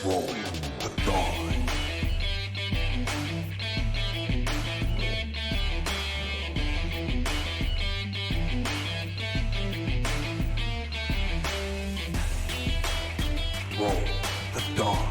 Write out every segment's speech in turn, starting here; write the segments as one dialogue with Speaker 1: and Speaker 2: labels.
Speaker 1: Roll the die. Roll the die.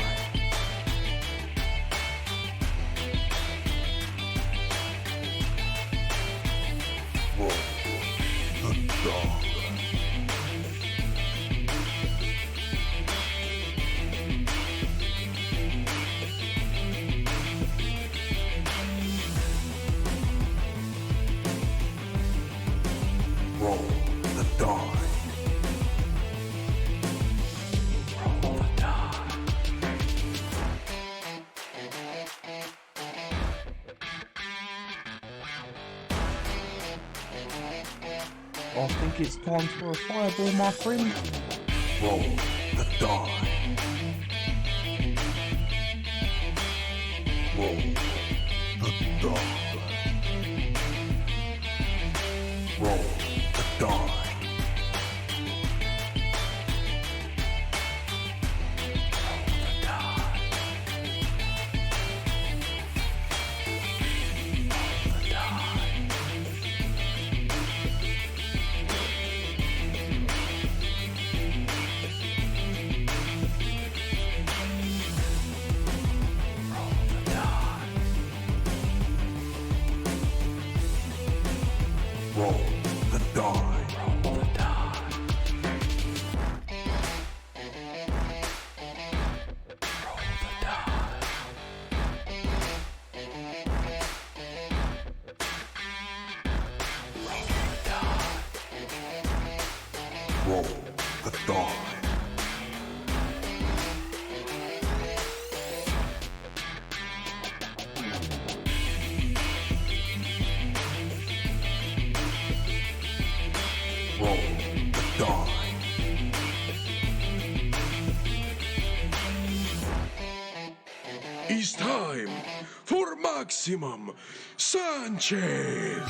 Speaker 2: I think it's time for a fireball, my friend.
Speaker 1: Roll the die. Roll the die. Roll the die.
Speaker 3: It's time for Maximum Sanchez!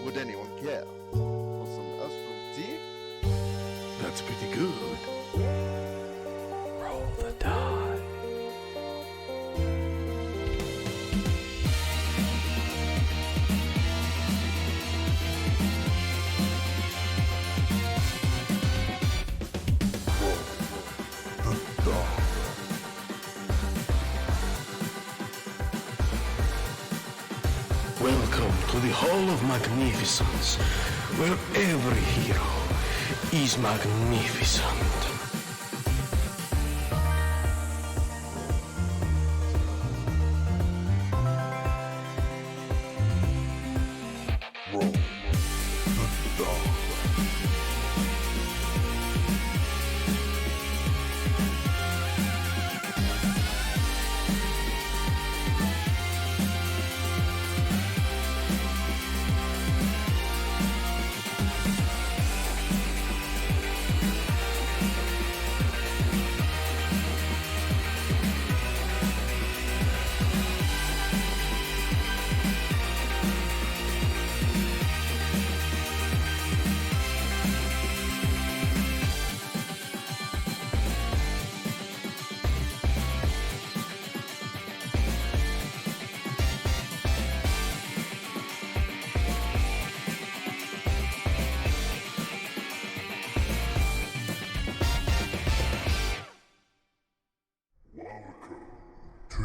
Speaker 4: Would anyone care for some mushroom tea?
Speaker 3: That's pretty good.
Speaker 2: Roll the die.
Speaker 3: Welcome to the Hall of Magnificence, where every hero is magnificent.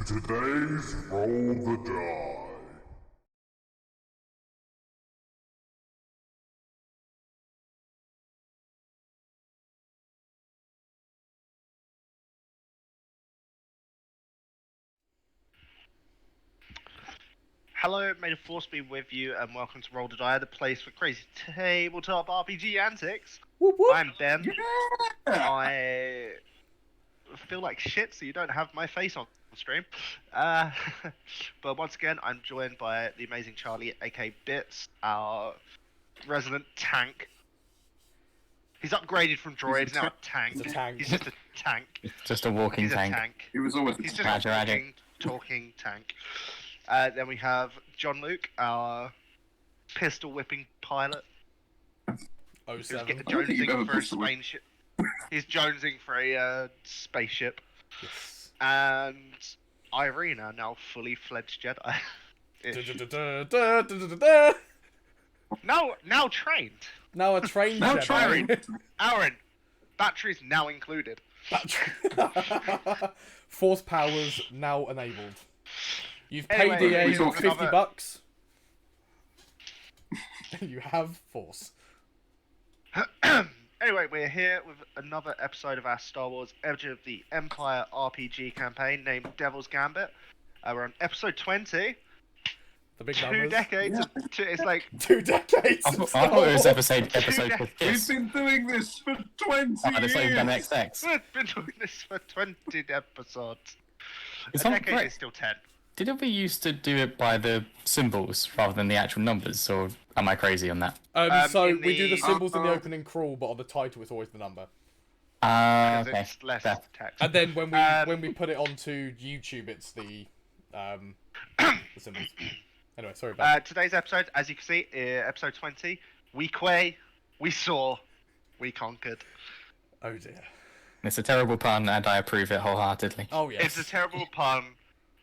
Speaker 1: today's Roll the Die.
Speaker 5: Hello, may the force be with you, and welcome to Roll the Die, the place for crazy tabletop RPG antics.
Speaker 2: Whoop, whoop.
Speaker 5: I'm Ben. I feel like shit, so you don't have my face on stream. But once again, I'm joined by the amazing Charlie, aka Bits, our resident tank. He's upgraded from droid, he's now a tank.
Speaker 2: He's a tank.
Speaker 5: He's just a tank.
Speaker 6: Just a walking
Speaker 5: He's
Speaker 6: tank.
Speaker 5: a tank.
Speaker 4: He was always
Speaker 5: He's just
Speaker 6: Roger,
Speaker 5: a
Speaker 6: roger.
Speaker 5: talking tank. Then we have John Luke, our pistol whipping pilot. Who's
Speaker 2: 07.
Speaker 5: jonesing for a spaceship. He's jonesing for a spaceship.
Speaker 2: Yes.
Speaker 5: And Irina, now fully fledged Jedi.
Speaker 2: Da-da-da-da-da-da-da-da.
Speaker 5: Now trained.
Speaker 2: Now a trained
Speaker 4: Now
Speaker 2: Jedi.
Speaker 4: trained.
Speaker 5: Aaron, batteries now included.
Speaker 2: Force powers now enabled. You've
Speaker 5: Anyway,
Speaker 2: paid EA
Speaker 4: we talk
Speaker 2: $50 bucks. You have force.
Speaker 5: Anyway, we're here with another episode of our Star Wars Edge of the Empire RPG campaign named Devil's Gambit. We're on episode 20.
Speaker 2: The big
Speaker 5: 2
Speaker 2: numbers.
Speaker 5: decades. It's like
Speaker 2: 2 decades.
Speaker 6: I
Speaker 2: of
Speaker 6: thought it was
Speaker 2: Star
Speaker 6: episode
Speaker 5: We've
Speaker 6: with
Speaker 4: We've
Speaker 6: this.
Speaker 4: been doing this for 20
Speaker 6: Oh, the same
Speaker 4: years.
Speaker 6: done XX.
Speaker 5: we've been doing this for 20 episodes.
Speaker 6: It's
Speaker 5: A
Speaker 6: not
Speaker 5: decade
Speaker 6: great.
Speaker 5: is still 10.
Speaker 6: Didn't we used to do it by the symbols rather than the actual numbers, or am I crazy on that?
Speaker 2: So
Speaker 5: in
Speaker 2: we do the
Speaker 5: the-
Speaker 2: symbols in the opening crawl, but on the title it's always the number.
Speaker 6: Ah,
Speaker 5: Because
Speaker 6: okay.
Speaker 5: it's less
Speaker 6: Fair.
Speaker 5: text.
Speaker 2: And then when we put it onto YouTube, it's the symbols. Anyway, sorry about that.
Speaker 5: Today's episode, as you can see, episode 20, Weequay, we saw, we conquered.
Speaker 2: Oh dear.
Speaker 6: It's a terrible pun, and I approve it wholeheartedly.
Speaker 2: Oh yes.
Speaker 5: It's a terrible pun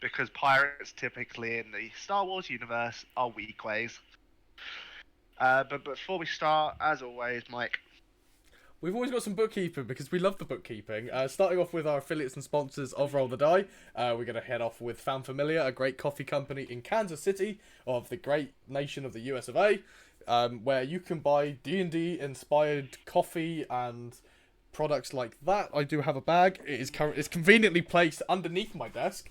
Speaker 5: because pirates typically in the Star Wars universe are Weequays. But before we start, as always, Mike,
Speaker 2: We've always got some bookkeeping because we love the bookkeeping. Starting off with our affiliates and sponsors of Roll the Die, we're going to head off with Found Familiar, a great coffee company in Kansas City of the great nation of the US of A, where you can buy D&D inspired coffee and products like that. I do have a bag. It's conveniently placed underneath my desk.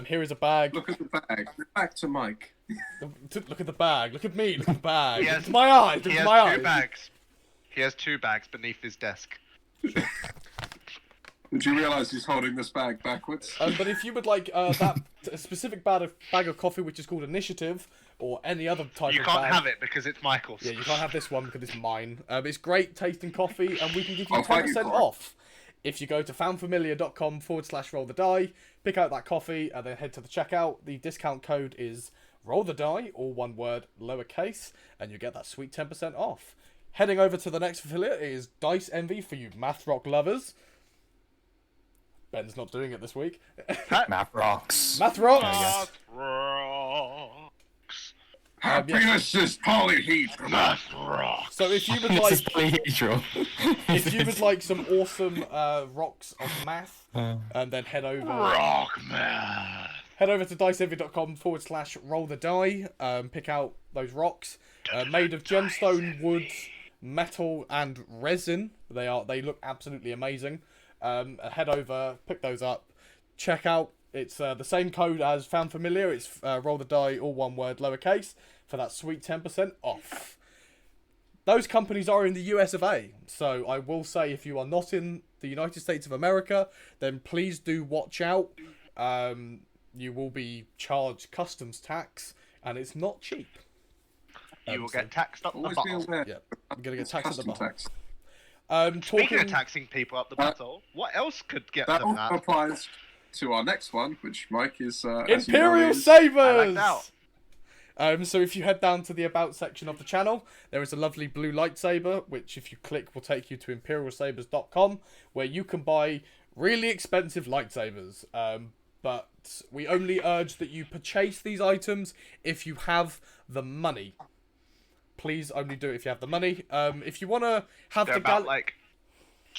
Speaker 2: Here is a bag.
Speaker 4: Look at the bag. Back to Mike.
Speaker 2: Look at the bag. Look at me. Look at the bag.
Speaker 5: He has-
Speaker 2: Look at my eyes. Look
Speaker 5: he
Speaker 2: at
Speaker 5: has
Speaker 2: my
Speaker 5: two
Speaker 2: eyes.
Speaker 5: bags. He has 2 bags beneath his desk.
Speaker 4: Did you realise he's holding this bag backwards?
Speaker 2: But if you would like a specific bag of coffee, which is called Initiative, or any other type
Speaker 5: You
Speaker 2: of
Speaker 5: can't
Speaker 2: bag,
Speaker 5: have it because it's Michael's.
Speaker 2: yeah, you can't have this one because it's mine. It's great tasting coffee, and we can give you
Speaker 4: I'll fight you
Speaker 2: 10%
Speaker 4: for it.
Speaker 2: off if you go to foundfamiliar.com/roll the die, pick out that coffee, and then head to the checkout. The discount code is roll the die, all one word, lowercase, and you get that sweet 10% off. Heading over to the next affiliate is Dice Envy for you math rock lovers. Ben's not doing it this week.
Speaker 6: Map rocks.
Speaker 2: Math rocks.
Speaker 5: Math rocks.
Speaker 4: Happiness is polyhedral.
Speaker 5: Math rocks.
Speaker 2: So if you would
Speaker 6: This is
Speaker 2: like,
Speaker 6: polyhedral.
Speaker 2: if you would like some awesome rocks of math, and then head over
Speaker 5: Rock math.
Speaker 2: to diceenvy.com/roll the die. Pick out those rocks made of gemstone, wood, metal, and resin. They look absolutely amazing. Head over, pick those up, check out. It's the same code as Found Familiar. It's roll the die, all one word, lowercase, for that sweet 10% off. Those companies are in the US of A, so I will say if you are not in the United States of America, then please do watch out. You will be charged customs tax, and it's not cheap.
Speaker 5: You will
Speaker 2: So-
Speaker 5: get taxed up the
Speaker 4: Always be
Speaker 5: bottom.
Speaker 4: aware.
Speaker 2: Yeah, I'm gonna get taxed at the
Speaker 4: Custom
Speaker 2: bottom.
Speaker 4: tax.
Speaker 5: Speaking
Speaker 2: Talking
Speaker 5: of taxing people up the bottle, what else could get
Speaker 4: That
Speaker 5: them
Speaker 4: also
Speaker 5: that?
Speaker 4: applies to our next one, which Mike is... as you know,
Speaker 2: Imperial
Speaker 4: is-
Speaker 5: I like
Speaker 2: Sabers.
Speaker 5: that.
Speaker 2: So if you head down to the About section of the channel, there is a lovely blue lightsaber, which if you click will take you to imperialsabers.com, where you can buy really expensive lightsabers. But we only urge that you purchase these items if you have the money. Please only do it if you have the money. If you want to have
Speaker 5: They're
Speaker 2: the
Speaker 5: about like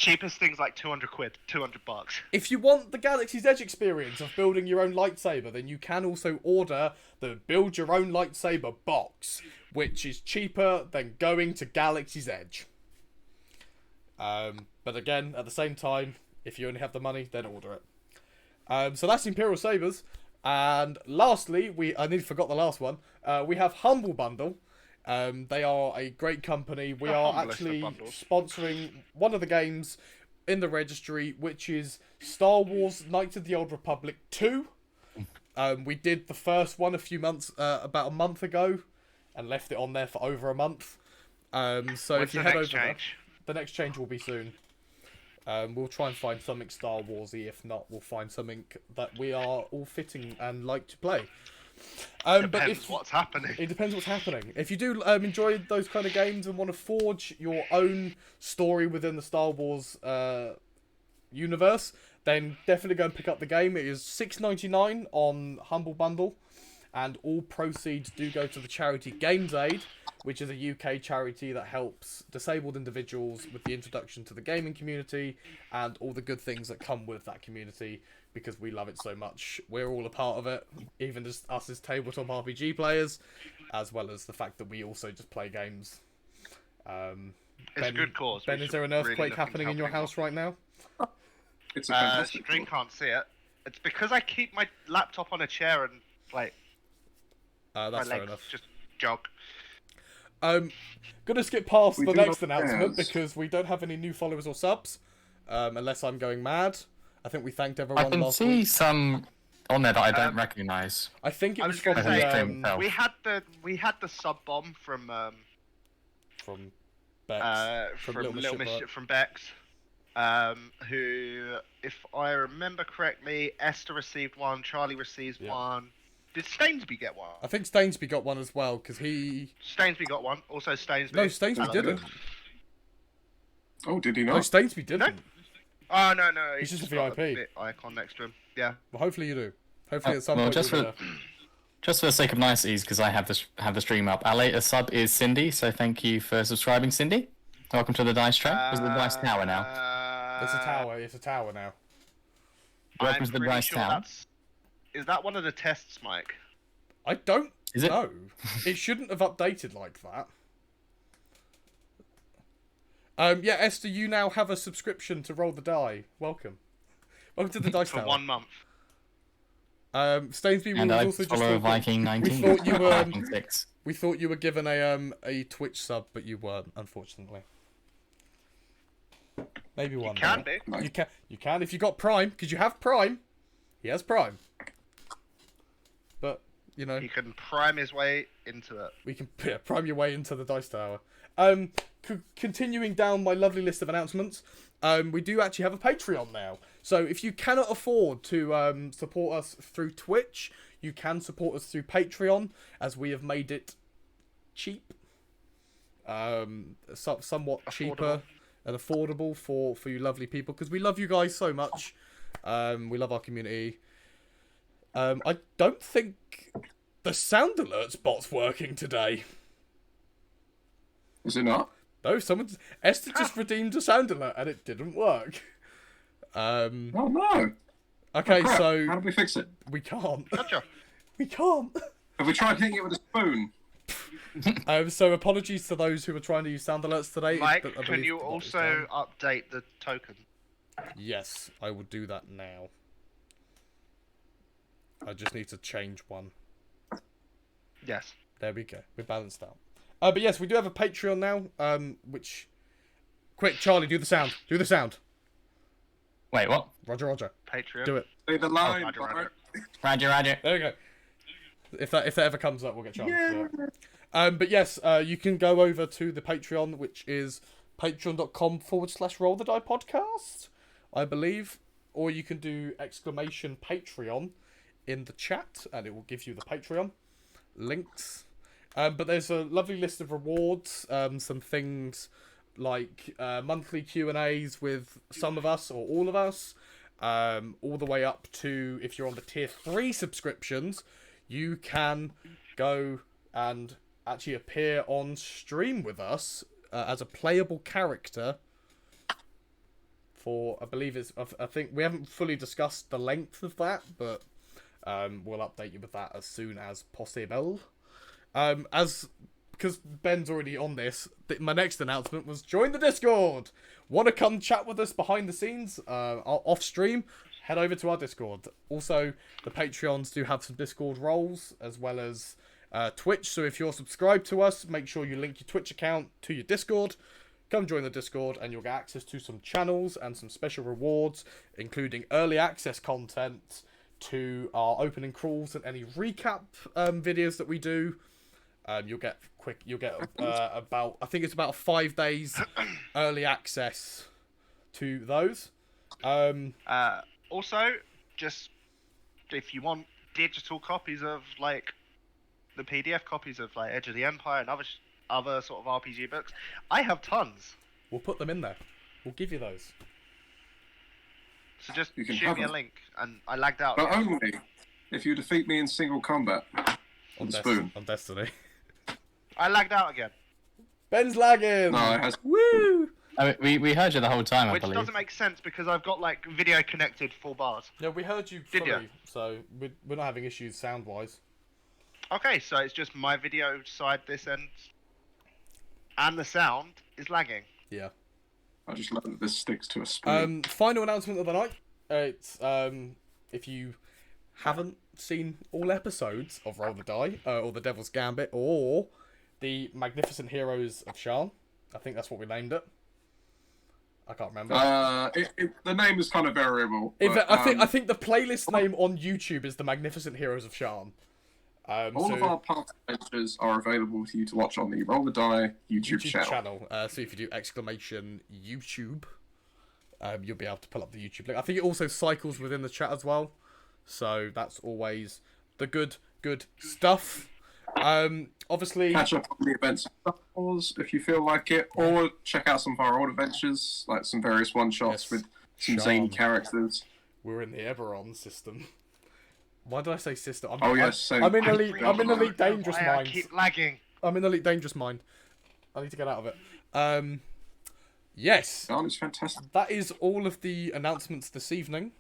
Speaker 5: Cheapest thing's like 200 quid, 200 bucks.
Speaker 2: If you want the Galaxy's Edge experience of building your own lightsaber, then you can also order the Build Your Own Lightsaber box, which is cheaper than going to Galaxy's Edge. But again, at the same time, if you only have the money, then order it. So that's Imperial Sabers. And lastly, I nearly forgot the last one. We have Humble Bundle. They are a great company. We are actually sponsoring one of the games in the registry, which is Star Wars Knights of the Old Republic 2. We did the first one about a month ago, and left it on there for over a month. So if you head over there, the next change will be soon. We'll try and find something Star Warsy. If not, we'll find something that we are all fitting and like to play.
Speaker 5: Depends what's happening.
Speaker 2: It depends what's happening. If you do enjoy those kind of games and want to forge your own story within the Star Wars universe, then definitely go and pick up the game. It is $6.99 on Humble Bundle, and all proceeds do go to the charity Games Aid, which is a UK charity that helps disabled individuals with the introduction to the gaming community and all the good things that come with that community, because we love it so much. We're all a part of it, even just us as tabletop RPG players, as well as the fact that we also just play games.
Speaker 5: It's a good cause.
Speaker 2: Ben, is there an earthquake happening in your house right now?
Speaker 7: It's a fantastic
Speaker 5: Stream can't see it. It's because I keep my laptop on a chair and like
Speaker 2: that's
Speaker 5: my
Speaker 2: fair
Speaker 5: legs
Speaker 2: enough.
Speaker 5: just jog.
Speaker 2: Gonna skip past
Speaker 7: We
Speaker 2: the
Speaker 7: do
Speaker 2: next
Speaker 7: have
Speaker 2: announcement
Speaker 7: fans.
Speaker 2: because we don't have any new followers or subs, unless I'm going mad. I think we thanked everyone
Speaker 6: I can
Speaker 2: last
Speaker 6: see
Speaker 2: week.
Speaker 6: some on there that I don't recognise.
Speaker 2: I think it
Speaker 5: I
Speaker 2: was
Speaker 5: was
Speaker 2: from
Speaker 5: gonna
Speaker 6: say,
Speaker 2: the,
Speaker 5: We had the sub bomb from
Speaker 2: Bex, from Little Miss Shipwreck.
Speaker 5: from Bex, who, if I remember correctly, Esther received one, Charlie receives one. Did Stainsby get one?
Speaker 2: I think Stainsby got one as well, because
Speaker 5: Stainsby got one. Also Stainsby.
Speaker 2: No, Stainsby
Speaker 5: Hello.
Speaker 2: didn't.
Speaker 7: Oh, did he
Speaker 2: No,
Speaker 7: not?
Speaker 2: Stainsby didn't.
Speaker 5: Oh no,
Speaker 2: He's just a
Speaker 5: got
Speaker 2: VIP.
Speaker 5: bit icon next to him. Yeah.
Speaker 2: Well, hopefully you do. Hopefully at some
Speaker 6: Well,
Speaker 2: point
Speaker 6: just
Speaker 2: you'll
Speaker 6: for
Speaker 2: be there.
Speaker 6: just for the sake of niceties, because I have the stream up. Our latest sub is Cindy, so thank you for subscribing, Cindy. Welcome to the Dice Track. Is it the Dice Tower now?
Speaker 2: It's a tower. It's a tower now.
Speaker 6: Welcome to the
Speaker 5: pretty
Speaker 6: Dice
Speaker 5: sure
Speaker 6: Tower.
Speaker 5: Is that one of the tests, Mike?
Speaker 2: I don't
Speaker 6: Is it?
Speaker 2: know. It shouldn't have updated like that. Yeah, Esther, you now have a subscription to Roll the Die. Welcome. Welcome to the Dice
Speaker 5: For
Speaker 2: Tower.
Speaker 5: 1 month.
Speaker 2: Stainsby
Speaker 6: And
Speaker 2: was
Speaker 6: I
Speaker 2: also just
Speaker 6: follow
Speaker 2: talking.
Speaker 6: Viking 19.
Speaker 2: thought you were,
Speaker 6: Viking 6.
Speaker 2: We thought you were given a Twitch sub, but you weren't, unfortunately. Maybe one.
Speaker 5: Can
Speaker 2: day.
Speaker 5: be.
Speaker 2: You can if you got Prime, because you have Prime. He has Prime. But you know,
Speaker 5: He can prime his way into it.
Speaker 2: we can prime your way into the Dice Tower. Continuing down my lovely list of announcements, we do actually have a Patreon now. So if you cannot afford to support us through Twitch, you can support us through Patreon, as we have made it cheap, somewhat cheaper and affordable for you lovely people, because we love you guys so much. We love our community. I don't think the sound alerts bot's working today.
Speaker 7: Is it not?
Speaker 2: No, Esther just redeemed a sound alert and it didn't work.
Speaker 7: Oh no.
Speaker 2: Okay,
Speaker 7: Crap.
Speaker 2: so
Speaker 7: How do we fix it?
Speaker 2: we can't.
Speaker 5: Gotcha.
Speaker 2: We can't.
Speaker 7: Have we tried hitting it with a spoon?
Speaker 2: So apologies to those who were trying to use sound alerts today.
Speaker 5: Mike,
Speaker 2: but I
Speaker 5: can
Speaker 2: believe
Speaker 5: you
Speaker 2: the bot is
Speaker 5: also
Speaker 2: down.
Speaker 5: update the token?
Speaker 2: Yes, I will do that now. I just need to change one.
Speaker 5: Yes.
Speaker 2: There we go. We're balanced out. But yes, we do have a Patreon now, which... Quick, Charlie, do the sound. Do the sound.
Speaker 6: Wait, what?
Speaker 2: Roger, roger.
Speaker 5: Patreon.
Speaker 2: Do it.
Speaker 7: Say the line.
Speaker 5: Roger,
Speaker 7: Bart.
Speaker 5: roger.
Speaker 6: Roger.
Speaker 2: There we go. If that ever comes up, we'll get Charlie to do it. But yes, you can go over to the Patreon, which is patreon.com/roll the die podcast, I believe. Or you can do !Patreon in the chat, and it will give you the Patreon links. But there's a lovely list of rewards, some things like monthly Q&As with some of us or all of us, all the way up to, if you're on the tier 3 subscriptions, you can go and actually appear on stream with us as a playable character for, I believe it's, I think we haven't fully discussed the length of that, but we'll update you with that as soon as possible. Because Ben's already on this, my next announcement was join the Discord. Want to come chat with us behind the scenes, off stream? Head over to our Discord. Also, the Patreons do have some Discord roles, as well as Twitch. So if you're subscribed to us, make sure you link your Twitch account to your Discord. Come join the Discord, and you'll get access to some channels and some special rewards, including early access content to our opening crawls and any recap videos that we do. You'll get about, I think it's about 5 days early access to those.
Speaker 5: Also, just if you want digital copies of like the PDF copies of like Edge of the Empire and other sort of RPG books, I have tons.
Speaker 2: We'll put them in there. We'll give you those.
Speaker 5: So just
Speaker 7: You can
Speaker 5: shoot
Speaker 7: have
Speaker 5: me a
Speaker 7: them.
Speaker 5: link, and I lagged out.
Speaker 7: But
Speaker 5: again.
Speaker 7: only if you defeat me in single combat on the spoon.
Speaker 2: On Destiny.
Speaker 5: I lagged out again,
Speaker 2: Ben's lagging!
Speaker 7: No, it has.
Speaker 2: Woo!
Speaker 6: I mean, we heard you the whole time, I
Speaker 5: which
Speaker 6: believe.
Speaker 5: doesn't make sense because I've got like video connected full bars.
Speaker 2: Yeah, we heard you
Speaker 5: Did
Speaker 2: fully,
Speaker 5: ya?
Speaker 2: so we're not having issues sound-wise.
Speaker 5: Okay, so it's just my video side this end, and the sound is lagging.
Speaker 2: Yeah.
Speaker 7: I just love that this sticks to a spoon.
Speaker 2: Final announcement of the night. It's if you haven't seen all episodes of Roll the Die, or the Devil's Gambit, or the Magnificent Heroes of Sharn, I think that's what we named it. I can't remember.
Speaker 7: The name is kind of variable.
Speaker 2: In
Speaker 7: But,
Speaker 2: fact, I think the playlist name on YouTube is the Magnificent Heroes of Sharn.
Speaker 7: all of our past adventures are available to you to watch on the Roll the Die YouTube channel.
Speaker 2: So if you do exclamation YouTube, you'll be able to pull up the YouTube link. I think it also cycles within the chat as well. So that's always the good stuff. Obviously,
Speaker 7: Catch up on the events of Star Wars if you feel like it, or check out some of our old adventures, like some various one-shots
Speaker 2: Yes.
Speaker 7: with some
Speaker 2: Sharn.
Speaker 7: zany characters.
Speaker 2: we're in the Eberron system. Why did I say system?
Speaker 7: Oh, yes, so-
Speaker 2: I'm in elite. I'm in elite dangerous
Speaker 5: Why I
Speaker 2: minds.
Speaker 5: keep lagging.
Speaker 2: I'm in elite dangerous mind. I need to get out of it. Yes,
Speaker 7: Sharn is fantastic.
Speaker 2: that is all of the announcements this evening.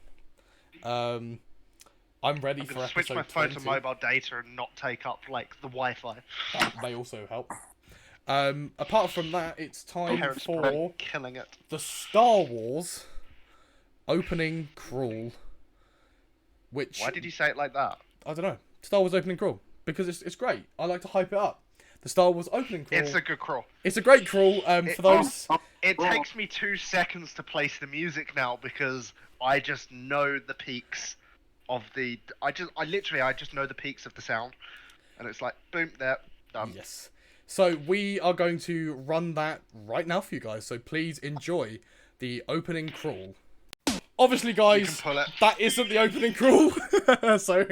Speaker 2: I'm ready
Speaker 5: I'm
Speaker 2: for
Speaker 5: gonna
Speaker 2: episode
Speaker 5: switch my phone
Speaker 2: 20.
Speaker 5: to mobile data and not take up like the Wi-Fi.
Speaker 2: That may also help. Apart from that, it's time
Speaker 5: Parents
Speaker 2: for
Speaker 5: are killing it.
Speaker 2: the Star Wars opening crawl. Which
Speaker 5: Why did you say it like that?
Speaker 2: I don't know. Star Wars opening crawl because it's great. I like to hype it up. The Star Wars opening crawl.
Speaker 5: It's a good crawl.
Speaker 2: It's a great crawl. For those.
Speaker 5: It takes me 2 seconds to place the music now because I just know the peaks of the. I just know the peaks of the sound, and it's like boom, there, done.
Speaker 2: Yes. So we are going to run that right now for you guys. So please enjoy the opening crawl. Obviously, guys,
Speaker 5: You can pull it.
Speaker 2: that isn't the opening crawl. So,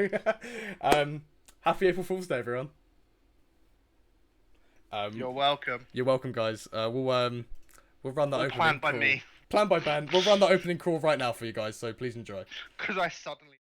Speaker 2: happy April Fool's Day, everyone.
Speaker 5: You're welcome.
Speaker 2: You're welcome, guys. We'll run that opening
Speaker 5: Planned by
Speaker 2: crawl.
Speaker 5: me.
Speaker 2: Planned by Ben. We'll run that opening crawl right now for you guys. So please enjoy.
Speaker 5: Because I suddenly.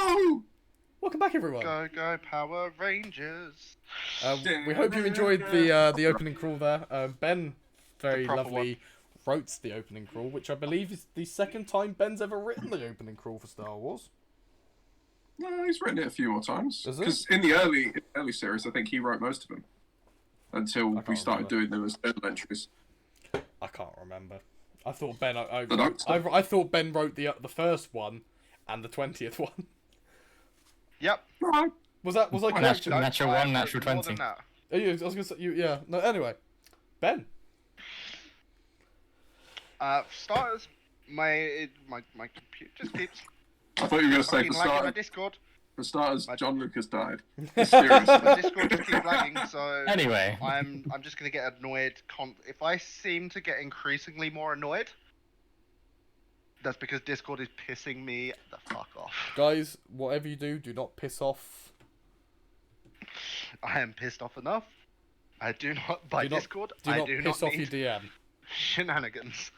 Speaker 7: No!
Speaker 2: Welcome back, everyone.
Speaker 5: Go Power Rangers.
Speaker 2: We hope you enjoyed the opening crawl there. Ben, very
Speaker 5: proper
Speaker 2: lovely, wrote the opening crawl, which I believe is the second time Ben's ever written the opening crawl for Star Wars.
Speaker 7: No, he's written it a few more times.
Speaker 2: Is it?
Speaker 7: Because in the early series, I think he wrote most of them. Until we started doing them as journal entries.
Speaker 2: I can't remember. I thought Ben. I thought Ben wrote the first one, and the 20th one.
Speaker 5: Yep.
Speaker 7: Right.
Speaker 2: Was I correct?
Speaker 6: Natural 1, natural
Speaker 5: More
Speaker 6: 20.
Speaker 5: than that.
Speaker 2: I was gonna say yeah. No, anyway, Ben.
Speaker 5: For starters, my computer just keeps
Speaker 7: I thought you were going to say
Speaker 5: fucking lagging my Discord.
Speaker 7: for starters, John Lucas died. Mysterious.
Speaker 5: My Discord just keeps lagging, so
Speaker 6: Anyway.
Speaker 5: I'm just gonna get annoyed. If I seem to get increasingly more annoyed, that's because Discord is pissing me the fuck off.
Speaker 2: Guys, whatever you do, do not piss off.
Speaker 5: I am pissed off enough. I do not by Discord.
Speaker 2: Do
Speaker 5: I
Speaker 2: not
Speaker 5: do
Speaker 2: piss
Speaker 5: not
Speaker 2: off your
Speaker 5: need
Speaker 2: DM.
Speaker 5: shenanigans.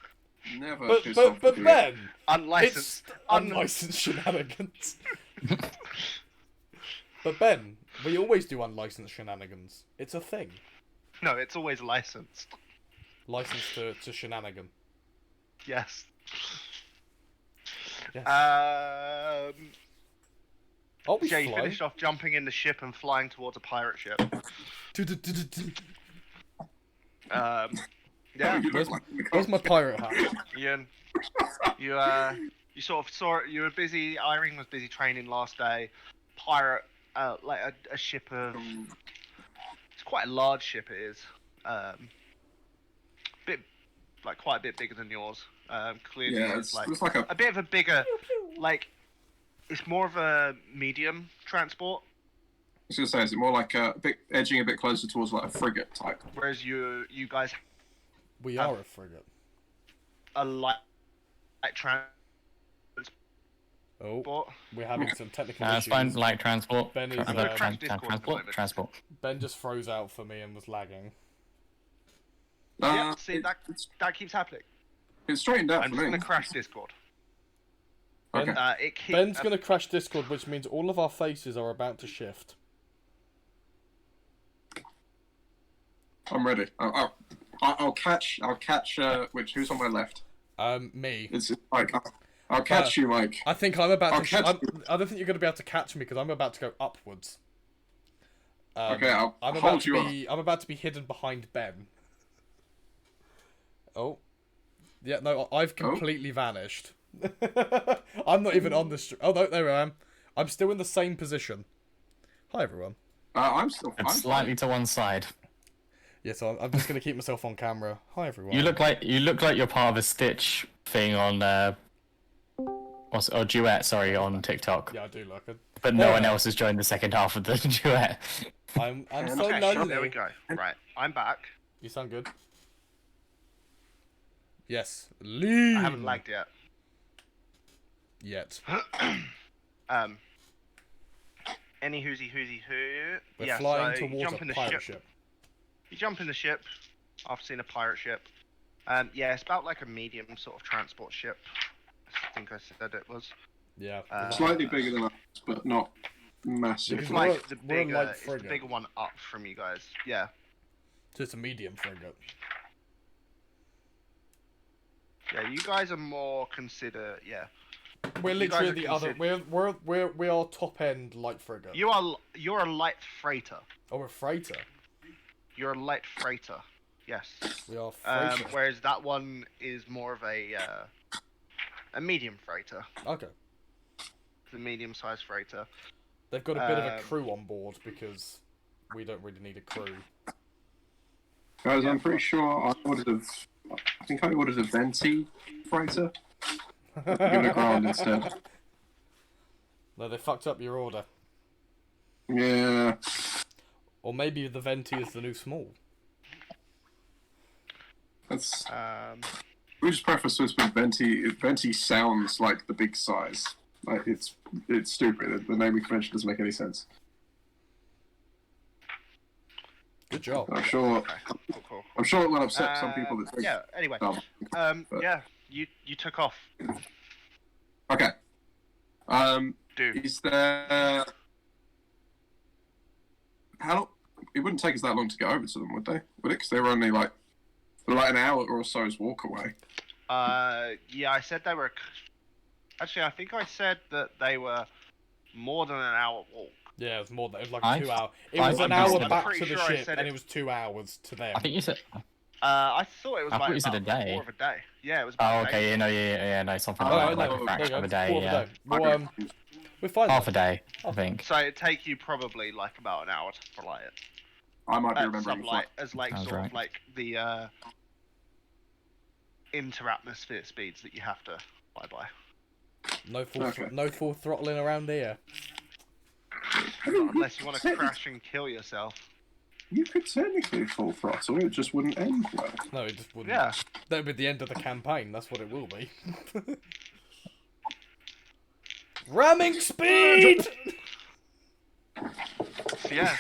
Speaker 7: Never
Speaker 2: But
Speaker 7: piss off
Speaker 2: but
Speaker 7: the
Speaker 2: Ben,
Speaker 5: Unlicensed.
Speaker 2: it's unlicensed shenanigans. But Ben, we always do unlicensed shenanigans. It's a thing.
Speaker 5: No, it's always licensed.
Speaker 2: Licensed to shenanigan.
Speaker 5: Yes.
Speaker 2: Yes.
Speaker 5: Um.
Speaker 2: I'll be
Speaker 5: Yeah, you
Speaker 2: flying.
Speaker 5: finished off jumping in the ship and flying towards a pirate ship. Yeah,
Speaker 2: Where's my pirate hat?
Speaker 5: Ian. You sort of saw it. You were busy. Irene was busy training last day. Pirate, like a ship of. It's quite a large ship. It is. Quite a bit bigger than yours. Clearly,
Speaker 7: Yeah,
Speaker 5: it's
Speaker 7: it's like
Speaker 5: a bit of a bigger, like. It's more of a medium transport.
Speaker 7: I was going to say, is it more like a bit edging a bit closer towards like a frigate type?
Speaker 5: Whereas you guys
Speaker 2: We are a frigate.
Speaker 5: are light transport.
Speaker 2: Oh, we're having some technical
Speaker 6: It's
Speaker 2: issues.
Speaker 6: fine, like transport.
Speaker 2: Ben is,
Speaker 6: Transport.
Speaker 2: Ben just froze out for me and was lagging.
Speaker 5: Yeah, see that keeps happening.
Speaker 7: It's straightened out
Speaker 5: I'm
Speaker 7: for
Speaker 5: just
Speaker 7: me.
Speaker 5: gonna crash Discord.
Speaker 7: Okay.
Speaker 2: Ben's gonna crash Discord, which means all of our faces are about to shift.
Speaker 7: I'm ready. I'll catch. Who's on my left?
Speaker 2: Me.
Speaker 7: It's Mike. I'll catch you, Mike.
Speaker 2: I think I'm about
Speaker 7: I'll
Speaker 2: to.
Speaker 7: catch you.
Speaker 2: I don't think you're gonna be able to catch me because I'm about to go upwards.
Speaker 7: Okay, I'll
Speaker 2: I'm
Speaker 7: hold you up.
Speaker 2: I'm about to be hidden behind Ben. Oh. Yeah, no, I've completely vanished. I'm not even on the stream. Oh, no, there I am. I'm still in the same position. Hi, everyone.
Speaker 7: I'm still.
Speaker 6: It's slightly to one side.
Speaker 2: Yeah, so I'm just gonna keep myself on camera. Hi, everyone.
Speaker 6: You look like you're part of a Stitch thing on or duet, sorry, on TikTok.
Speaker 2: Yeah, I do look.
Speaker 6: But no one else has joined the second half of the duet.
Speaker 2: I'm so
Speaker 5: Okay,
Speaker 2: lonely.
Speaker 5: there we go. Right, I'm back.
Speaker 2: You sound good. Yes. Lean.
Speaker 5: I haven't lagged yet.
Speaker 2: Yet.
Speaker 5: Any who.
Speaker 2: We're flying
Speaker 5: so you
Speaker 2: towards
Speaker 5: jump
Speaker 2: a
Speaker 5: in the
Speaker 2: pirate ship.
Speaker 5: You jump in the ship. I've seen a pirate ship. Yeah, it's about like a medium sort of transport ship. I think I said it was.
Speaker 2: Yeah.
Speaker 7: Slightly bigger than us, but not massive.
Speaker 5: It's
Speaker 2: We're
Speaker 5: like
Speaker 2: a-
Speaker 5: the
Speaker 2: we're a
Speaker 5: bigger,
Speaker 2: light
Speaker 5: it's the
Speaker 2: frigate.
Speaker 5: bigger one up from you guys. Yeah.
Speaker 2: So it's a medium frigate.
Speaker 5: Yeah, you guys are more consider. Yeah.
Speaker 2: We're
Speaker 5: You guys
Speaker 2: literally
Speaker 5: are
Speaker 2: the other. We are top end light frigate.
Speaker 5: You're a light freighter.
Speaker 2: Oh, we're freighter.
Speaker 5: You're a light freighter. Yes.
Speaker 2: We are freighter.
Speaker 5: Whereas that one is more of a medium freighter.
Speaker 2: Okay.
Speaker 5: It's a medium-sized freighter.
Speaker 2: They've got a bit of a crew on board because we don't really need a crew.
Speaker 7: Guys, I'm pretty sure I think I ordered a venti freighter. I'm gonna ground instead.
Speaker 2: No, they fucked up your order.
Speaker 7: Yeah.
Speaker 2: Or maybe the venti is the new small.
Speaker 7: That's.
Speaker 5: Um,
Speaker 7: We just preface this with venti. Venti sounds like the big size. Like it's stupid. The naming convention doesn't make any sense.
Speaker 2: Good job.
Speaker 7: I'm sure.
Speaker 5: okay. Cool.
Speaker 7: I'm sure it will upset some people that think.
Speaker 5: Yeah. Anyway.
Speaker 7: But-
Speaker 5: Yeah. You took off.
Speaker 7: Okay.
Speaker 5: Do.
Speaker 7: Is there? How? It wouldn't take us that long to get over to them, would they? Would it? Because they were only like an hour or so's walk away.
Speaker 5: Yeah, I said they were. Actually, I think I said that they were more than an hour walk.
Speaker 2: Yeah, it was more than it was like
Speaker 6: I-
Speaker 2: 2 hours. It
Speaker 6: I-
Speaker 2: was an
Speaker 6: I'm
Speaker 2: hour
Speaker 6: pretty
Speaker 2: back to
Speaker 5: sure
Speaker 2: the
Speaker 5: I
Speaker 2: ship,
Speaker 5: said
Speaker 2: and
Speaker 5: it-
Speaker 2: it was 2 hours to them.
Speaker 6: I think you said.
Speaker 5: I thought it was
Speaker 6: I
Speaker 5: like
Speaker 6: thought you said
Speaker 5: about
Speaker 6: a day.
Speaker 5: more of a day. Yeah, it was.
Speaker 6: Oh,
Speaker 5: About a day.
Speaker 6: okay. No, something
Speaker 7: Oh,
Speaker 6: like,
Speaker 7: no,
Speaker 6: like a
Speaker 7: there
Speaker 6: fraction
Speaker 2: you
Speaker 6: of a
Speaker 2: go,
Speaker 6: day.
Speaker 2: quarter of
Speaker 6: Yeah,
Speaker 2: a day. Well, we're fine.
Speaker 6: half
Speaker 2: then.
Speaker 6: a day, I think.
Speaker 5: So it'd take you probably like about an hour to fly it.
Speaker 7: I might be
Speaker 5: At
Speaker 7: remembering.
Speaker 5: some like as like
Speaker 6: Sounds
Speaker 5: sort
Speaker 6: right.
Speaker 5: of like the inter-atmosphere speeds that you have to fly by.
Speaker 7: Okay.
Speaker 2: No full throttling around here.
Speaker 5: Not unless you want to crash and kill yourself.
Speaker 7: You could technically full throttle. It just wouldn't end well.
Speaker 2: No, it just wouldn't.
Speaker 5: Yeah.
Speaker 2: That'll be the end of the campaign. That's what it will be. Ramming speed.
Speaker 5: So yeah,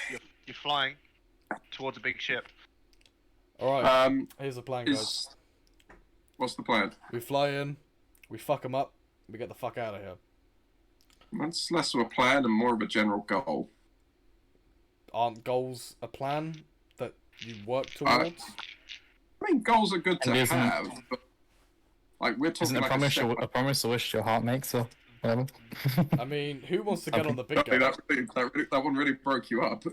Speaker 5: you're flying towards a big ship.
Speaker 2: All right.
Speaker 7: Um,
Speaker 2: Here's the plan, guys.
Speaker 7: is what's the plan?
Speaker 2: We fly in, we fuck them up, we get the fuck out of here.
Speaker 7: That's less of a plan and more of a general goal.
Speaker 2: Aren't goals a plan that you work towards?
Speaker 7: I mean, goals are good to
Speaker 6: And isn't-
Speaker 7: have, but like we're talking
Speaker 6: Isn't a
Speaker 7: like
Speaker 6: promise,
Speaker 7: step
Speaker 6: a promise a wish your heart makes, or whatever?
Speaker 2: I mean, who wants to get on the big
Speaker 7: Okay,
Speaker 2: guy?
Speaker 7: that one really broke you up.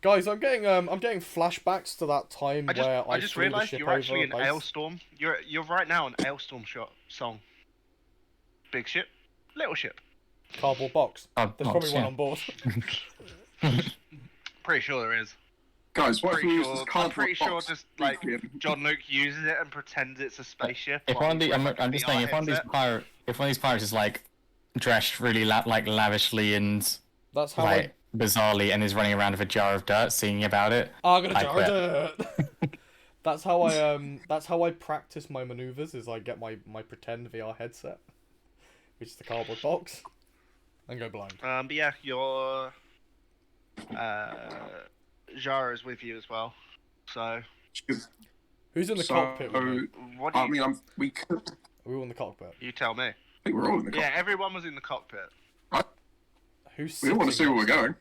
Speaker 2: Guys, I'm getting flashbacks to that time where
Speaker 5: I just
Speaker 2: threw the
Speaker 5: realised
Speaker 2: ship
Speaker 5: you're actually in
Speaker 2: over a base.
Speaker 5: Ailstorm. You're right now in Ailstorm song. Big ship, little ship.
Speaker 2: Cardboard box.
Speaker 6: Oh,
Speaker 2: There's
Speaker 6: box,
Speaker 2: probably one
Speaker 6: yeah.
Speaker 2: on board.
Speaker 5: Pretty sure there is.
Speaker 7: Guys, what if we
Speaker 5: Pretty
Speaker 7: use
Speaker 5: sure,
Speaker 7: this
Speaker 5: I'm
Speaker 7: cardboard
Speaker 5: pretty sure
Speaker 7: box?
Speaker 5: just like John Luke uses it and pretends it's a spaceship.
Speaker 6: If
Speaker 5: while
Speaker 6: one of
Speaker 5: he's
Speaker 6: the, I'm
Speaker 5: referencing
Speaker 6: just
Speaker 5: the
Speaker 6: saying, if one of these
Speaker 5: headset.
Speaker 6: pirates is like dressed really like lavishly and
Speaker 2: That's how
Speaker 6: like bizarrely and is running around with a jar of dirt singing about it,
Speaker 2: I'm gonna
Speaker 6: I
Speaker 2: jar
Speaker 6: quit.
Speaker 2: dirt. That's how I practice my maneuvers. Is I get my pretend VR headset, which is the cardboard box, and go blind.
Speaker 5: But yeah, your Jar is with you as well. So
Speaker 2: Who's in the cockpit with me?
Speaker 5: what do you,
Speaker 7: we could.
Speaker 2: Are we all in the cockpit?
Speaker 5: you tell me?
Speaker 7: I think we're all in the
Speaker 5: Yeah,
Speaker 7: cockpit.
Speaker 5: everyone was in the cockpit.
Speaker 2: Who's
Speaker 7: We don't want to see
Speaker 2: sitting
Speaker 7: where we're
Speaker 2: next
Speaker 7: going.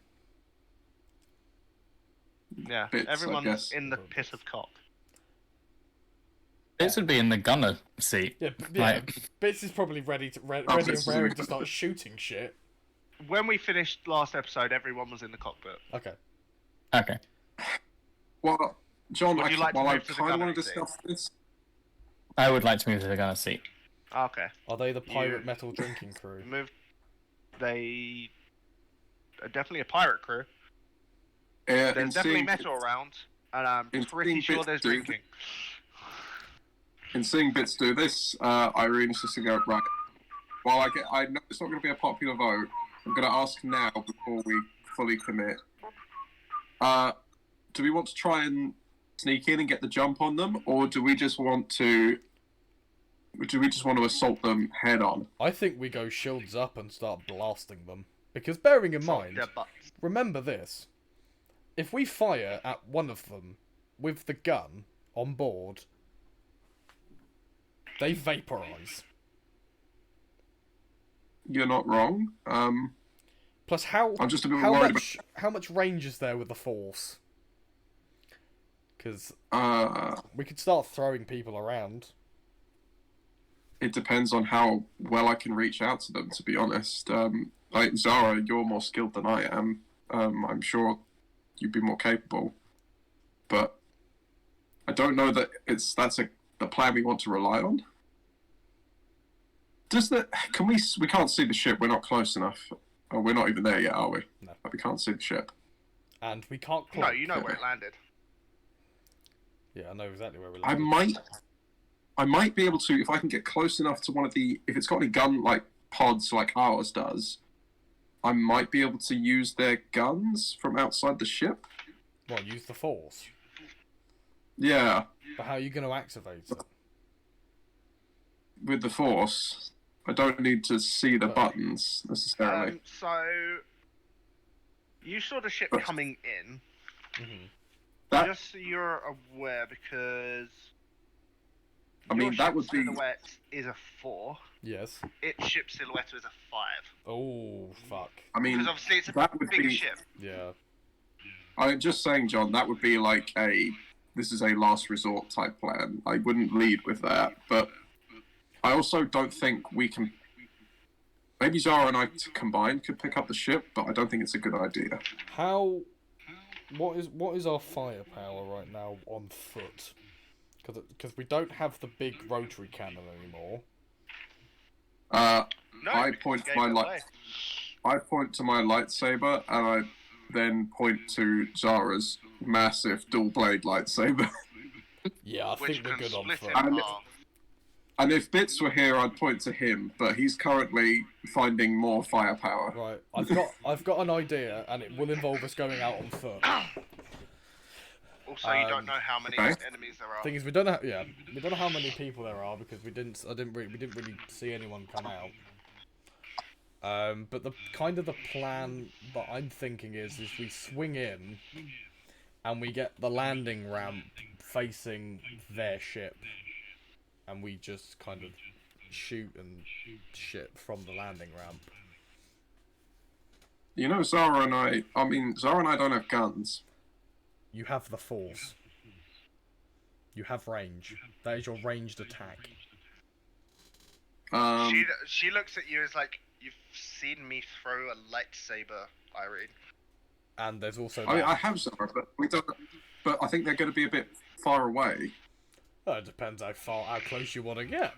Speaker 5: Yeah,
Speaker 7: Bits, I
Speaker 5: everyone's
Speaker 7: guess.
Speaker 5: in the pit of cock.
Speaker 6: this would be in the gunner seat.
Speaker 2: Yeah, yeah.
Speaker 6: Like-
Speaker 2: Bits is probably ready and
Speaker 7: Bits is in
Speaker 2: raring
Speaker 7: the
Speaker 2: to start shooting shit.
Speaker 5: When we finished last episode, everyone was in the cockpit.
Speaker 2: Okay.
Speaker 6: Okay.
Speaker 7: Well, John,
Speaker 5: Would you like to
Speaker 7: while I
Speaker 5: move to the
Speaker 7: kind of
Speaker 5: gunner
Speaker 7: want to
Speaker 5: seat?
Speaker 7: discuss this,
Speaker 6: I would like to move to the gunner seat.
Speaker 5: Okay.
Speaker 2: Are they the pirate
Speaker 5: You-
Speaker 2: metal drinking crew?
Speaker 5: Move. They are definitely a pirate crew.
Speaker 7: in
Speaker 5: There's definitely
Speaker 7: seeing,
Speaker 5: metal around, and I'm
Speaker 7: in
Speaker 5: pretty
Speaker 7: seeing
Speaker 5: sure
Speaker 7: bits
Speaker 5: there's
Speaker 7: do-
Speaker 5: drinking.
Speaker 7: in seeing Bits do this, Irene's just going to go, right, while I know it's not going to be a popular vote, I'm going to ask now before we fully commit. Do we want to try and sneak in and get the jump on them, or do we just want to assault them head on?
Speaker 2: I think we go shields up and start blasting them. Because bearing in mind,
Speaker 5: Their butts.
Speaker 2: remember this. If we fire at one of them with the gun on board, they vaporize.
Speaker 7: You're not wrong.
Speaker 2: Plus, how
Speaker 7: I'm just a bit worried
Speaker 2: how much range is there with the force? Because we could start throwing people around.
Speaker 7: It depends on how well I can reach out to them, to be honest. Like, Zara, you're more skilled than I am. I'm sure you'd be more capable. But I don't know that that's the plan we want to rely on. We can't see the ship, we're not close enough. Oh, we're not even there yet, are we?
Speaker 2: No.
Speaker 7: We can't see the ship.
Speaker 2: And we can't
Speaker 5: No,
Speaker 2: cloak.
Speaker 5: you know where it landed.
Speaker 2: Yeah, I know exactly where we're
Speaker 7: I might be able to, if I can get close enough to one of the, if it's got any gun like pods like ours does, I might be able to use their guns from outside the ship.
Speaker 2: What, use the force?
Speaker 7: Yeah,
Speaker 2: But how are you going to activate it?
Speaker 7: with the force. I don't need to see the buttons necessarily.
Speaker 5: So you saw the ship coming in.
Speaker 2: Mhm.
Speaker 7: That-
Speaker 5: Just so you're aware, because
Speaker 7: I mean,
Speaker 5: Your
Speaker 7: that
Speaker 5: ship
Speaker 7: would be.
Speaker 5: silhouette is a 4.
Speaker 2: Yes.
Speaker 5: Its ship silhouette is a 5.
Speaker 2: Oh, fuck.
Speaker 7: I mean,
Speaker 5: Because obviously it's a
Speaker 7: that would
Speaker 5: bigger
Speaker 7: be.
Speaker 5: ship.
Speaker 2: Yeah.
Speaker 7: I'm just saying, John, that would be like this is a last resort type plan. I wouldn't lead with that, but I also don't think we can. Maybe Zara and I combined could pick up the ship, but I don't think it's a good idea.
Speaker 2: What is our firepower right now on foot? Because we don't have the big rotary cannon anymore.
Speaker 7: I
Speaker 5: because
Speaker 7: point
Speaker 5: you
Speaker 7: to my
Speaker 5: gave it away.
Speaker 7: I point to my lightsaber, and I then point to Zara's massive dual blade lightsaber.
Speaker 2: Yeah, I
Speaker 5: Which
Speaker 2: think we're
Speaker 5: can
Speaker 2: good on
Speaker 5: split
Speaker 2: foot.
Speaker 5: in
Speaker 7: And-
Speaker 5: half.
Speaker 7: And if Bits were here, I'd point to him, but he's currently finding more firepower.
Speaker 2: Right, I've got an idea, and it will involve us going out on foot.
Speaker 5: Also, you don't know how many
Speaker 7: okay.
Speaker 5: enemies there are.
Speaker 2: Thing is, we don't know how many people there are because we didn't really see anyone come out. But the plan that I'm thinking is we swing in, and we get the landing ramp facing their ship, and we just kind of shoot and shit from the landing ramp.
Speaker 7: You know, Zara and I don't have guns.
Speaker 2: You have the Force. You have range. That is your ranged attack.
Speaker 5: She looks at you as like, you've seen me throw a lightsaber, Irene.
Speaker 2: And there's also.
Speaker 7: I have Zara, but we don't. But I think they're going to be a bit far away.
Speaker 2: Well, it depends how close you want to get.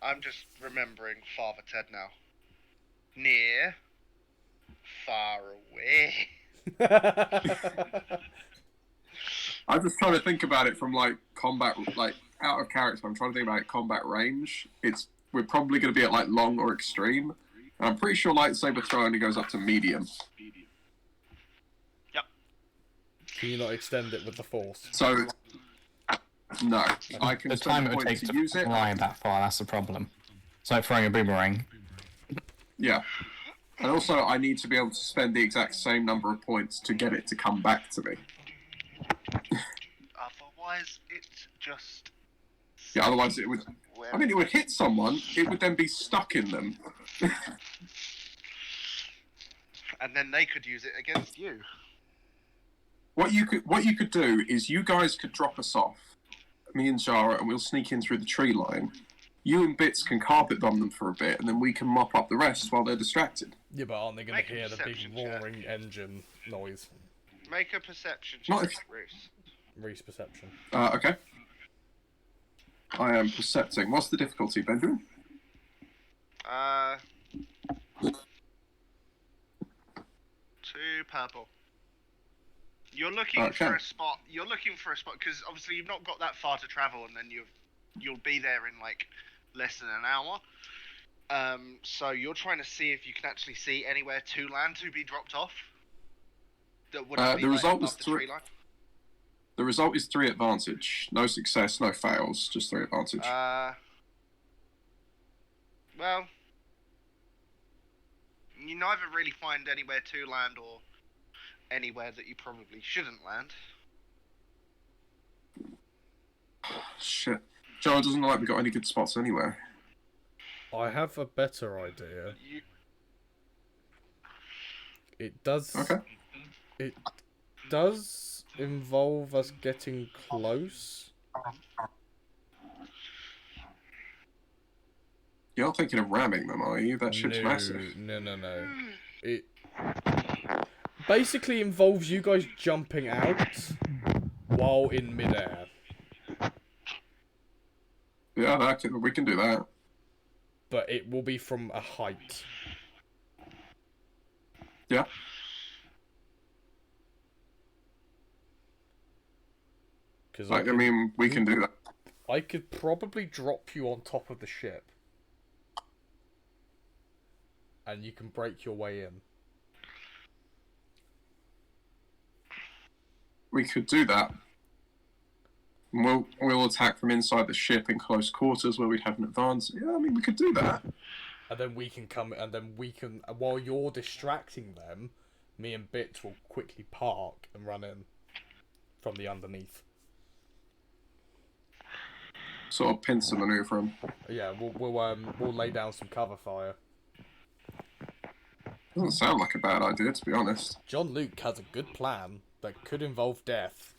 Speaker 5: I'm just remembering Father Ted now. Near, far away.
Speaker 7: I'm just trying to think about it from like combat, like out of character. I'm trying to think about combat range. We're probably going to be at like long or extreme. And I'm pretty sure lightsaber throw only goes up to medium.
Speaker 5: Yep.
Speaker 2: Can you not extend it with the Force?
Speaker 7: So no, I can
Speaker 6: The time
Speaker 7: spend
Speaker 6: it would
Speaker 7: points
Speaker 6: take
Speaker 7: to
Speaker 6: to
Speaker 7: use it.
Speaker 6: fly that far, that's the problem. It's like throwing a boomerang.
Speaker 7: Yeah. And also, I need to be able to spend the exact same number of points to get it to come back to me.
Speaker 5: Otherwise, it's just.
Speaker 7: Yeah, otherwise it would. I mean, it would hit someone. It would then be stuck in them.
Speaker 5: And then they could use it against you.
Speaker 7: What you could do is you guys could drop us off, me and Zara, and we'll sneak in through the tree line. You and Bits can carpet bomb them for a bit, and then we can mop up the rest while they're distracted.
Speaker 2: Yeah, but aren't they going
Speaker 5: Make
Speaker 2: to
Speaker 5: a
Speaker 2: hear the big
Speaker 5: perception check.
Speaker 2: roaring engine noise?
Speaker 5: Make a perception
Speaker 7: Not
Speaker 5: check,
Speaker 7: if-
Speaker 5: Bruce.
Speaker 2: Reese perception.
Speaker 7: Okay. I am percepting. What's the difficulty, Benjamin?
Speaker 5: 2 purple. You're looking
Speaker 7: Okay.
Speaker 5: for a spot. You're looking for a spot because obviously you've not got that far to travel, and then you'll be there in like less than an hour. So you're trying to see if you can actually see anywhere to land to be dropped off. That wouldn't be
Speaker 7: The
Speaker 5: like,
Speaker 7: result
Speaker 5: above
Speaker 7: was
Speaker 5: the
Speaker 7: 3.
Speaker 5: tree line.
Speaker 7: The result is 3 advantage. No success, no fails. Just 3 advantage.
Speaker 5: Well, you neither really find anywhere to land or anywhere that you probably shouldn't land.
Speaker 7: Shit. Joe, doesn't look like we got any good spots anywhere.
Speaker 2: I have a better idea. It does.
Speaker 7: Okay.
Speaker 2: It does involve us getting close.
Speaker 7: You're not thinking of ramming them, are you? That ship's massive.
Speaker 2: No. It basically involves you guys jumping out while in midair.
Speaker 7: Yeah, we can do that.
Speaker 2: But it will be from a height.
Speaker 7: Yeah.
Speaker 2: Because
Speaker 7: I mean, we can do that.
Speaker 2: I could probably drop you on top of the ship. And you can break your way in.
Speaker 7: We could do that. We'll attack from inside the ship in close quarters where we'd have an advance. Yeah, I mean, we could do that.
Speaker 2: And then we can come, and then we can, while you're distracting them, me and Bits will quickly park and run in from the underneath.
Speaker 7: sort of pincer maneuver them.
Speaker 2: Yeah, we'll lay down some cover fire.
Speaker 7: Doesn't sound like a bad idea, to be honest.
Speaker 2: John Luke has a good plan that could involve death.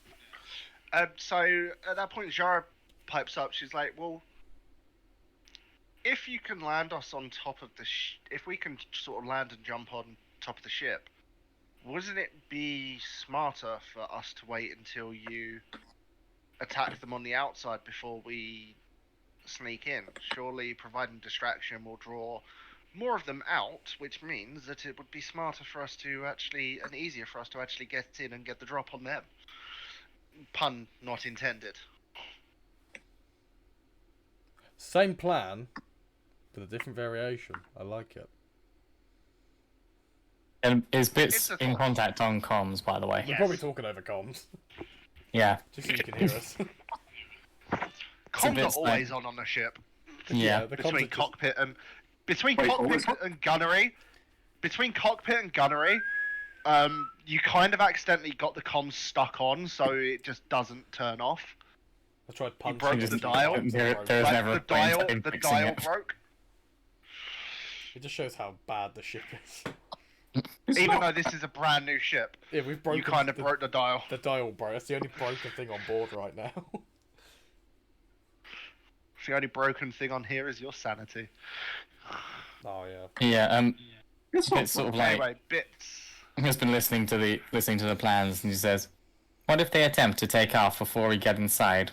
Speaker 5: So at that point, Zara pipes up. She's like, "Well, if you can land us on top of the if we can sort of land and jump on top of the ship, wouldn't it be smarter for us to wait until you attack them on the outside before we sneak in? Surely providing distraction will draw more of them out, which means that it would be smarter for us to actually, and easier for us to actually get in and get the drop on them. Pun not intended."
Speaker 2: Same plan, but a different variation. I like it.
Speaker 6: And is Bits
Speaker 5: It's a
Speaker 6: in
Speaker 5: thought.
Speaker 6: contact on comms, by the way?
Speaker 2: We're
Speaker 5: Yes.
Speaker 2: probably talking over comms,
Speaker 6: Yeah.
Speaker 2: just so you can hear us.
Speaker 5: Comms
Speaker 6: bit
Speaker 5: are always on the ship.
Speaker 6: Yeah.
Speaker 2: the comms
Speaker 5: Between
Speaker 2: are just-
Speaker 5: cockpit and between
Speaker 7: Wait,
Speaker 5: cockpit
Speaker 7: always-
Speaker 5: and gunnery, you kind of accidentally got the comms stuck on, so it just doesn't turn off.
Speaker 2: I tried punching
Speaker 5: broke
Speaker 2: it.
Speaker 5: the dial?
Speaker 6: There is
Speaker 5: Like,
Speaker 6: never
Speaker 5: the
Speaker 6: a point
Speaker 5: dial,
Speaker 6: in
Speaker 5: the
Speaker 6: fixing
Speaker 5: dial
Speaker 6: it.
Speaker 5: broke.
Speaker 2: It just shows how bad the ship is.
Speaker 7: It's
Speaker 5: Even
Speaker 7: not-
Speaker 5: though this is a brand new ship,
Speaker 2: Yeah, we've broken.
Speaker 5: you kind of
Speaker 2: the,
Speaker 5: broke the dial.
Speaker 2: the dial, bro. That's the only broken thing on board right now.
Speaker 5: The only broken thing on here is your sanity.
Speaker 2: Oh yeah.
Speaker 6: Yeah.
Speaker 7: it's not
Speaker 6: Bits sort of like
Speaker 5: Anyway, Bits.
Speaker 6: has been listening to the plans, and he says, "What if they attempt to take off before we get inside?"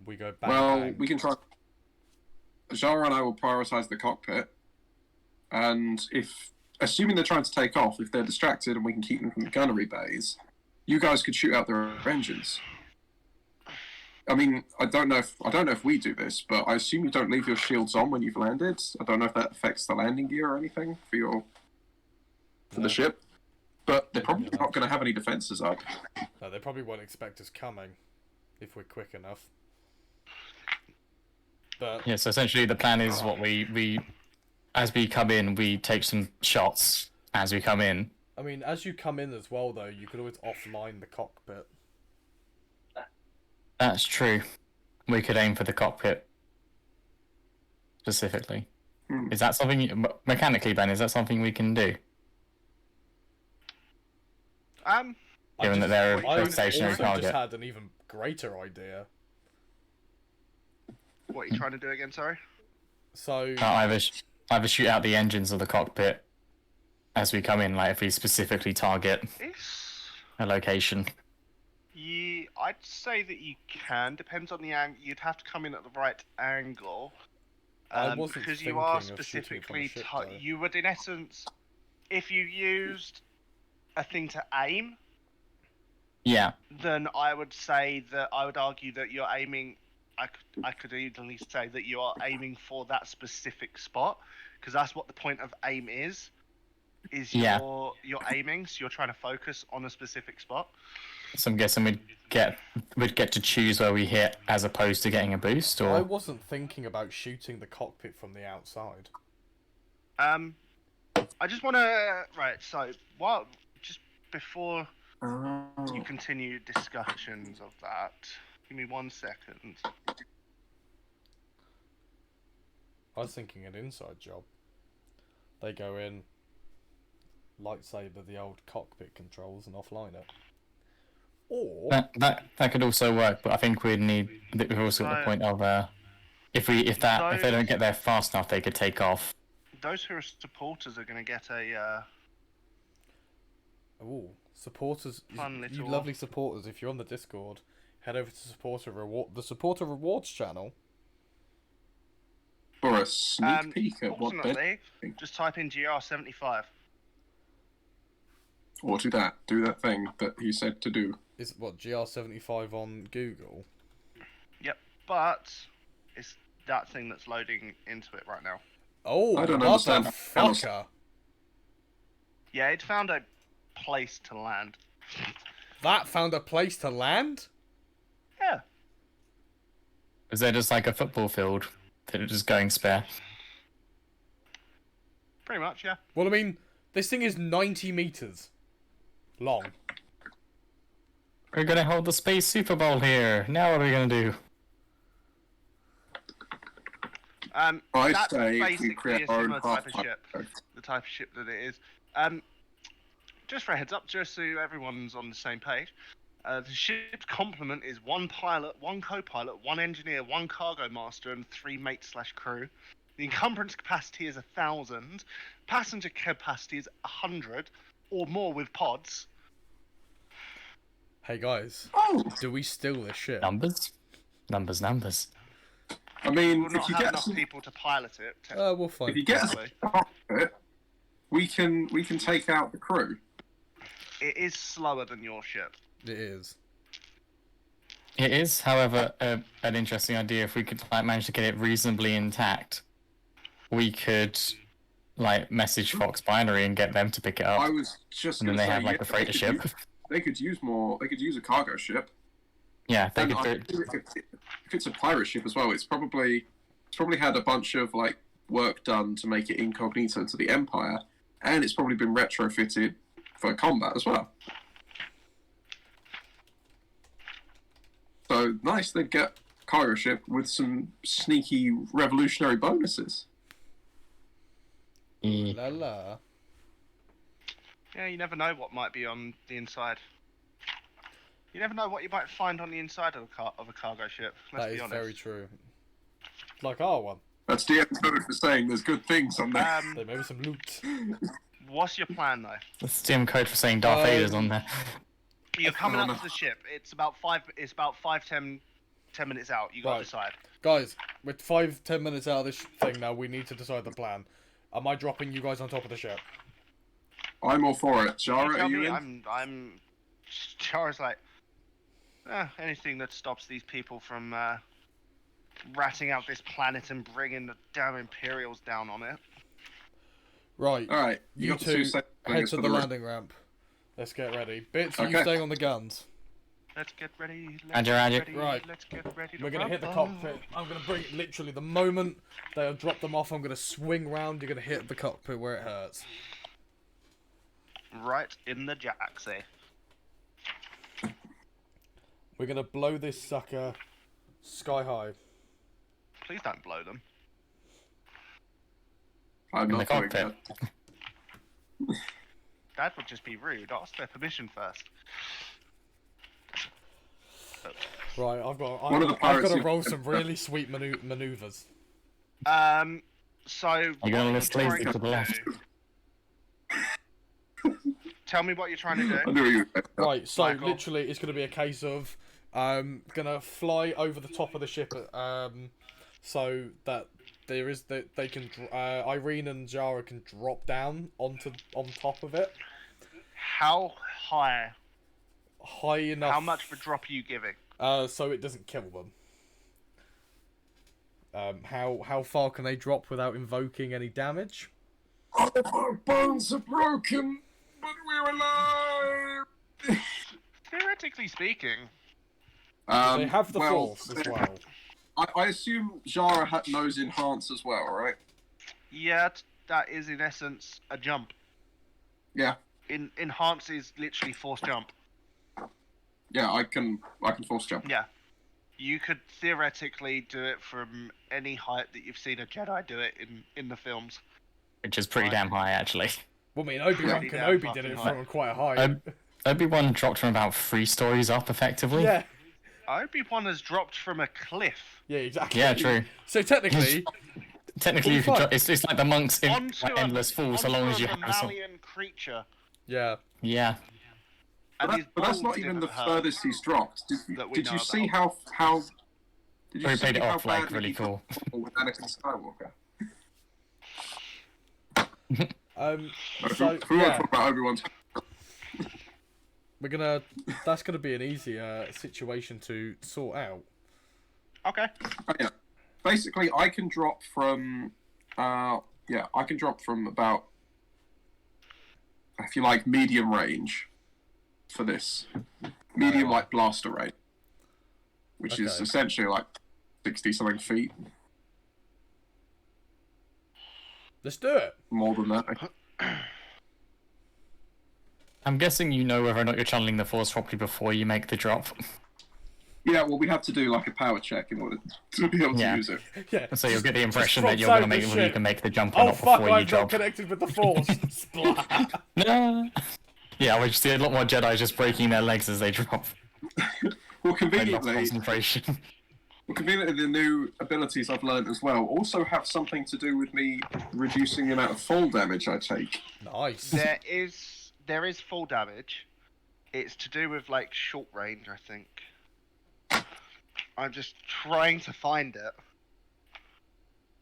Speaker 2: We go back.
Speaker 7: Well, we can try. Zara and I will prioritize the cockpit, and assuming they're trying to take off, if they're distracted and we can keep them from the gunnery bays, you guys could shoot out their engines. I mean, I don't know if we do this, but I assume you don't leave your shields on when you've landed. I don't know if that affects the landing gear or anything for the ship, but they're probably not going to have any defenses up.
Speaker 2: No, they probably won't expect us coming if we're quick enough. But
Speaker 6: Yeah. So essentially, the plan is what we as we come in, we take some shots as we come in.
Speaker 2: I mean, as you come in as well, though, you could always offline the cockpit.
Speaker 6: That's true. We could aim for the cockpit specifically. Is that something mechanically, Ben? Is that something we can do? Given that they're
Speaker 2: I
Speaker 6: a stationary
Speaker 2: also
Speaker 6: target.
Speaker 2: just had an even greater idea.
Speaker 5: What are you trying to do again? Sorry.
Speaker 2: So
Speaker 6: Either shoot out the engines of the cockpit as we come in, like if we specifically target a location.
Speaker 5: Yeah, I'd say that you can. Depends on the angle. You'd have to come in at the right angle.
Speaker 2: I wasn't
Speaker 5: Because you are
Speaker 2: thinking of shooting from
Speaker 5: specifically.
Speaker 2: the ship, though.
Speaker 5: You would, in essence, if you used a thing to aim,
Speaker 6: Yeah.
Speaker 5: then I would argue that you're aiming. I could easily say that you are aiming for that specific spot, because that's what the point of aim is.
Speaker 6: Yeah.
Speaker 5: You're aiming, so you're trying to focus on a specific spot.
Speaker 6: So I'm guessing we'd get to choose where we hit as opposed to getting a boost,
Speaker 2: I
Speaker 6: or
Speaker 2: wasn't thinking about shooting the cockpit from the outside.
Speaker 5: I just want to So just before you continue discussions of that, give me 1 second.
Speaker 2: I was thinking an inside job. They go in, lightsaber the old cockpit controls, and offline it. Or
Speaker 6: that could also work. But I think we've also got the point of if they don't get there fast enough, they could take off.
Speaker 5: Those who are supporters are going to get a
Speaker 2: ooh, supporters,
Speaker 5: Fun
Speaker 2: you
Speaker 5: little-
Speaker 2: lovely supporters. If you're on the Discord, head over to the supporter rewards channel.
Speaker 7: For a sneak peek at what they're
Speaker 5: ultimately, just type in GR75.
Speaker 7: or do that thing that he said to do.
Speaker 2: Is what GR75 on Google?
Speaker 5: Yep, but it's that thing that's loading into it right now.
Speaker 2: Oh,
Speaker 7: I don't understand.
Speaker 2: motherfucker!
Speaker 5: Yeah, it found a place to land.
Speaker 2: That found a place to land.
Speaker 5: Yeah.
Speaker 6: Is there just like a football field that is just going spare?
Speaker 5: Pretty much, yeah.
Speaker 2: Well, I mean, this thing is 90 meters long.
Speaker 6: We're gonna hold the space Super Bowl here. Now what are we gonna do?
Speaker 7: I'd
Speaker 5: That's
Speaker 7: say we
Speaker 5: basically
Speaker 7: create
Speaker 5: a
Speaker 7: our own
Speaker 5: similar type of
Speaker 7: half-pipe.
Speaker 5: ship. The type of ship that it is. Just for a heads up, just so everyone's on the same page. The ship's complement is 1 pilot, 1 co-pilot, 1 engineer, 1 cargo master, and 3 mates/crew. The encumbrance capacity is 1,000. Passenger capacity is 100 or more with pods.
Speaker 2: Hey guys, do we steal this ship?
Speaker 6: Numbers.
Speaker 7: I mean,
Speaker 5: We'll not
Speaker 7: if you
Speaker 5: have
Speaker 7: get
Speaker 5: enough people to pilot it.
Speaker 2: We'll find.
Speaker 7: if you get
Speaker 5: Technically.
Speaker 7: a start of it, we can take out the crew.
Speaker 5: It is slower than your ship.
Speaker 2: It is.
Speaker 6: It is, however, an interesting idea. If we could manage to get it reasonably intact, we could message Fox Binary and get them to pick it up.
Speaker 7: I was just
Speaker 6: And
Speaker 7: going
Speaker 6: then
Speaker 7: to
Speaker 6: they
Speaker 7: say,
Speaker 6: have, a freighter ship.
Speaker 7: They could use more. They could use a cargo ship.
Speaker 6: Yeah, they
Speaker 7: And
Speaker 6: could do it.
Speaker 7: if it's a pirate ship as well, it's probably had a bunch of work done to make it incognito to the Empire, and it's probably been retrofitted for combat as well. So nice, they'd get a cargo ship with some sneaky revolutionary bonuses.
Speaker 2: La la.
Speaker 5: Yeah, you never know what might be on the inside. You never know what you might find on the inside of a cargo ship. Let's
Speaker 2: That
Speaker 5: be
Speaker 2: is
Speaker 5: honest.
Speaker 2: very true. Like our one.
Speaker 7: That's DM code for saying there's good things on there.
Speaker 2: There may be some loot.
Speaker 5: What's your plan though?
Speaker 6: That's Steam code for saying Darth Vader's on there.
Speaker 5: You're coming up to the ship. It's about 10 minutes out. You gotta
Speaker 2: Right.
Speaker 5: decide.
Speaker 2: Guys, with 5-10 minutes out of this thing now, we need to decide the plan. Am I dropping you guys on top of the ship?
Speaker 7: I'm all for it. Jara,
Speaker 5: tell
Speaker 7: are you
Speaker 5: me,
Speaker 7: in?
Speaker 5: I'm. Chara's like, anything that stops these people from ratting out this planet and bringing the damn Imperials down on it.
Speaker 2: Right.
Speaker 7: All right,
Speaker 2: You
Speaker 7: got
Speaker 2: two
Speaker 7: 2 seconds
Speaker 2: head to
Speaker 7: for
Speaker 2: the
Speaker 7: rest.
Speaker 2: landing ramp. Let's get ready. Bits, are you
Speaker 7: Okay.
Speaker 2: staying on the guns?
Speaker 5: Let's get ready.
Speaker 6: Roger, Roger.
Speaker 2: Right.
Speaker 5: Let's get ready.
Speaker 2: We're gonna hit the cockpit. I'm gonna bring it literally the moment they'll drop them off. I'm gonna swing round. You're gonna hit the cockpit where it hurts.
Speaker 5: Right in the jacksie.
Speaker 2: We're gonna blow this sucker sky high.
Speaker 5: Please don't blow them.
Speaker 7: I'm
Speaker 6: In the
Speaker 7: not doing
Speaker 6: cockpit.
Speaker 7: that.
Speaker 5: That would just be rude. Ask their permission first.
Speaker 2: Right, I've got
Speaker 7: of the
Speaker 2: I've
Speaker 7: pirates
Speaker 2: got to
Speaker 7: who-
Speaker 2: roll some really sweet maneuvers.
Speaker 5: So
Speaker 6: You're gonna list
Speaker 5: what
Speaker 6: lazy
Speaker 5: you're
Speaker 6: to the
Speaker 5: trying
Speaker 6: left.
Speaker 5: do- Tell me what you're trying to
Speaker 7: I
Speaker 5: do.
Speaker 7: knew you.
Speaker 2: Right, so
Speaker 5: Michael.
Speaker 2: literally it's gonna be a case of gonna fly over the top of the ship so that there is that they can Irene and Jara can drop down on top of it
Speaker 5: How high?
Speaker 2: high enough.
Speaker 5: How much of a drop are you giving?
Speaker 2: So it doesn't kill them. How far can they drop without invoking any damage?
Speaker 7: All of our bones are broken, but we're alive.
Speaker 5: Theoretically speaking,
Speaker 2: They have the
Speaker 7: well,
Speaker 2: force as well.
Speaker 7: I assume Jara knows enhance as well, right?
Speaker 5: yeah, that is in essence a jump.
Speaker 7: Yeah,
Speaker 5: Enhance is literally force jump.
Speaker 7: yeah. I can force jump.
Speaker 5: Yeah. You could theoretically do it from any height that you've seen a Jedi do it in the films.
Speaker 6: Which is pretty damn high, actually.
Speaker 2: Well, I mean, Obi-Wan
Speaker 5: Yeah.
Speaker 2: Kenobi did it from quite high.
Speaker 6: Obi-Wan dropped from about 3 stories up, effectively.
Speaker 2: Yeah.
Speaker 5: Obi-Wan has dropped from a cliff
Speaker 2: Yeah, exactly.
Speaker 6: Yeah, true.
Speaker 2: So technically,
Speaker 6: Technically, you could
Speaker 2: Full
Speaker 6: it's like the monks in
Speaker 5: onto
Speaker 6: Endless Fall, so long as you have some.
Speaker 5: Mammalian creature.
Speaker 2: yeah.
Speaker 6: Yeah.
Speaker 5: And his
Speaker 7: But that's
Speaker 5: balls
Speaker 7: not even
Speaker 5: didn't
Speaker 7: the
Speaker 5: hurt.
Speaker 7: furthest he's dropped.
Speaker 5: That we
Speaker 7: Did
Speaker 5: know
Speaker 7: you see
Speaker 5: about.
Speaker 7: how? Did
Speaker 6: Or he
Speaker 7: see
Speaker 6: played it
Speaker 7: how
Speaker 6: off like
Speaker 7: badly
Speaker 6: really
Speaker 7: he
Speaker 6: cool.
Speaker 7: with Anakin Skywalker?
Speaker 2: So
Speaker 7: If we want
Speaker 2: yeah,
Speaker 7: to talk about Obi-Wan's.
Speaker 2: that's gonna be an easier situation to sort out.
Speaker 5: Okay.
Speaker 7: Oh, yeah. Basically, I can drop from. I can drop from about, if you like, medium range for this. Medium, like, blaster range. Which is
Speaker 2: Okay.
Speaker 7: essentially like 60-something feet.
Speaker 2: Let's do it.
Speaker 7: More than that.
Speaker 6: I'm guessing you know whether or not you're channeling the Force properly before you make the drop.
Speaker 7: Yeah, well, we have to do like a power check in order to be able to
Speaker 6: Yeah.
Speaker 7: use it.
Speaker 2: Yeah.
Speaker 6: So you'll get the impression
Speaker 2: Just
Speaker 6: that you're going to
Speaker 2: drops
Speaker 6: make
Speaker 2: out the
Speaker 6: you can make the jump or
Speaker 2: Oh
Speaker 6: not
Speaker 2: fuck!
Speaker 6: before you
Speaker 2: I'm not
Speaker 6: jump.
Speaker 2: connected with the Force. Splat.
Speaker 6: No. Yeah, we just see a lot more Jedi just breaking their legs as they drop.
Speaker 7: Well,
Speaker 6: They lost
Speaker 7: conveniently,
Speaker 6: concentration.
Speaker 7: the new abilities I've learned as well also have something to do with me reducing the amount of fall damage I take.
Speaker 2: Nice.
Speaker 5: There is full damage. It's to do with like short range, I think. I'm just trying to find it.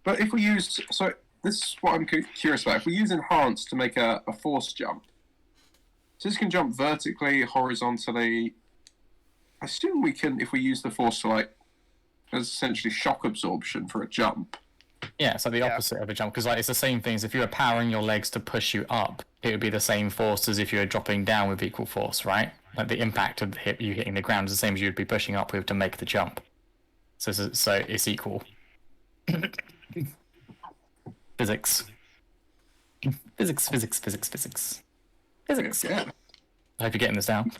Speaker 7: But if we use... So, this is what I'm curious about. If we use Enhance to make a force jump, so this can jump vertically, horizontally. I assume we can, if we use the force to like, as essentially shock absorption for a jump.
Speaker 6: Yeah, it's like the opposite of a jump, because like it's the same thing as if you were powering your legs to push you up, it would be the same force as if you were dropping down with equal force, right? Like the impact of you hitting the ground is the same as you'd be pushing up with to make the jump. So it's equal. Physics. Physics.
Speaker 7: Yeah.
Speaker 6: I hope you're getting this down.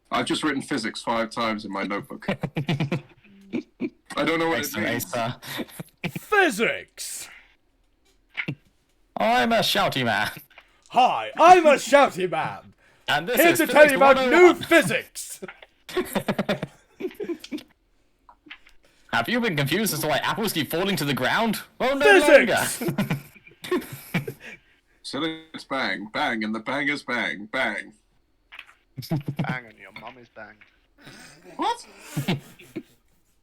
Speaker 7: I've just written physics 5 times in my notebook. I don't know what it means.
Speaker 2: Physics.
Speaker 6: I'm a shouty man.
Speaker 2: Hi, I'm a shouty man.
Speaker 6: And this
Speaker 2: Here
Speaker 6: is
Speaker 2: to tell you about new
Speaker 6: 101.
Speaker 2: physics.
Speaker 6: Have you been confused as to why apples keep falling to the ground? Well, no
Speaker 2: Physics!
Speaker 6: longer.
Speaker 7: So it's bang, bang, and the bangers bang, bang.
Speaker 5: Bang and your mum is banged.
Speaker 7: What?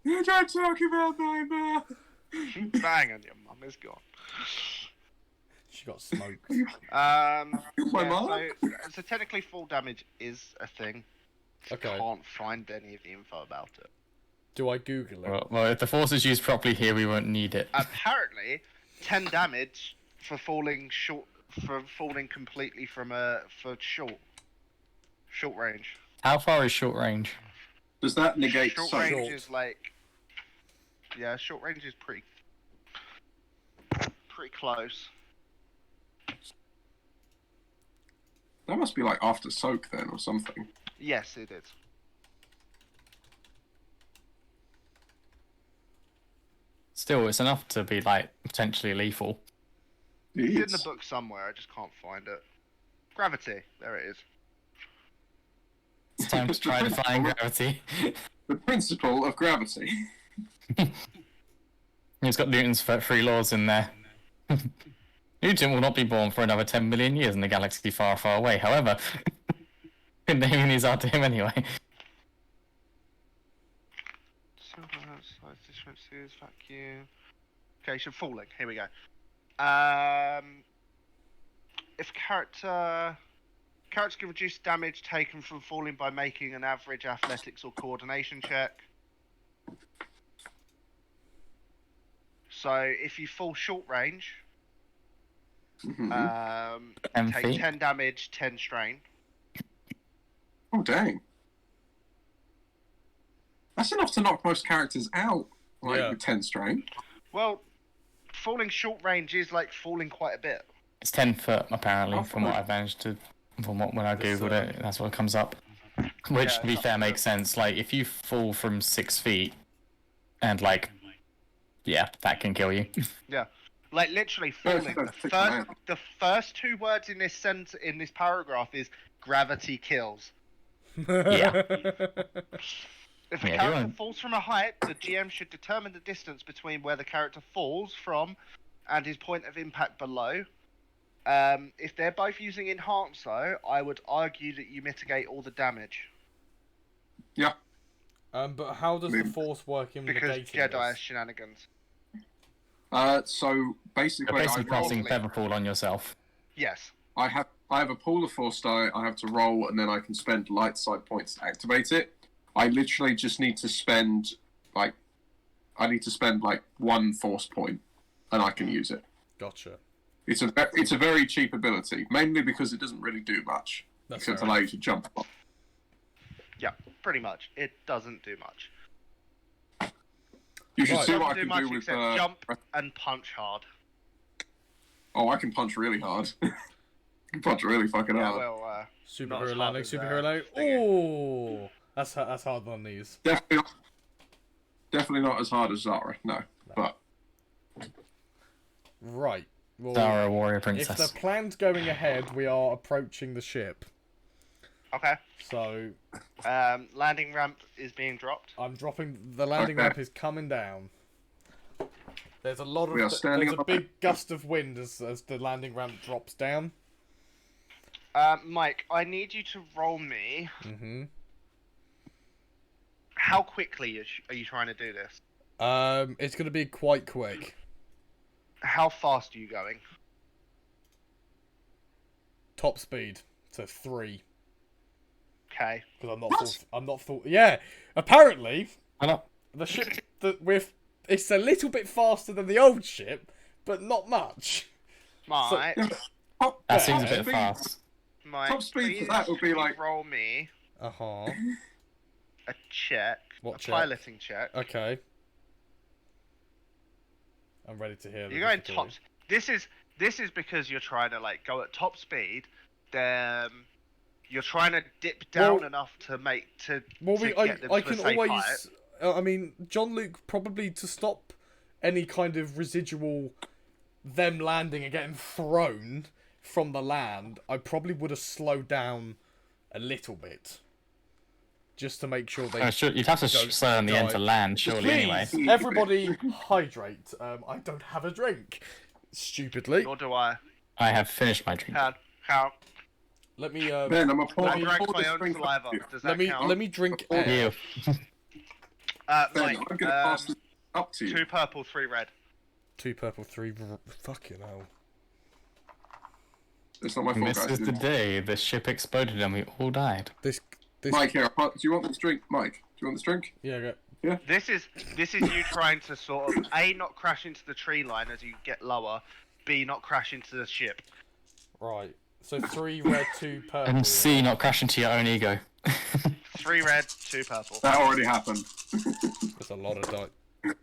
Speaker 7: You don't talk about my mum.
Speaker 5: Bang and your mum is gone.
Speaker 2: She got smoked.
Speaker 5: My
Speaker 7: mum?
Speaker 5: So technically full damage is a thing.
Speaker 2: Okay.
Speaker 5: Can't find any of the info about it.
Speaker 2: Do I Google it?
Speaker 6: Well, if the force is used properly here, we won't need it.
Speaker 5: Apparently, 10 damage for falling completely from for short range.
Speaker 6: How far is short range?
Speaker 7: Does that negate
Speaker 5: Short
Speaker 7: sight?
Speaker 5: range is like, yeah, short range is pretty close.
Speaker 7: That must be like after soak then or something.
Speaker 5: Yes, it is.
Speaker 6: Still, it's enough to be like potentially lethal.
Speaker 5: It's in the book somewhere. I just can't find it. Gravity. There it is.
Speaker 6: It's time to try defying gravity.
Speaker 7: The principle of gravity.
Speaker 6: It's got Newton's 3 laws in there. Newton will not be born for another 10 million years in a galaxy far, far away. However, naming these are to him anyway.
Speaker 5: Size differences, vacuum. Okay, so falling. Here we go. If characters can reduce damage taken from falling by making an average athletics or coordination check. So if you fall short range,
Speaker 6: Mm-hmm.
Speaker 5: take 10 damage, 10 strain.
Speaker 7: Oh dang. That's enough to knock most characters out, like with 10 strain.
Speaker 5: Well, falling short range is like falling quite a bit.
Speaker 6: It's 10 foot apparently, from what I've managed to, when I googled it, that's what comes up. Which, to be fair, makes sense. Like if you fall from 6 feet, and like, yeah, that can kill you.
Speaker 5: Yeah, like literally falling. The first 2 words in this paragraph is gravity kills.
Speaker 6: Yeah.
Speaker 5: If a
Speaker 6: Yeah,
Speaker 5: character falls from a height, the GM should determine the distance between where the character falls from and his point of impact below. If they're both using Enhance, though, I would argue that you mitigate all the damage.
Speaker 7: Yeah.
Speaker 2: But how does the Force work in
Speaker 5: Because
Speaker 2: negating
Speaker 5: Jedi
Speaker 2: this?
Speaker 5: shenanigans.
Speaker 7: So basically,
Speaker 6: Basically casting Featherfall on yourself.
Speaker 5: Yes.
Speaker 7: I have a pool of force die. I have to roll, and then I can spend light side points to activate it. I literally just need to spend like 1 force point, and I can use it.
Speaker 2: Gotcha.
Speaker 7: It's a very cheap ability, mainly because it doesn't really do much except allow you to jump.
Speaker 5: Yeah, pretty much. It doesn't do much.
Speaker 7: You should see
Speaker 5: It
Speaker 7: what I
Speaker 5: doesn't do
Speaker 7: can
Speaker 5: much
Speaker 7: do with
Speaker 5: except jump and punch hard.
Speaker 7: Oh, I can punch really hard. I can punch really fucking hard.
Speaker 5: Well,
Speaker 2: Superhero
Speaker 5: as hard
Speaker 2: landing,
Speaker 5: as,
Speaker 2: superhero landing.
Speaker 5: thingy.
Speaker 2: Oh, That's hard on these.
Speaker 7: Definitely not as hard as Zara. No. But
Speaker 2: Right. Well,
Speaker 6: Zara, warrior princess.
Speaker 2: if the plan's going ahead, we are approaching the ship.
Speaker 5: Okay.
Speaker 2: So
Speaker 5: Landing ramp is being dropped.
Speaker 2: I'm dropping. The landing
Speaker 7: Okay.
Speaker 2: ramp is coming down. There's a lot
Speaker 7: We are
Speaker 2: of.
Speaker 7: standing
Speaker 2: There's a
Speaker 7: on-
Speaker 2: big gust of wind as the landing ramp drops down.
Speaker 5: Mike, I need you to roll me.
Speaker 2: Mm-hmm.
Speaker 5: How quickly are you trying to do this?
Speaker 2: It's gonna be quite quick.
Speaker 5: How fast are you going?
Speaker 2: Top speed to 3.
Speaker 5: Okay.
Speaker 2: Because I'm not full. Yeah. Apparently,
Speaker 6: Why not?
Speaker 2: the ship that it's a little bit faster than the old ship, but not much.
Speaker 5: Mike,
Speaker 6: That seems a
Speaker 2: Yeah.
Speaker 6: bit fast.
Speaker 5: Mike,
Speaker 7: top speed for
Speaker 5: please
Speaker 7: that would be like-
Speaker 5: roll me
Speaker 2: Uh huh.
Speaker 5: a check.
Speaker 2: What
Speaker 5: a
Speaker 2: check?
Speaker 5: piloting check.
Speaker 2: Okay. I'm ready to hear.
Speaker 5: You're going top. This is because you're trying to like go at top speed. Then you're trying to dip down
Speaker 2: Well-
Speaker 5: enough to make to.
Speaker 2: Well,
Speaker 5: to
Speaker 2: I
Speaker 5: get them
Speaker 2: I
Speaker 5: to a
Speaker 2: can
Speaker 5: safe
Speaker 2: always.
Speaker 5: height.
Speaker 2: I mean, John Luke probably to stop any kind of residual them landing and getting thrown from the land. I probably would have slowed down a little bit, just to make sure they.
Speaker 6: Oh, sure, you'd have to
Speaker 2: don't
Speaker 6: slow down the end to
Speaker 2: die.
Speaker 6: land, surely, anyway.
Speaker 2: Please, everybody, hydrate. I don't have a drink. Stupidly.
Speaker 5: Nor do I.
Speaker 6: I have finished my drink.
Speaker 5: How?
Speaker 2: Let me.
Speaker 7: Ben, I'm a
Speaker 5: I
Speaker 7: pour
Speaker 5: drank
Speaker 7: this
Speaker 5: my own
Speaker 7: drink
Speaker 5: saliva.
Speaker 7: up to you.
Speaker 5: Does that count?
Speaker 2: let me drink
Speaker 7: Before-
Speaker 2: air.
Speaker 6: You.
Speaker 7: Ben,
Speaker 5: Mike,
Speaker 7: I'm gonna pass this up to you.
Speaker 5: 2 purple, 3 red.
Speaker 2: 2 purple, 3. Fucking hell.
Speaker 7: It's not my fault,
Speaker 6: This
Speaker 7: guys.
Speaker 6: is the day the ship exploded and we all died.
Speaker 2: This.
Speaker 7: Mike, here. Do you want this drink, Mike? Do you want this drink?
Speaker 2: Yeah. Go.
Speaker 5: This is you trying to sort of A, not crash into the tree line as you get lower, B, not crash into the ship.
Speaker 2: Right. So 3 red, 2 purple.
Speaker 6: And C, not crash into your own ego.
Speaker 5: 3 red, 2 purple.
Speaker 7: That already happened.
Speaker 2: That's a lot of dice.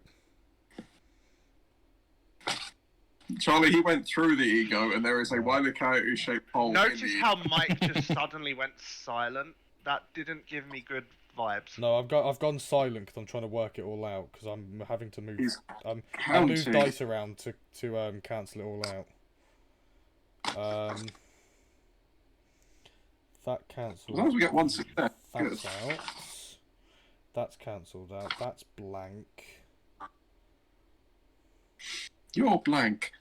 Speaker 7: Charlie, he went through the ego, and there is a Wile E. Coyote-shaped hole.
Speaker 5: Notice
Speaker 7: in the...
Speaker 5: how Mike just suddenly went silent. That didn't give me good vibes.
Speaker 2: No, I've gone silent because I'm trying to work it all out because I'm having to move.
Speaker 7: He's
Speaker 2: I move
Speaker 7: counting.
Speaker 2: dice around to cancel it all out. That cancelled.
Speaker 7: As long as we get one success. Good.
Speaker 2: That's out. That's cancelled out. That's blank.
Speaker 7: You're blank.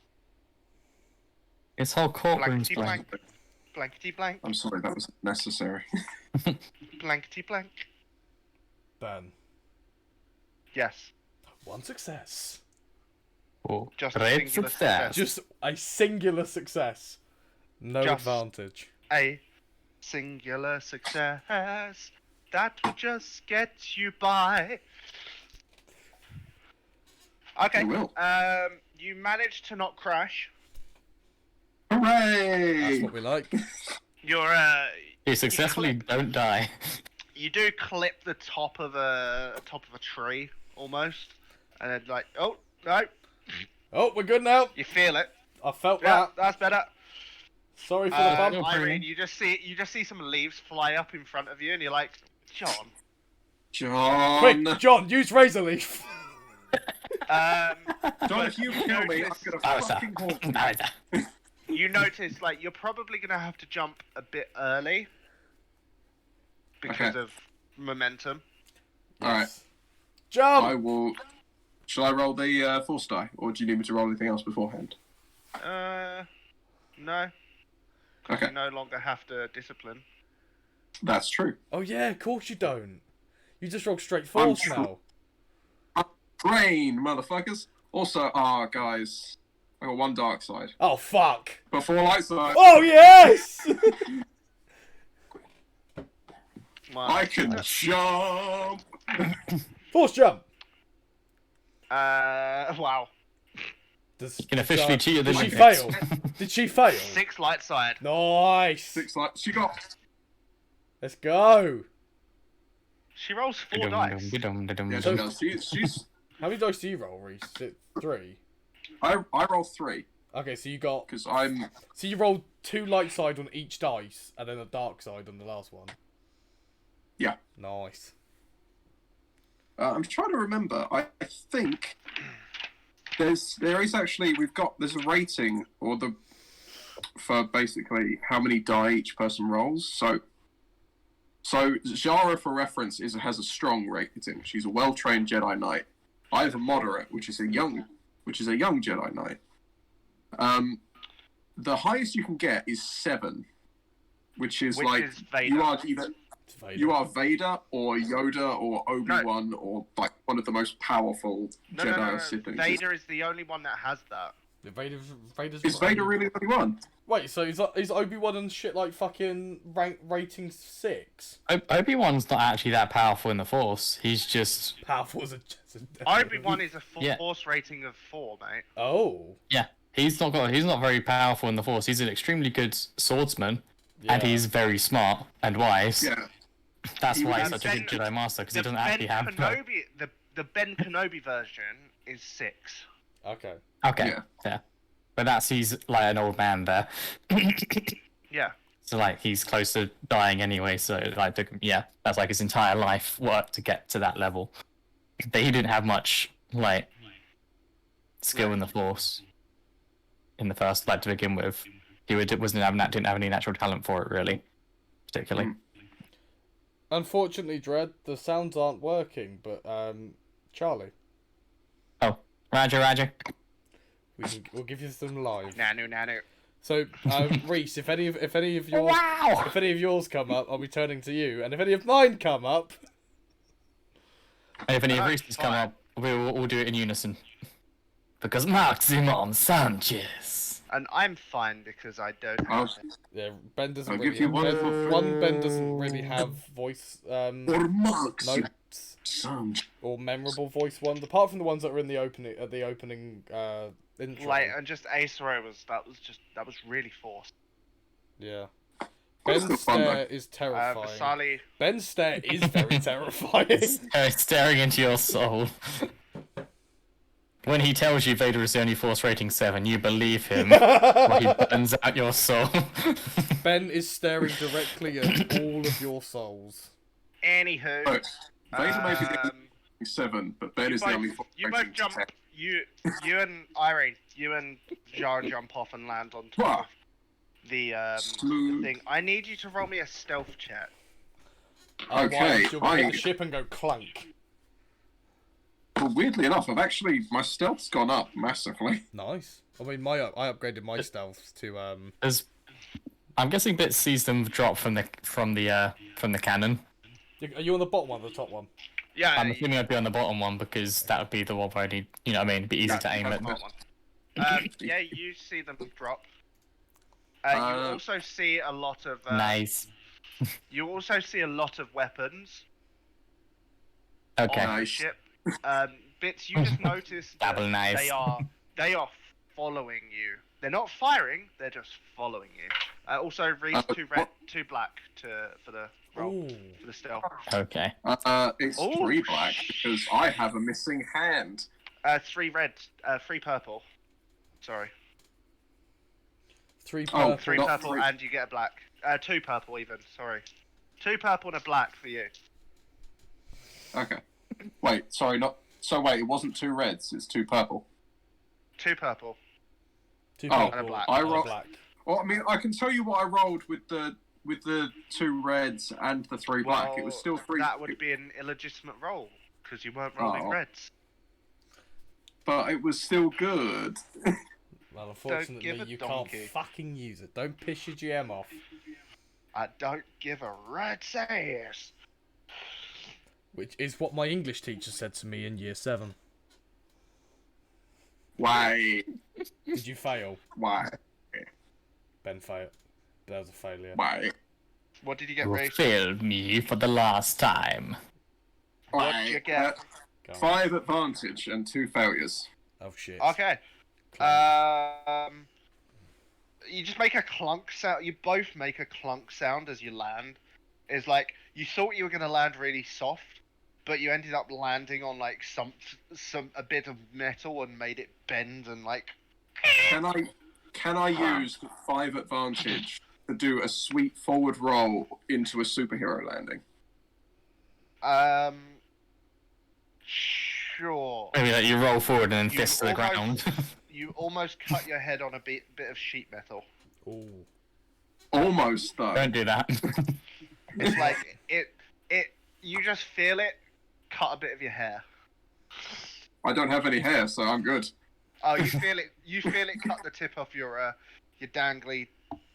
Speaker 6: This whole courtroom's
Speaker 5: Blankety
Speaker 6: blank.
Speaker 5: blank. Blankety blank.
Speaker 7: I'm sorry, that was necessary.
Speaker 5: Blankety blank.
Speaker 2: Ben.
Speaker 5: Yes.
Speaker 2: 1 success.
Speaker 6: Oh,
Speaker 5: Just a
Speaker 6: great
Speaker 5: singular
Speaker 6: success.
Speaker 2: Just a singular success. No
Speaker 5: Just-
Speaker 2: advantage.
Speaker 5: A singular success that will just get you by. Okay.
Speaker 7: It will.
Speaker 5: You managed to not crash.
Speaker 7: Hooray!
Speaker 2: That's what we like.
Speaker 5: You're
Speaker 6: You successfully don't die.
Speaker 5: you do clip the top of a tree almost, and then like, oh no,
Speaker 2: Oh, we're good now.
Speaker 5: you feel it.
Speaker 2: I felt
Speaker 5: Yeah,
Speaker 2: that.
Speaker 5: that's better.
Speaker 2: Sorry for the bump.
Speaker 6: no problem.
Speaker 5: Irene, you just see some leaves fly up in front of you, and you're like, John.
Speaker 7: John!
Speaker 2: Quick, John, use razor leaf.
Speaker 5: Um,
Speaker 7: John, if you kill me, I'm gonna fucking haunt you.
Speaker 5: you notice like you're probably gonna have to jump a bit early because
Speaker 7: Okay.
Speaker 5: of momentum.
Speaker 7: Alright,
Speaker 2: Jump.
Speaker 7: I will... Shall I roll the force die, or do you need me to roll anything else beforehand?
Speaker 5: No.
Speaker 7: Okay,
Speaker 5: You no longer have to discipline.
Speaker 7: that's true.
Speaker 2: Oh yeah, of course you don't. You just roll straight force
Speaker 7: tr-
Speaker 2: now.
Speaker 7: Brain, motherfuckers! Also, guys, I got 1 dark side.
Speaker 2: Oh fuck.
Speaker 7: But 4 light side,
Speaker 2: Oh yes.
Speaker 5: Well,
Speaker 7: I can jump!
Speaker 2: Force jump.
Speaker 5: wow.
Speaker 2: Does,
Speaker 6: You can officially cheat at the
Speaker 2: Did she
Speaker 6: Olympics.
Speaker 2: fail? Did she fail?
Speaker 5: 6 light side.
Speaker 2: Nice.
Speaker 7: 6 light... She got...
Speaker 2: Let's go.
Speaker 5: She rolls 4 dice.
Speaker 7: Yeah, she does. She's...
Speaker 2: How many dice do you roll, Reese? Is it 3?
Speaker 7: I roll 3,
Speaker 2: Okay, so you got.
Speaker 7: because I'm...
Speaker 2: So you rolled 2 light side on each dice, and then a dark side on the last one.
Speaker 7: Yeah.
Speaker 2: Nice.
Speaker 7: I'm trying to remember. I think there is actually there's a rating for basically how many die each person rolls. So Zara, for reference, has a strong rating. She's a well-trained Jedi Knight. I have a moderate, which is a young Jedi Knight. The highest you can get is 7, which is you are Vader or Yoda or Obi-Wan or like one of the most powerful Jedi Sith.
Speaker 5: Vader is the only one that has that.
Speaker 2: Is
Speaker 7: Vader really the only one?
Speaker 2: Wait, so is Obi-Wan and shit like fucking rating 6?
Speaker 6: Obi-Wan's not actually that powerful in the Force. He's just
Speaker 2: Powerful as a
Speaker 5: Obi-Wan is a Force rating of 4, mate.
Speaker 2: Oh.
Speaker 6: yeah. He's not very powerful in the Force. He's an extremely good swordsman, and he's very smart and wise.
Speaker 7: Yeah.
Speaker 6: That's why he's such a good Jedi Master, because he doesn't actually have.
Speaker 5: The Ben Kenobi version is 6.
Speaker 2: Okay.
Speaker 6: Okay. Yeah. But he's like an old man there.
Speaker 5: Yeah.
Speaker 6: So like he's close to dying anyway. So like that's like his entire life work to get to that level. But he didn't have much like skill in the Force in the first, like to begin with. He didn't have any natural talent for it really, particularly.
Speaker 2: Unfortunately, Dredd, the sounds aren't working. But Charlie.
Speaker 6: Oh, Roger.
Speaker 2: We'll give you some live.
Speaker 5: Nanu.
Speaker 2: So, Reese, if any of yours come up, I'll be turning to you, and if any of mine come up,
Speaker 6: and if any of Reese's come up, we'll do it in unison. Because Maximum Sanchez.
Speaker 5: And I'm fine because I don't have it.
Speaker 2: Yeah, Ben doesn't
Speaker 7: I'll
Speaker 2: really.
Speaker 7: give you
Speaker 2: Ben doesn't really have voice notes or memorable voice ones, apart from the ones that are in the opening intro.
Speaker 5: Like, and just Ace Row that was really forced.
Speaker 2: Yeah. Ben's stare is terrifying. Ben's stare is very terrifying.
Speaker 6: Staring into your soul. When he tells you Vader is the only Force rating 7, you believe him, or he burns out your soul.
Speaker 2: Ben is staring directly at all of your souls.
Speaker 5: Anywho,
Speaker 7: Vader may be the only 7, but Ben is the only Force
Speaker 5: you
Speaker 7: rating
Speaker 5: both jump.
Speaker 7: 10.
Speaker 5: You and Irene, you and Jar jump off and land on top of the thing. I need you to roll me a stealth check.
Speaker 2: Otherwise, you'll get the ship and go clunk.
Speaker 7: Well, weirdly enough, my stealth's gone up massively.
Speaker 2: Nice. I mean, I upgraded my stealth to
Speaker 6: I'm guessing Bits sees them drop from the cannon.
Speaker 2: Are you on the bottom one or the top one?
Speaker 5: Yeah.
Speaker 6: I'm assuming I'd be on the bottom one because that would be the one where I need, you know what I mean, it'd be easy to aim at.
Speaker 5: Yeah, you see them drop. You also see a lot of
Speaker 6: nice.
Speaker 5: You also see a lot of weapons.
Speaker 6: Okay.
Speaker 5: On the ship. Bits, you just notice that
Speaker 6: nice.
Speaker 5: they are following you. They're not firing, they're just following you. Also read 2 red, 2 black for the roll, for the stealth.
Speaker 6: Okay.
Speaker 7: It's 3 black because I have a missing hand.
Speaker 5: 3 red, 3 purple. Sorry.
Speaker 2: 3 purple.
Speaker 5: 3 purple
Speaker 7: 3.
Speaker 5: and you get a black. 2 purple even, sorry. 2 purple and a black for you.
Speaker 7: Okay. Wait, sorry, wait, it wasn't 2 reds, it's 2 purple.
Speaker 5: 2 purple.
Speaker 2: 2 purple
Speaker 5: and a black.
Speaker 7: I
Speaker 2: and a
Speaker 7: rolled.
Speaker 2: black.
Speaker 7: Well, I mean, I can tell you what I rolled with the 2 reds and the 3 black. It was still 3.
Speaker 5: That would be an illegitimate roll because you weren't rolling reds.
Speaker 7: But it was still good.
Speaker 2: Well, unfortunately, you can't fucking use it. Don't piss your GM off.
Speaker 5: I don't give a rat's ass.
Speaker 2: Which is what my English teacher said to me in year 7.
Speaker 7: Why?
Speaker 2: Did you fail?
Speaker 7: Why?
Speaker 2: Ben failed. That was a failure.
Speaker 7: Why?
Speaker 5: What did you get,
Speaker 6: You
Speaker 5: Ray?
Speaker 6: failed me for the last time.
Speaker 5: What did you get?
Speaker 7: 5 advantage and 2 failures.
Speaker 2: Oh shit.
Speaker 5: Okay. You just make a clunk sound. You both make a clunk sound as you land. It's like you thought you were gonna land really soft, but you ended up landing on like a bit of metal and made it bend and like.
Speaker 7: Can I use the 5 advantage to do a sweep forward roll into a superhero landing?
Speaker 5: Sure.
Speaker 6: Maybe like you roll forward and then
Speaker 5: You
Speaker 6: fist to the
Speaker 5: almost-
Speaker 6: ground.
Speaker 5: You almost cut your head on a bit of sheet metal.
Speaker 2: Ooh.
Speaker 7: Almost though.
Speaker 6: Don't do that.
Speaker 5: It's like it. You just feel it cut a bit of your hair.
Speaker 7: I don't have any hair, so I'm good.
Speaker 5: Oh, you feel it. You feel it cut the tip off your dangly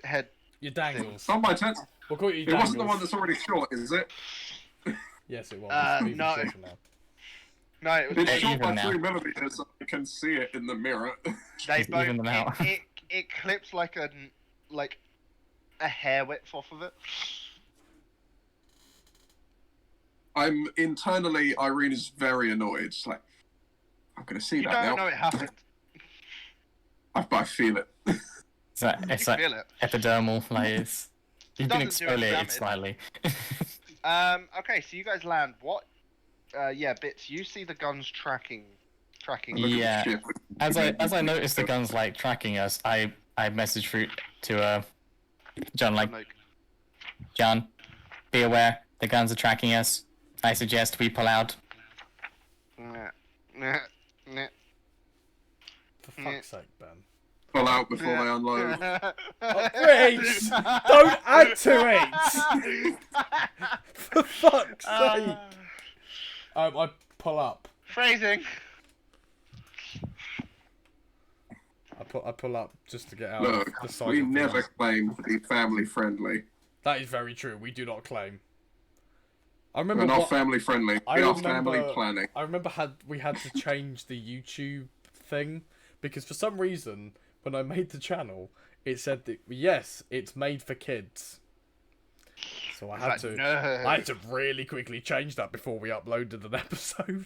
Speaker 5: head.
Speaker 2: Your dangles.
Speaker 7: It's not my turn.
Speaker 2: We'll call it your
Speaker 7: It
Speaker 2: dangles.
Speaker 7: wasn't the one that's already short, is it?
Speaker 2: Yes, it was.
Speaker 5: No.
Speaker 2: Now.
Speaker 5: No, it was.
Speaker 7: It's
Speaker 6: Hey,
Speaker 7: short
Speaker 6: even
Speaker 7: by
Speaker 6: now.
Speaker 7: 3 millimeters, so I can see it in the mirror.
Speaker 5: They
Speaker 6: Just
Speaker 5: both.
Speaker 6: even them out.
Speaker 5: It clips like a hair width off of it.
Speaker 7: I'm internally, Irene is very annoyed. It's like, I'm gonna see
Speaker 5: You
Speaker 7: that
Speaker 5: don't
Speaker 7: now.
Speaker 5: know it happened.
Speaker 7: I feel it.
Speaker 6: It's
Speaker 5: You
Speaker 6: like
Speaker 5: feel it.
Speaker 6: epidermal, like it's. You've been
Speaker 5: Doesn't do any
Speaker 6: exfoliated
Speaker 5: damage.
Speaker 6: slightly.
Speaker 5: Okay, so you guys land. What? Yeah, Bits. You see the guns tracking.
Speaker 7: Look at
Speaker 6: Yeah.
Speaker 7: the ship.
Speaker 6: As I noticed the guns like tracking us, I messaged through to John like,
Speaker 5: Like,
Speaker 6: John, be aware the guns are tracking us. I suggest we pull out.
Speaker 5: nah, nah, nah.
Speaker 2: For fuck's sake, Ben.
Speaker 7: Pull out before they unload.
Speaker 2: Reese! Don't add to it! For fuck's sake! I pull up.
Speaker 5: Phrasing.
Speaker 2: I pull up just to get out
Speaker 7: Look,
Speaker 2: of the side.
Speaker 7: we
Speaker 2: of
Speaker 7: never
Speaker 2: things.
Speaker 7: claim to be family friendly.
Speaker 2: That is very true. We do not claim. I
Speaker 7: We're
Speaker 2: remember.
Speaker 7: not
Speaker 2: what-
Speaker 7: family friendly.
Speaker 2: I
Speaker 7: We are
Speaker 2: remember-
Speaker 7: family planning.
Speaker 2: I remember we had to change the YouTube thing because for some reason when I made the channel it said that yes, it's made for kids. So I had to.
Speaker 5: No.
Speaker 2: I had to really quickly change that before we uploaded an episode.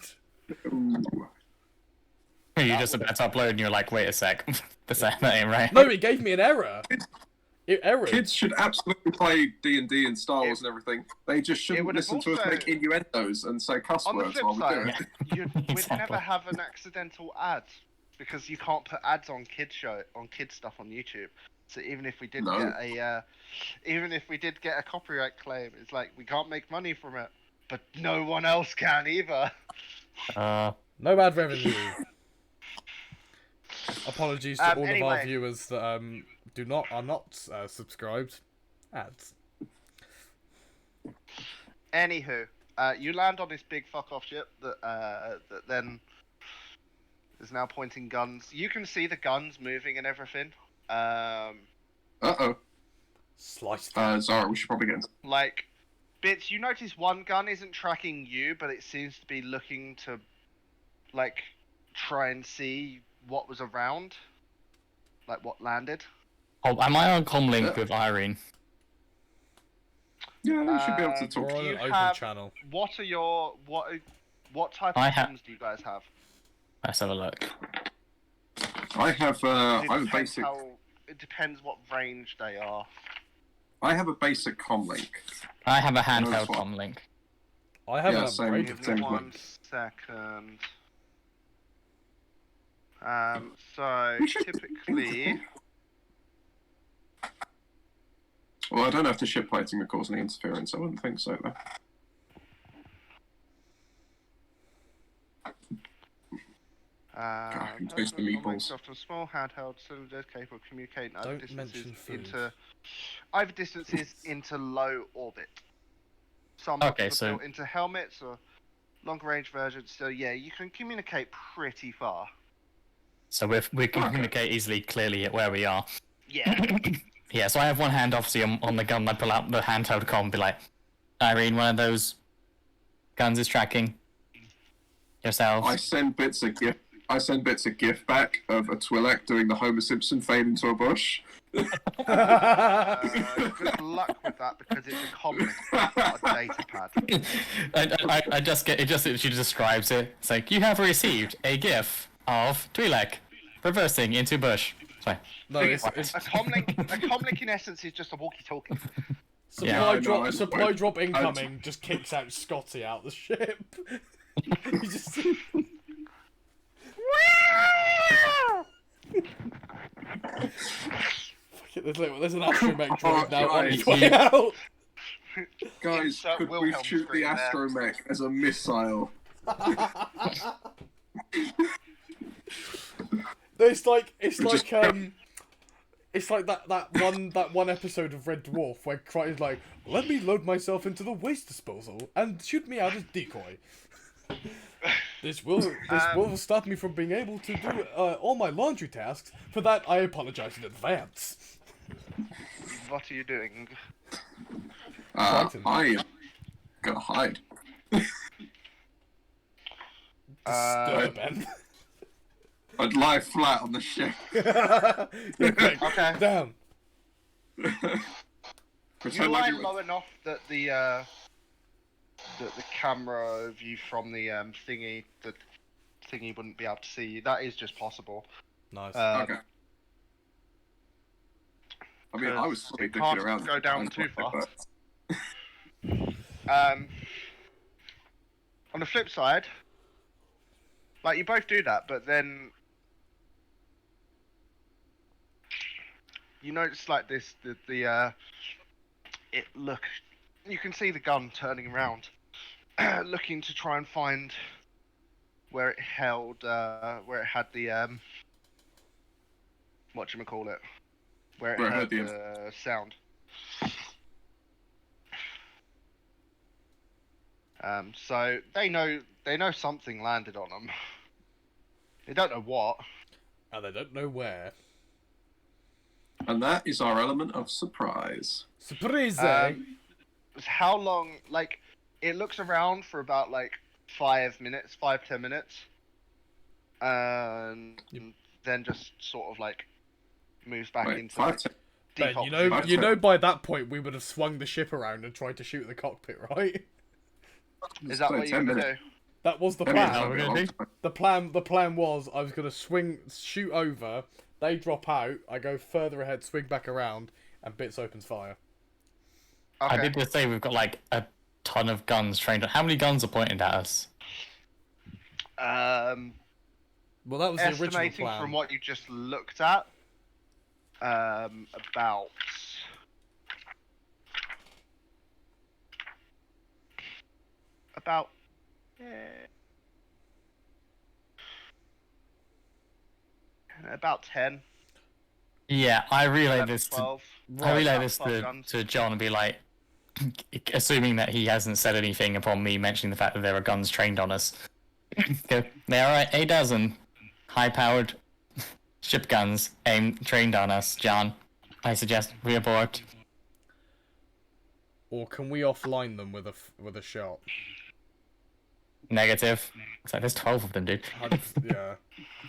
Speaker 7: Ooh.
Speaker 6: You're just about to upload and you're like, wait a sec. that ain't right.
Speaker 2: No, it gave me an error. It errored.
Speaker 7: Kids should absolutely play D&D and Star Wars and everything. They just shouldn't
Speaker 5: would have
Speaker 7: listen to us
Speaker 5: also-
Speaker 7: make innuendos and say cuss
Speaker 5: On the
Speaker 7: words
Speaker 5: flip
Speaker 7: while we do
Speaker 5: side,
Speaker 7: it.
Speaker 5: we'd
Speaker 6: Exactly.
Speaker 5: never have an accidental ad because you can't put ads on kids stuff on YouTube. So even if we did
Speaker 7: No.
Speaker 5: get a copyright claim, it's like we can't make money from it, but no one else can either.
Speaker 2: No bad revenue. Apologies to all of our
Speaker 5: Anyway.
Speaker 2: viewers that are not subscribed. Ads.
Speaker 5: Anywho, you land on this big fuck off ship that then is now pointing guns. You can see the guns moving and everything.
Speaker 7: Uh-oh.
Speaker 2: Slice them.
Speaker 7: Zara, we should probably get into...
Speaker 5: Like, Bits, you notice one gun isn't tracking you, but it seems to be looking to, like, try and see what was around. Like, what landed.
Speaker 6: Oh, am I on comlink with Irene?
Speaker 7: Yeah, we should be able to
Speaker 5: Uh,
Speaker 7: talk.
Speaker 2: We're on
Speaker 5: you
Speaker 2: an open
Speaker 5: have-
Speaker 2: channel.
Speaker 5: What are your, what type
Speaker 6: I
Speaker 5: of
Speaker 6: ha-
Speaker 5: guns do you guys have?
Speaker 6: Let's have a look.
Speaker 7: I have I have a
Speaker 5: Depends
Speaker 7: basic
Speaker 5: it depends what range they are.
Speaker 7: I have a basic comlink.
Speaker 6: I have a
Speaker 7: Nice
Speaker 6: handheld
Speaker 7: one.
Speaker 6: comlink.
Speaker 2: I haven't
Speaker 7: Yeah, same.
Speaker 2: upgraded.
Speaker 5: Give me
Speaker 7: Same
Speaker 5: 1 second. So
Speaker 7: We should-
Speaker 5: typically,
Speaker 7: Well, I don't have to ship plating to cause any interference. I wouldn't think so though. you taste the meatballs.
Speaker 5: Often small handheld cylinders capable of communicating over
Speaker 2: Don't
Speaker 5: distances
Speaker 2: mention food.
Speaker 5: into low orbit. Some
Speaker 6: Okay,
Speaker 5: are
Speaker 6: so-
Speaker 5: built into helmets or longer range versions. So yeah, you can communicate pretty far.
Speaker 6: So we can communicate easily, clearly at where we are.
Speaker 5: Yeah.
Speaker 6: Yeah, so I have one hand obviously on the gun. I pull out the handheld com and be like, Irene, one of those guns is tracking yourself.
Speaker 7: I send Bits a gift. I send Bits a gift back of a Twi'lek doing the Homer Simpson fade into a bush.
Speaker 5: Good luck with that because it's a common, not a data pad.
Speaker 6: I just get it. Just she describes it. It's like you have received a GIF of Twi'lek reversing into bush. Sorry.
Speaker 2: No, it's
Speaker 5: A comlink in essence is just a walkie-talkie.
Speaker 2: supply
Speaker 6: Yeah, I
Speaker 7: know,
Speaker 2: drop.
Speaker 7: I-
Speaker 2: Supply
Speaker 7: I-
Speaker 2: drop incoming. Just kicks out Scotty out the ship. He just. Fuck it, there's an astromech droid now on his way out.
Speaker 7: Guys,
Speaker 5: Insert
Speaker 7: could we
Speaker 5: Wilhelm
Speaker 7: shoot the
Speaker 5: scream there.
Speaker 7: astromech as a missile?
Speaker 2: It's like that one episode of Red Dwarf where Crichton's like, let me load myself into the waste disposal and shoot me out as decoy. This will stop me from being able to do all my laundry tasks. For that, I apologize in advance.
Speaker 5: What are you doing?
Speaker 2: Crichton.
Speaker 7: I am gonna hide.
Speaker 2: Disturbing.
Speaker 7: I'd lie flat on the ship.
Speaker 5: Okay.
Speaker 2: Down.
Speaker 5: You
Speaker 7: Pretend
Speaker 5: lie
Speaker 7: like
Speaker 5: low enough that the camera view from the thingy wouldn't be able to see you. That is just possible.
Speaker 2: Nice.
Speaker 7: Okay. I mean, I was slightly
Speaker 5: it
Speaker 7: dicking
Speaker 5: can't
Speaker 7: around.
Speaker 5: go down too far.
Speaker 7: But
Speaker 5: On the flip side, like you both do that, but then you notice like this, you can see the gun turning around, looking to try and find where it had the whatchamacallit, where it heard the sound. So they know something landed on them. They don't know what.
Speaker 2: And they don't know where.
Speaker 7: and that is our element of surprise.
Speaker 2: Surprise!
Speaker 5: How long? Like, it looks around for about like 5 minutes, 5-10 minutes, and then just sort of like moves back
Speaker 7: Wait,
Speaker 5: into
Speaker 7: 5
Speaker 5: like,
Speaker 7: to
Speaker 2: Ben,
Speaker 5: default.
Speaker 2: you know, by that point we would have swung the ship around and tried to shoot the cockpit, right?
Speaker 5: Is that what you're
Speaker 7: 10
Speaker 5: gonna
Speaker 7: minutes.
Speaker 5: do?
Speaker 2: That was the
Speaker 7: 10 minutes
Speaker 2: plan.
Speaker 7: would be a long time.
Speaker 2: The plan was I was gonna shoot over. They drop out. I go further ahead, swing back around, and Bits opens fire.
Speaker 5: Okay.
Speaker 6: I did just say we've got like a ton of guns trained on. How many guns are pointed at us?
Speaker 2: Well, that was the original
Speaker 5: Estimating
Speaker 2: plan.
Speaker 5: from what you just looked at, about about 10.
Speaker 6: Yeah, I relay
Speaker 5: 11,
Speaker 6: this.
Speaker 5: 12.
Speaker 6: I relay
Speaker 5: About
Speaker 6: this
Speaker 5: 12 guns.
Speaker 6: to John and be like, assuming that he hasn't said anything upon me mentioning the fact that there are guns trained on us. Go, there are a dozen high-powered ship guns trained on us, John. I suggest we abort.
Speaker 2: Or can we offline them with a shot?
Speaker 6: Negative. It's like there's 12 of them, dude.
Speaker 2: Yeah.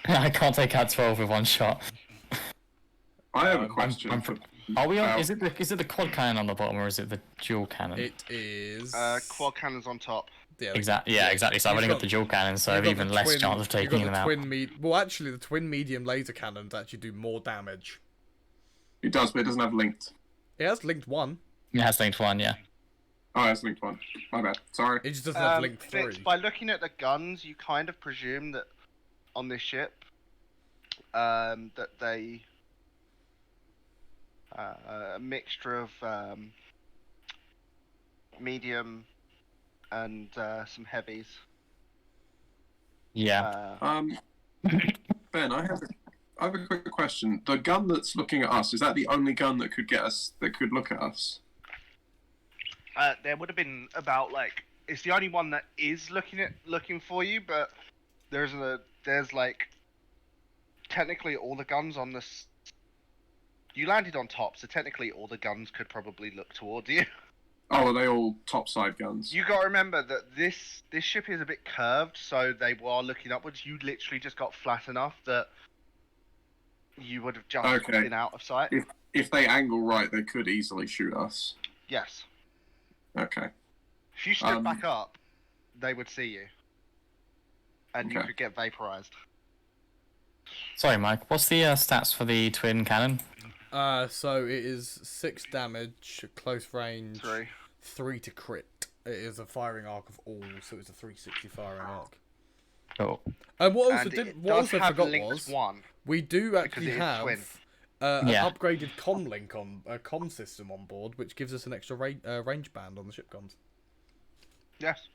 Speaker 6: I can't take out 12 with one shot.
Speaker 7: I have a question.
Speaker 6: Are we on? Is it the quad cannon on the bottom or is it the dual cannon?
Speaker 2: It is.
Speaker 5: Quad cannons on top.
Speaker 2: Yeah,
Speaker 6: Exactly. Yeah, exactly. So I've only got the dual cannon, so I have
Speaker 2: you've got
Speaker 6: even
Speaker 2: the
Speaker 6: less
Speaker 2: twin-
Speaker 6: chance of
Speaker 2: you've
Speaker 6: taking
Speaker 2: got
Speaker 6: them
Speaker 2: the
Speaker 6: out.
Speaker 2: twin well, actually, the twin medium laser cannons actually do more damage.
Speaker 7: It does, but it doesn't have linked.
Speaker 2: It has linked 1.
Speaker 6: It has linked one, yeah.
Speaker 7: Oh, it's linked one. My bad. Sorry.
Speaker 2: It just doesn't have linked
Speaker 5: Fitz,
Speaker 2: 3.
Speaker 5: by looking at the guns, you kind of presume that on this ship, that they a mixture of medium and some heavies.
Speaker 6: Yeah.
Speaker 7: Ben, I have a quick question. The gun that's looking at us, is that the only gun that could get us, that could look at us?
Speaker 5: There would have been about like, it's the only one that is looking for you, but there's like technically all the guns on this. You landed on top, so technically all the guns could probably look towards you.
Speaker 7: Oh, are they all topside guns?
Speaker 5: You got to remember that this ship is a bit curved, so they were looking upwards. You literally just got flat enough that you would have just been out of sight.
Speaker 7: If they angle right, they could easily shoot us.
Speaker 5: Yes.
Speaker 7: Okay.
Speaker 5: If you stood back up, they would see you, and you
Speaker 7: Okay.
Speaker 5: could get vaporized.
Speaker 6: Sorry, Mike. What's the stats for the twin cannon?
Speaker 2: So it is 6 damage, close range, 3 to crit. It is a firing arc of all, so it's a 360 firing arc.
Speaker 6: Oh.
Speaker 2: And what also
Speaker 5: And
Speaker 2: did
Speaker 5: it
Speaker 2: what
Speaker 5: does
Speaker 2: also
Speaker 5: have
Speaker 2: forgot
Speaker 5: linked
Speaker 2: was
Speaker 5: one.
Speaker 2: we do actually
Speaker 5: it is twin.
Speaker 2: have An
Speaker 6: Yeah.
Speaker 2: upgraded comm link on a comm system on board, which gives us an extra range band on the ship comms.
Speaker 5: Yes.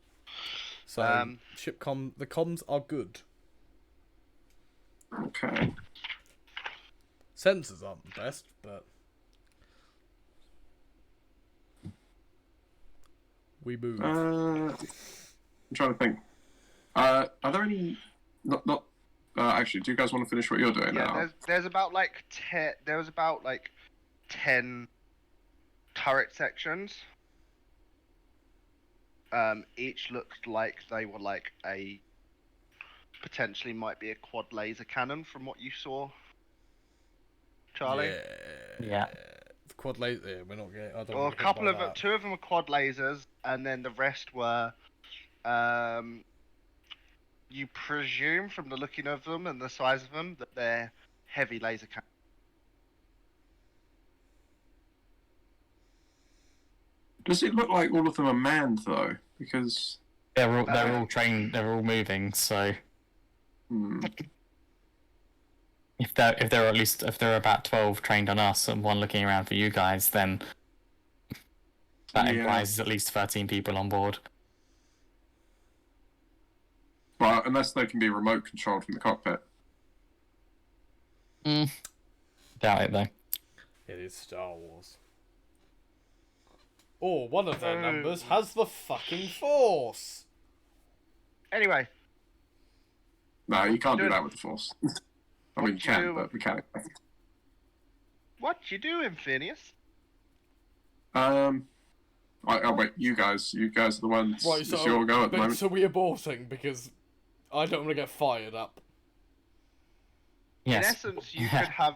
Speaker 2: So the comms are good.
Speaker 7: Okay.
Speaker 2: Sensors aren't the best, but we move.
Speaker 7: I'm trying to think. Are there any? Not. Actually, do you guys want to finish what you're doing
Speaker 5: Yeah,
Speaker 7: now?
Speaker 5: there's about like 10. There was about like 10 turret sections. Each looked like they were like a potentially might be a quad laser cannon from what you saw, Charlie.
Speaker 6: Yeah.
Speaker 2: The quad laser. Yeah, we're not getting. I don't
Speaker 5: Or
Speaker 2: want
Speaker 5: a
Speaker 2: to
Speaker 5: couple of
Speaker 2: that.
Speaker 5: two of them were quad lasers, and then the rest were, you presume from the looking of them and the size of them that they're heavy laser cannons.
Speaker 7: Does it look like all of them are manned though? Because
Speaker 6: They're all trained. They're all moving. So if there are at least if there are about 12 trained on us and one looking around for you guys, then that
Speaker 7: Yeah.
Speaker 6: implies at least 13 people on board.
Speaker 7: well, unless they can be remote controlled from the cockpit.
Speaker 6: Doubt it though.
Speaker 2: It is Star Wars. Or one of their numbers has the fucking Force.
Speaker 5: Anyway,
Speaker 7: No, you can't do
Speaker 5: Dude.
Speaker 7: that with the Force. I mean, you
Speaker 5: you
Speaker 7: can,
Speaker 5: do-
Speaker 7: but mechanically.
Speaker 5: what you doing, Phineas?
Speaker 7: Oh wait, you guys are the ones.
Speaker 2: Right,
Speaker 7: It's your go at the moment.
Speaker 2: so we aborting because I don't want to get fired up.
Speaker 6: Yes.
Speaker 5: In essence, you could have.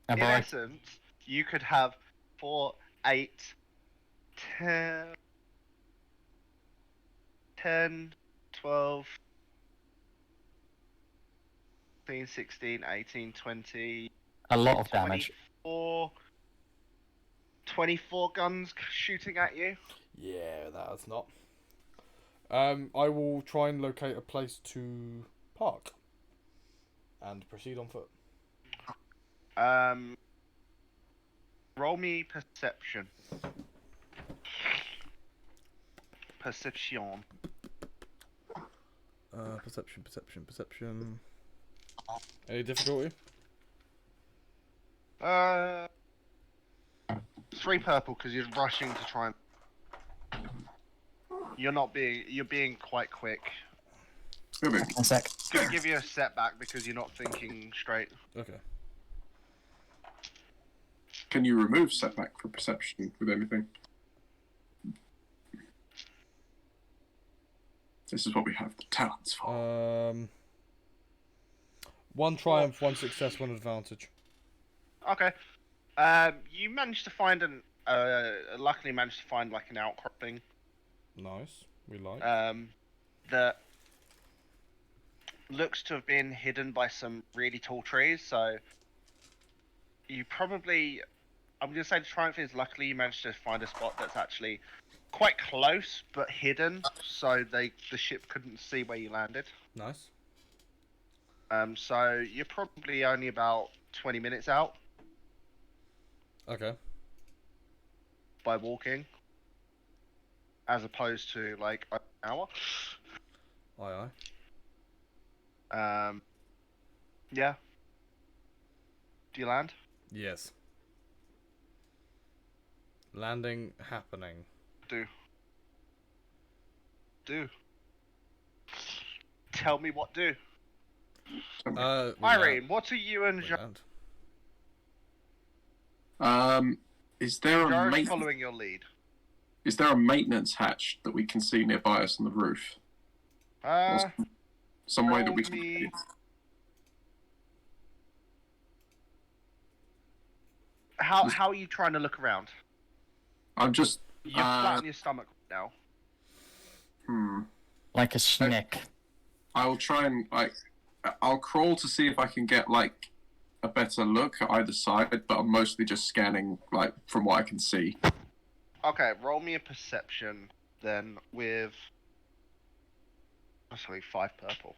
Speaker 5: In
Speaker 6: Abort.
Speaker 5: essence, you could have 4, 8, 10, 12, 15, 16, 18, 20,
Speaker 6: A lot of damage.
Speaker 5: 24 guns shooting at you.
Speaker 2: Yeah, that's not. I will try and locate a place to park and proceed on foot.
Speaker 5: Roll me perception. Perception.
Speaker 2: Perception. Any difficulty?
Speaker 5: 3 purple because you're rushing to try and. You're being quite quick.
Speaker 7: Maybe.
Speaker 6: One sec.
Speaker 5: It's gonna give you a setback because you're not thinking straight.
Speaker 2: Okay.
Speaker 7: Can you remove setback from perception with anything? This is what we have the talents for.
Speaker 2: 1 triumph, 1 success, 1 advantage.
Speaker 5: Okay. You managed to find luckily managed to find like an outcropping.
Speaker 2: Nice. We like.
Speaker 5: That looks to have been hidden by some really tall trees. So you probably, I'm gonna say the triumph is luckily you managed to find a spot that's actually quite close but hidden, so the ship couldn't see where you landed.
Speaker 2: Nice.
Speaker 5: So you're probably only about 20 minutes out
Speaker 2: Okay.
Speaker 5: by walking, as opposed to like an hour.
Speaker 2: Aye aye.
Speaker 5: Yeah. Do you land?
Speaker 2: Yes. Landing happening.
Speaker 5: Do. Tell me what do.
Speaker 2: We
Speaker 5: Irene, what are you and
Speaker 2: we
Speaker 5: Jean
Speaker 2: land.
Speaker 7: Is there a
Speaker 5: following your lead?
Speaker 7: Is there a maintenance hatch that we can see nearby us on the roof? Some way that we
Speaker 5: roll
Speaker 7: can.
Speaker 5: me- How are you trying to look around?
Speaker 7: I'm just.
Speaker 5: You're flat on your stomach right now.
Speaker 6: Like a snake.
Speaker 7: I will try and I'll crawl to see if I can get like a better look at either side, but I'm mostly just scanning like from what I can see.
Speaker 5: Okay, roll me a perception then with. Oh, sorry, 5 purple.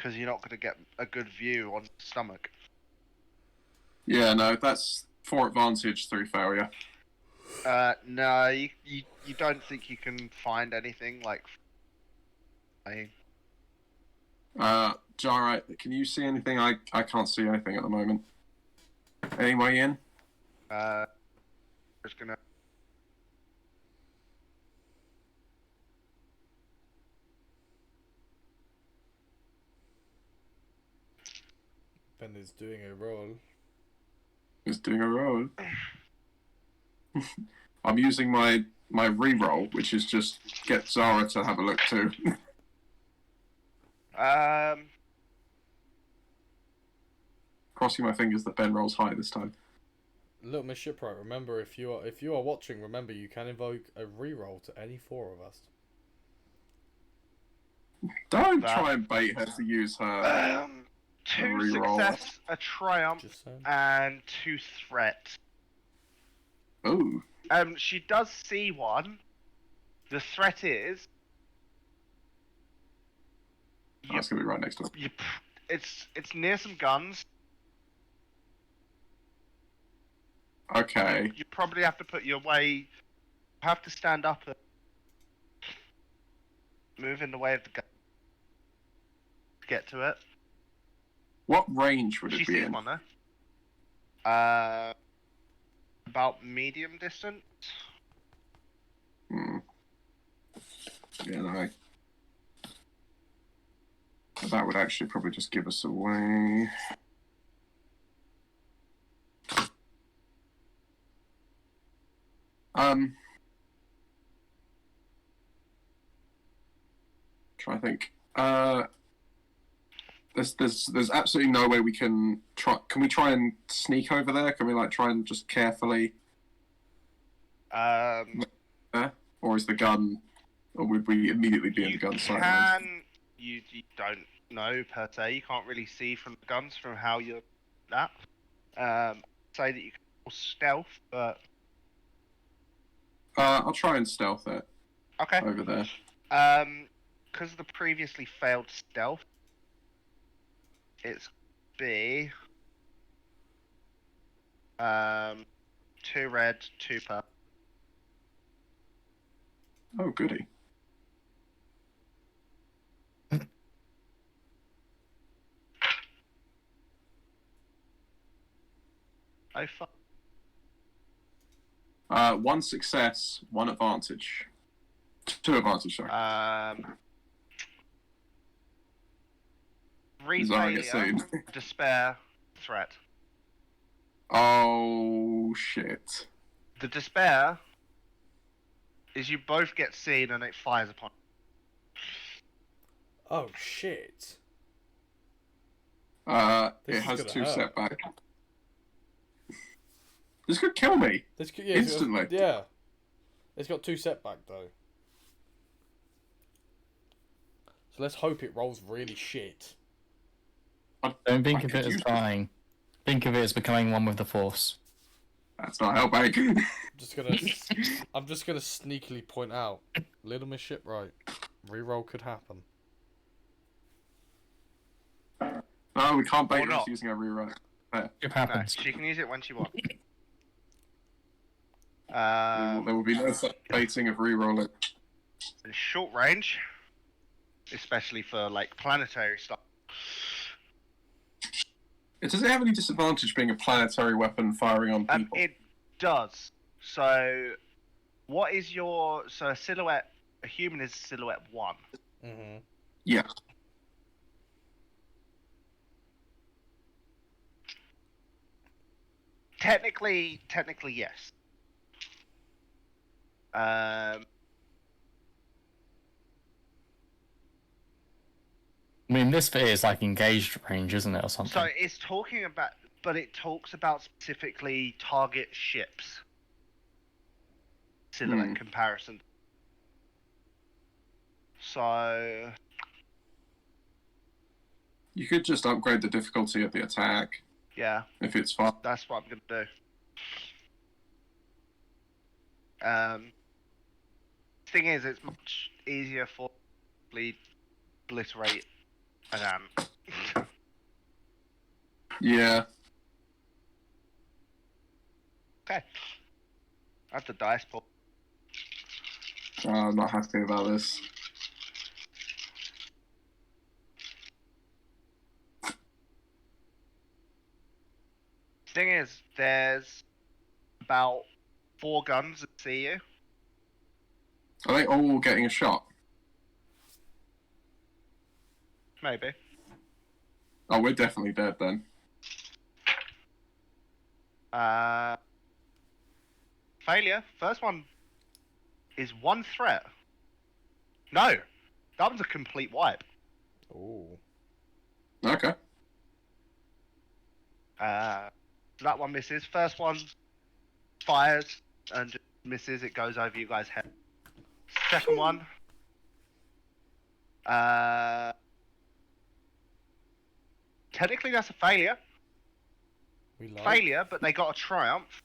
Speaker 5: because you're not going to get a good view on the stomach.
Speaker 7: Yeah, no, that's 4 advantage through failure.
Speaker 5: No, you don't think you can find anything like.
Speaker 7: Jara, can you see anything? I can't see anything at the moment. Any way in?
Speaker 5: Just gonna.
Speaker 2: Ben is doing a roll.
Speaker 7: He's doing a roll. I'm using my re-roll, which is just get Zara to have a look too. Crossing my fingers that Ben rolls high this time.
Speaker 2: Little Miss Shipwright, remember if you are watching, remember you can invoke a reroll to any 4 of us.
Speaker 7: Don't try and bait her to use her
Speaker 5: 2
Speaker 7: reroll.
Speaker 5: success, a triumph,
Speaker 2: Just saying.
Speaker 5: and 2 threat.
Speaker 7: Ooh.
Speaker 5: She does see one. The threat is.
Speaker 7: Oh, it's gonna be right next to her.
Speaker 5: It's near some guns.
Speaker 7: Okay.
Speaker 5: You probably have to put your way. Have to stand up and move in the way of the gun to get to it.
Speaker 7: What range would
Speaker 5: She
Speaker 7: it be
Speaker 5: sees
Speaker 7: in?
Speaker 5: one there. About medium distance.
Speaker 7: Hmm. Yeah, no. That would actually probably just give us away. Try to think. There's absolutely no way we can try. Can we try and sneak over there? Can we like try and just carefully? Or is the gun? Or would we immediately be in the gun sight?
Speaker 5: You don't know per se. You can't really see from the guns from how you're that. Say that you can roll stealth, but
Speaker 7: I'll try and stealth it
Speaker 5: okay.
Speaker 7: over there.
Speaker 5: Because of the previously failed stealth, it's be 2 red, 2 purple.
Speaker 7: Oh, goody.
Speaker 5: Oh fuck.
Speaker 7: 1 success, 1 advantage. 2 advantage, sorry.
Speaker 5: 3
Speaker 7: Zara gets
Speaker 5: failure,
Speaker 7: seen.
Speaker 5: despair, threat.
Speaker 7: Oh, shit.
Speaker 5: The despair is you both get seen and it fires upon.
Speaker 2: Oh shit.
Speaker 7: It
Speaker 2: This is
Speaker 7: has
Speaker 2: gonna
Speaker 7: 2
Speaker 2: hurt.
Speaker 7: setback. This could kill me.
Speaker 2: Yeah,
Speaker 7: Instantly.
Speaker 2: Yeah. It's got 2 setback though. So let's hope it rolls really shit.
Speaker 6: Don't think of
Speaker 7: could
Speaker 6: it as
Speaker 7: use
Speaker 6: dying. Think of it as becoming one with the Force.
Speaker 7: That's not helping.
Speaker 2: I'm just gonna sneakily point out, Little Miss Shipwright, reroll could happen.
Speaker 7: No, we can't bait
Speaker 5: Or
Speaker 7: her
Speaker 5: not.
Speaker 7: using a rewrite. There.
Speaker 6: It
Speaker 5: No,
Speaker 6: happens.
Speaker 5: she can use it when she wants.
Speaker 7: There will be no such baiting of rerolling.
Speaker 5: In short range, especially for like planetary stuff.
Speaker 7: Does it have any disadvantage being a planetary weapon firing on people?
Speaker 5: It does. So, what is your a silhouette? A human is silhouette 1.
Speaker 2: Mm-hmm.
Speaker 7: Yeah.
Speaker 5: Technically, yes.
Speaker 6: I mean, this bit is like engaged range, isn't it, or something?
Speaker 5: So it's talking about, but it talks about specifically target ships. Silhouette comparison. So
Speaker 7: You could just upgrade the difficulty of the attack
Speaker 5: yeah,
Speaker 7: if it's fun.
Speaker 5: that's what I'm gonna do. Thing is, it's much easier for bleed obliterate an ant
Speaker 7: Yeah.
Speaker 5: Okay. That's the dice pool.
Speaker 7: I'm not happy about this.
Speaker 5: Thing is, there's about 4 guns that see you.
Speaker 7: Are they all getting a shot?
Speaker 5: Maybe.
Speaker 7: Oh, we're definitely dead then.
Speaker 5: Failure. First one is 1 threat. No, that one's a complete wipe.
Speaker 2: Ooh.
Speaker 7: Okay.
Speaker 5: That one misses. First one fires and just misses. It goes over you guys' head. Second one. Technically, that's a failure.
Speaker 2: We like.
Speaker 5: Failure, but they got a triumph.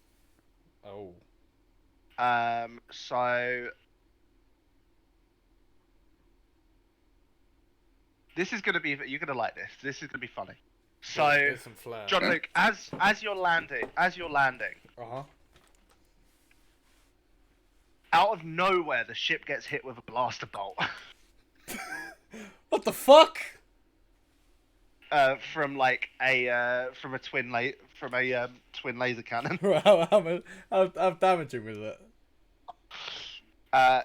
Speaker 2: Oh.
Speaker 5: So this is gonna be. You're gonna like this. This is gonna be funny. So,
Speaker 2: There's some flair.
Speaker 5: John Luke, as you're landing,
Speaker 2: Uh-huh.
Speaker 5: out of nowhere, the ship gets hit with a blaster bolt.
Speaker 2: What the fuck?
Speaker 5: From like a twin laser cannon.
Speaker 2: How damaging was it?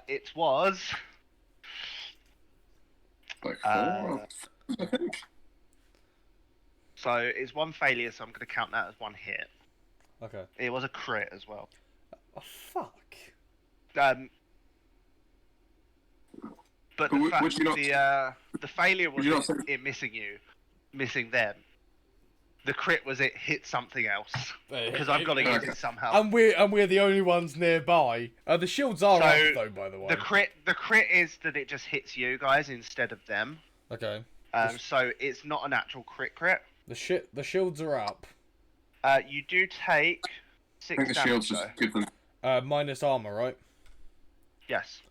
Speaker 5: It was
Speaker 7: Like 4, I think.
Speaker 5: so it's 1 failure, so I'm gonna count that as 1 hit.
Speaker 2: Okay.
Speaker 5: It was a crit as well.
Speaker 2: Oh fuck.
Speaker 5: But
Speaker 7: But
Speaker 5: the fact
Speaker 7: would you not-
Speaker 5: the failure was
Speaker 7: would you not say-
Speaker 5: it missing them. The crit was it hit something else because I've got to use it somehow.
Speaker 2: And we're the only ones nearby. The shields are
Speaker 5: So,
Speaker 2: up though, by the way.
Speaker 5: The crit is that it just hits you guys instead of them.
Speaker 2: Okay.
Speaker 5: So it's not an actual crit.
Speaker 2: The shields are up.
Speaker 5: You do take
Speaker 7: I
Speaker 5: 6
Speaker 7: think the
Speaker 5: damage
Speaker 7: shields
Speaker 5: though.
Speaker 7: just give them.
Speaker 2: Minus armor, right?
Speaker 5: Yes.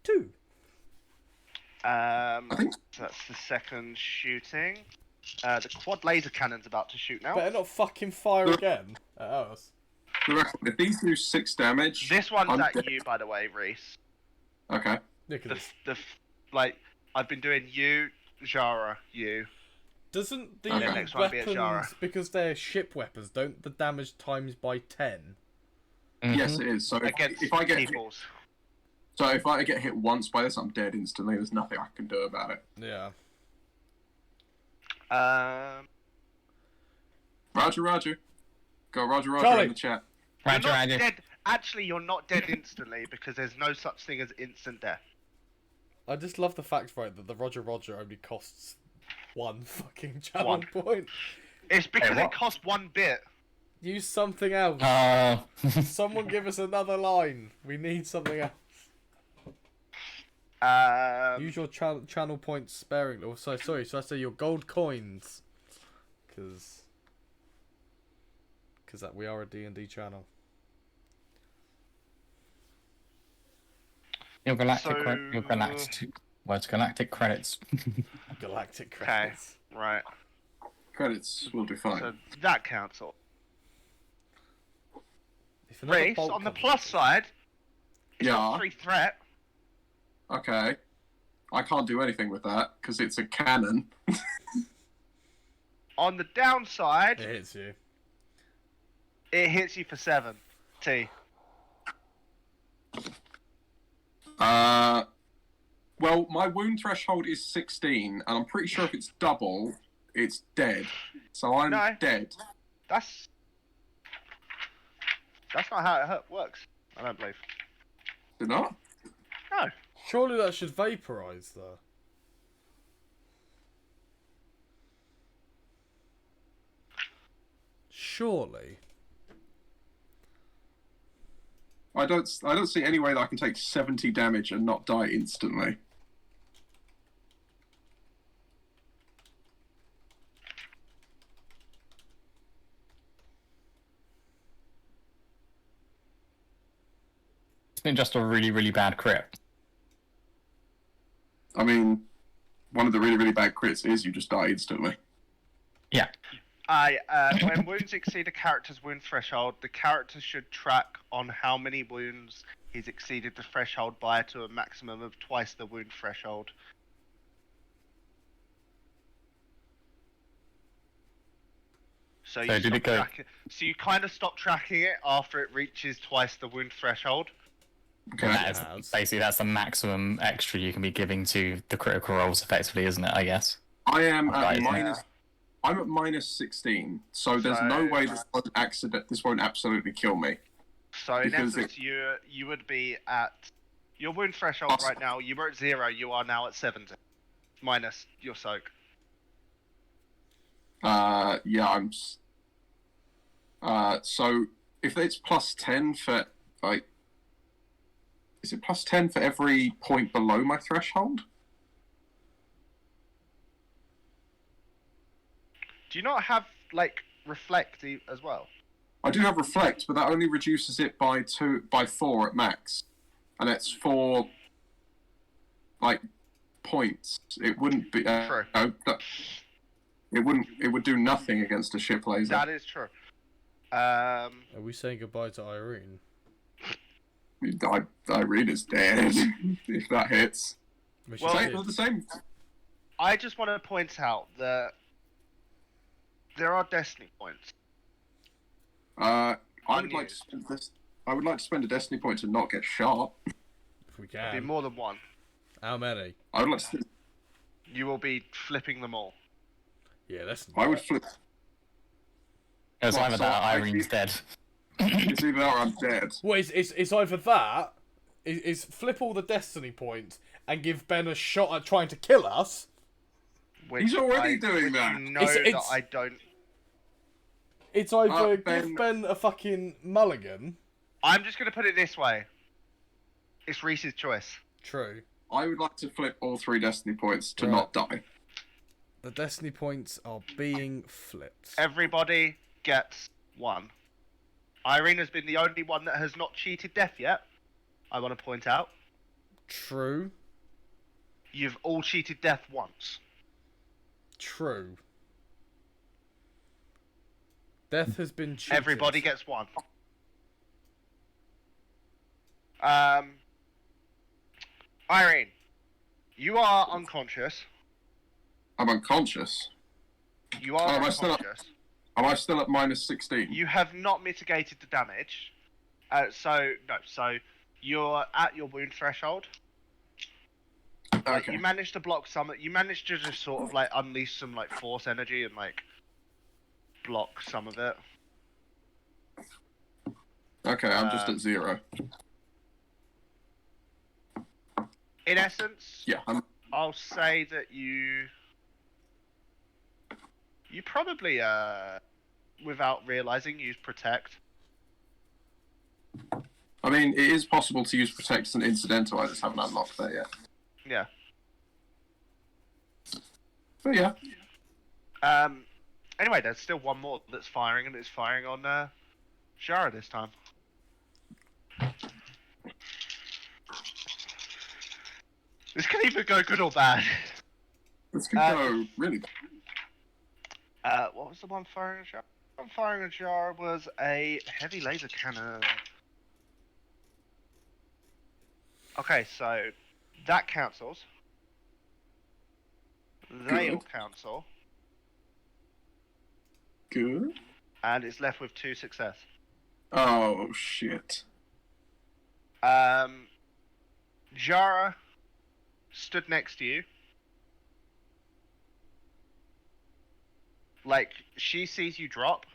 Speaker 2: 2.
Speaker 7: think-
Speaker 5: So that's the second shooting. The quad laser cannon's about to shoot now.
Speaker 2: Better not fucking fire again at us.
Speaker 7: If these do 6 damage.
Speaker 5: This one's
Speaker 7: I'm
Speaker 5: at
Speaker 7: dead.
Speaker 5: you, by the way, Reese.
Speaker 7: Okay.
Speaker 2: Nicholas.
Speaker 5: I've been doing you, Jara, you.
Speaker 2: Doesn't the
Speaker 7: Okay.
Speaker 5: Next one be a Jara.
Speaker 2: weapons, because they're ship weapons, don't the damage times by 10?
Speaker 7: Yes, it is. So
Speaker 5: Against
Speaker 7: if I get hit,
Speaker 5: peoples.
Speaker 7: if I get hit once by this, I'm dead instantly. There's nothing I can do about it.
Speaker 2: Yeah.
Speaker 7: Roger. Go Roger
Speaker 2: Charlie.
Speaker 7: in the chat.
Speaker 5: You're
Speaker 6: Roger,
Speaker 5: not
Speaker 6: Roger.
Speaker 5: dead. Actually, you're not dead instantly because there's no such thing as instant death.
Speaker 2: I just love the fact, right, that the Roger only costs 1 fucking channel
Speaker 5: 1.
Speaker 2: point.
Speaker 5: It's because
Speaker 6: Hey,
Speaker 5: it
Speaker 6: what?
Speaker 5: cost 1 bit.
Speaker 2: Use something else. Someone give us another line. We need something else. Use your channel points sparingly. Oh, sorry. So I say your gold coins, because that we are a D&D channel.
Speaker 6: Your galactic,
Speaker 5: So-
Speaker 6: galactic credits.
Speaker 2: Galactic
Speaker 5: Okay,
Speaker 2: credits.
Speaker 5: right.
Speaker 7: Credits will do fine.
Speaker 5: So that counts all.
Speaker 2: If another
Speaker 5: Reese,
Speaker 2: bolt
Speaker 5: on the
Speaker 2: comes-
Speaker 5: plus side, it's
Speaker 7: Yeah.
Speaker 5: not 3 threat.
Speaker 7: Okay. I can't do anything with that because it's a cannon.
Speaker 5: On the downside,
Speaker 2: it hits you.
Speaker 5: it hits you for 7. T.
Speaker 7: Well, my wound threshold is 16, and I'm pretty sure if it's double, it's dead. So I'm
Speaker 5: No.
Speaker 7: dead.
Speaker 5: That's not how it works. I don't believe.
Speaker 7: Did not?
Speaker 5: No.
Speaker 2: Surely that should vaporize, though. Surely.
Speaker 7: I don't see any way that I can take 70 damage and not die instantly.
Speaker 6: It's been just a really, really bad crit.
Speaker 7: I mean, one of the really, really bad crits is you just die instantly.
Speaker 6: Yeah.
Speaker 5: When wounds exceed a character's wound threshold, the character should track on how many wounds he's exceeded the threshold by to a maximum of twice the wound threshold. So you
Speaker 6: did it go?
Speaker 5: So you kind of stop tracking it after it reaches twice the wound threshold.
Speaker 7: Okay.
Speaker 6: That's the maximum extra you can be giving to the critical rolls, effectively, isn't it? I guess.
Speaker 7: I am at
Speaker 6: Right,
Speaker 7: minus. I'm at minus 16, so there's no way this won't absolutely kill me.
Speaker 5: So in
Speaker 7: Because
Speaker 5: essence, you would be at your wound threshold right now. You were at 0. You are now at 70, minus your soak.
Speaker 7: Yeah, I'm. So if it's plus 10 for like, is it plus 10 for every point below my threshold?
Speaker 5: Do you not have like reflect as well?
Speaker 7: I do have reflect, but that only reduces it by 4 at max, and it's 4 like points. It wouldn't be.
Speaker 5: True.
Speaker 7: It wouldn't. It would do nothing against a ship laser.
Speaker 5: That is true.
Speaker 2: Are we saying goodbye to Irene?
Speaker 7: Irene is dead if that hits.
Speaker 2: Well,
Speaker 7: The same.
Speaker 5: I just want to point out that there are destiny points.
Speaker 7: I would like to spend this. I would like to spend a destiny point to not get shot.
Speaker 2: If we
Speaker 5: There'll be
Speaker 2: can.
Speaker 5: more than one.
Speaker 2: How many?
Speaker 7: I would like to.
Speaker 5: You will be flipping them all.
Speaker 2: Yeah, that's.
Speaker 7: I would flip.
Speaker 6: It's
Speaker 7: Well,
Speaker 6: either
Speaker 7: so
Speaker 6: that or
Speaker 7: I-
Speaker 6: Irene's dead.
Speaker 7: It's either that or I'm dead.
Speaker 2: Well, it's either that, is flip all the destiny points and give Ben a shot at trying to kill us.
Speaker 5: Which
Speaker 7: He's already doing that.
Speaker 5: No,
Speaker 2: It's-
Speaker 5: that I don't.
Speaker 2: It's either
Speaker 7: Ben-
Speaker 2: give Ben a fucking mulligan.
Speaker 5: I'm just gonna put it this way. It's Reese's choice.
Speaker 2: True.
Speaker 7: I would like to flip all 3 destiny points to
Speaker 2: Right.
Speaker 7: not die.
Speaker 2: The destiny points are being flipped.
Speaker 5: Everybody gets 1. Irene has been the only one that has not cheated death yet. I want to point out.
Speaker 2: True.
Speaker 5: You've all cheated death once.
Speaker 2: True. Death has been cheated.
Speaker 5: Everybody gets 1. Irene, you are unconscious.
Speaker 7: I'm unconscious.
Speaker 5: You are
Speaker 7: am I still up?
Speaker 5: unconscious.
Speaker 7: Am I still at minus 16?
Speaker 5: You have not mitigated the damage. So you're at your wound threshold. Like,
Speaker 7: Okay.
Speaker 5: you managed to block some. You managed to just sort of like unleash some like force energy and like block some of it.
Speaker 7: Okay, I'm just at 0.
Speaker 5: In essence,
Speaker 7: Yeah,
Speaker 5: I'll say that you probably without realizing use protect.
Speaker 7: I mean, it is possible to use protect as an incidental. I just haven't unlocked that yet.
Speaker 5: Yeah.
Speaker 7: But yeah.
Speaker 5: Anyway, there's still one more that's firing, and it's firing on Shara this time. This can either go good or bad.
Speaker 7: This could go really bad.
Speaker 5: What was the one firing on Shara? The one firing on Shara was a heavy laser cannon. Okay, so that cancels. They all
Speaker 7: Good.
Speaker 5: cancel.
Speaker 7: Good.
Speaker 5: And it's left with 2 success.
Speaker 7: Oh, shit.
Speaker 5: Jara stood next to you. Like, she sees you drop.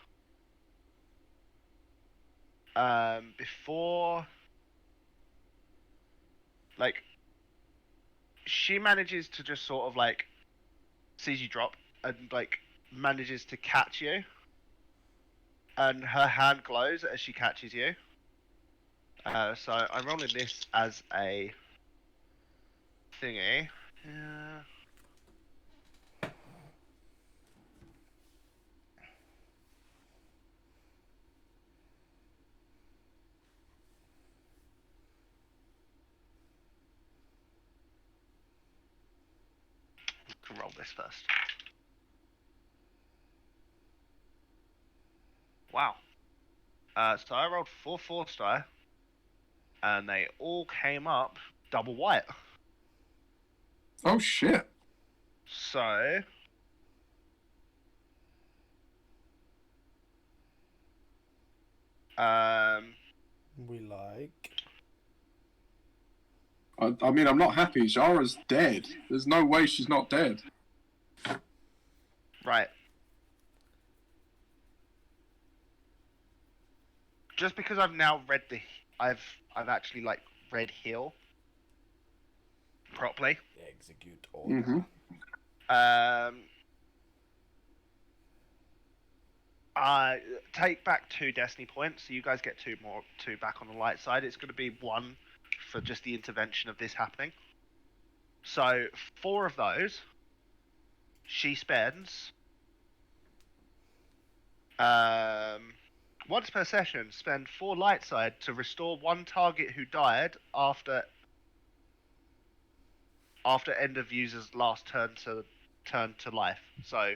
Speaker 5: Before... Like, she manages to just sort of, like, sees you drop and, like, manages to catch you. And her hand glows as she catches you. So I'm rolling this as a thingy. Yeah. to roll this first. Wow. So I rolled 4 force die, and they all came up double white.
Speaker 7: Oh shit.
Speaker 5: So
Speaker 2: We like.
Speaker 7: I mean, I'm not happy. Zara's dead. There's no way she's not dead.
Speaker 5: right. Just because I've now read I've actually like read heal properly.
Speaker 2: Execute order.
Speaker 7: Mm-hmm.
Speaker 5: I take back 2 destiny points, so you guys get 2 back on the light side. It's going to be 1 for just the intervention of this happening. So 4 of those, she spends. Once per session, spend 4 light side to restore 1 target who died after end of user's last turn to life. So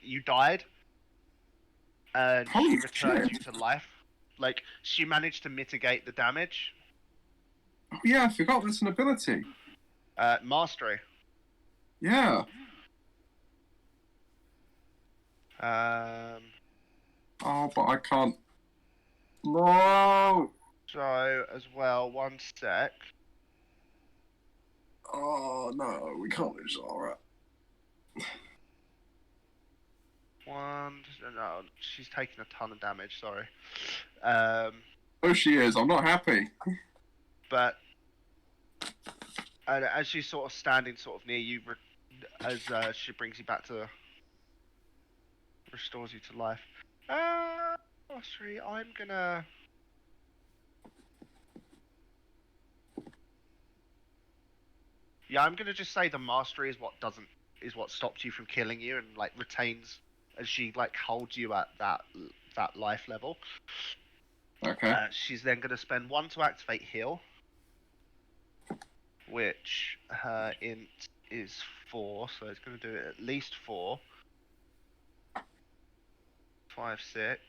Speaker 5: you died, and
Speaker 7: Holy
Speaker 5: she returns
Speaker 7: shit.
Speaker 5: you to life. Like, she managed to mitigate the damage.
Speaker 7: Oh yeah, I forgot that's an ability.
Speaker 5: Mastery.
Speaker 7: Yeah. Oh, but I can't. No.
Speaker 5: So as well, 1 sec.
Speaker 7: Oh no, we can't lose Zara.
Speaker 5: No, she's taking a ton of damage. Sorry.
Speaker 7: Oh, she is. I'm not happy.
Speaker 5: But as she's sort of standing sort of near you, as she brings you back to, restores you to life. Sorry, I'm gonna. Yeah, I'm gonna just say the mastery is what stops you from killing you and like retains, as she like holds you at that life level.
Speaker 7: Okay.
Speaker 5: She's then gonna spend 1 to activate heal, which her int is 4, so it's gonna do it at least 4. 5, 6.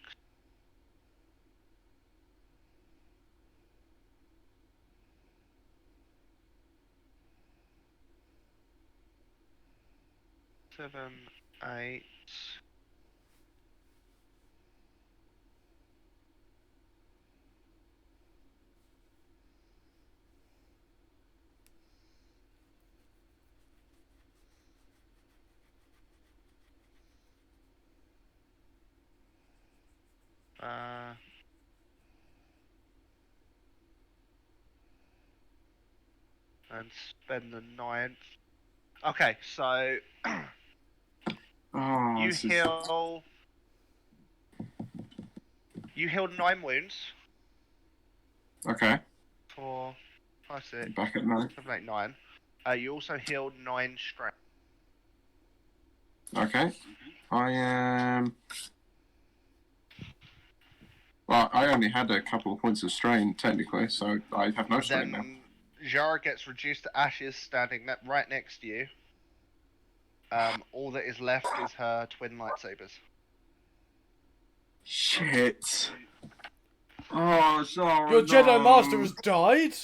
Speaker 5: Seven, 8. And spend the 9th. Okay, so
Speaker 7: Oh,
Speaker 5: you
Speaker 7: this is-
Speaker 5: heal. You healed 9 wounds.
Speaker 7: Okay.
Speaker 5: 4, 5, 6,
Speaker 7: Back at 9.
Speaker 5: 7, 8, 9. You also healed 9 strength.
Speaker 7: Okay. I am. Well, I only had a couple of points of strain, technically, so I have no strain now.
Speaker 5: Then Jara gets reduced to ashes, standing right next to you. All that is left is her twin lightsabers.
Speaker 7: Shit. Oh, Zara,
Speaker 2: Your Jedi
Speaker 7: no.
Speaker 2: Master has died?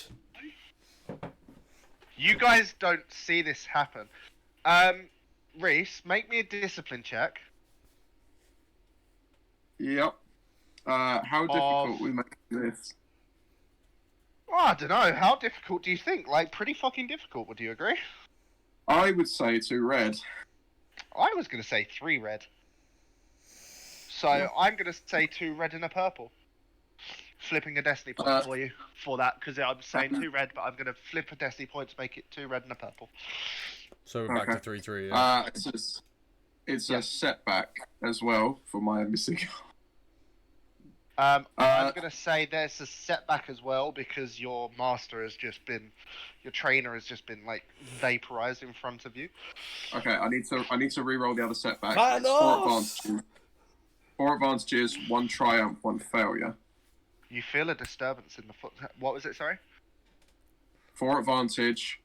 Speaker 5: You guys don't see this happen. Reese, make me a discipline check.
Speaker 7: Yep. How difficult we make this?
Speaker 5: Oh, I don't know. How difficult do you think? Like, pretty fucking difficult. Would you agree?
Speaker 7: I would say 2 red.
Speaker 5: I was going to say 3 red. So I'm going to say 2 red and a purple. Flipping a destiny point for you for that, because I'm saying 2 red, but I'm going to flip a destiny point to make it 2 red and a purple.
Speaker 2: So we're back to 3-3. Yeah.
Speaker 7: It's a setback as well for my missing.
Speaker 5: I'm going to say there's a setback as well, because your master has just been, your trainer has just been like vaporized in front of you.
Speaker 7: Okay, I need to re-roll the other setback.
Speaker 2: Thanos!
Speaker 7: It's 4 advantages, 1 triumph, 1 failure.
Speaker 5: You feel a disturbance in the foot. What was it? Sorry.
Speaker 7: 4 advantage,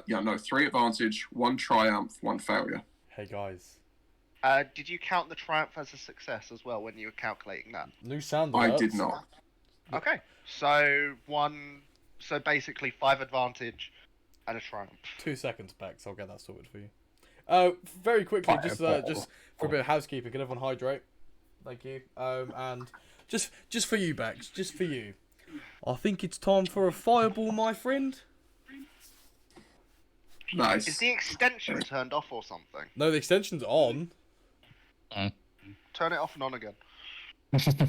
Speaker 7: Yeah, no, 3 advantage, 1 triumph, 1 failure.
Speaker 2: Hey guys.
Speaker 5: Did you count the triumph as a success as well when you were calculating that?
Speaker 2: New sound
Speaker 7: I
Speaker 2: alerts.
Speaker 7: did not.
Speaker 5: Okay, so basically 5 advantage and a triumph.
Speaker 2: 2 seconds back, so I'll get that sorted for you. Very quickly, just for a bit of housekeeping, can everyone hydrate? Thank you. And just for you, Bax, just for you. I think it's time for a fireball, my friend.
Speaker 7: Nice.
Speaker 5: Is the extension turned off or something?
Speaker 2: No, the extension's on.
Speaker 5: Turn it off and on again.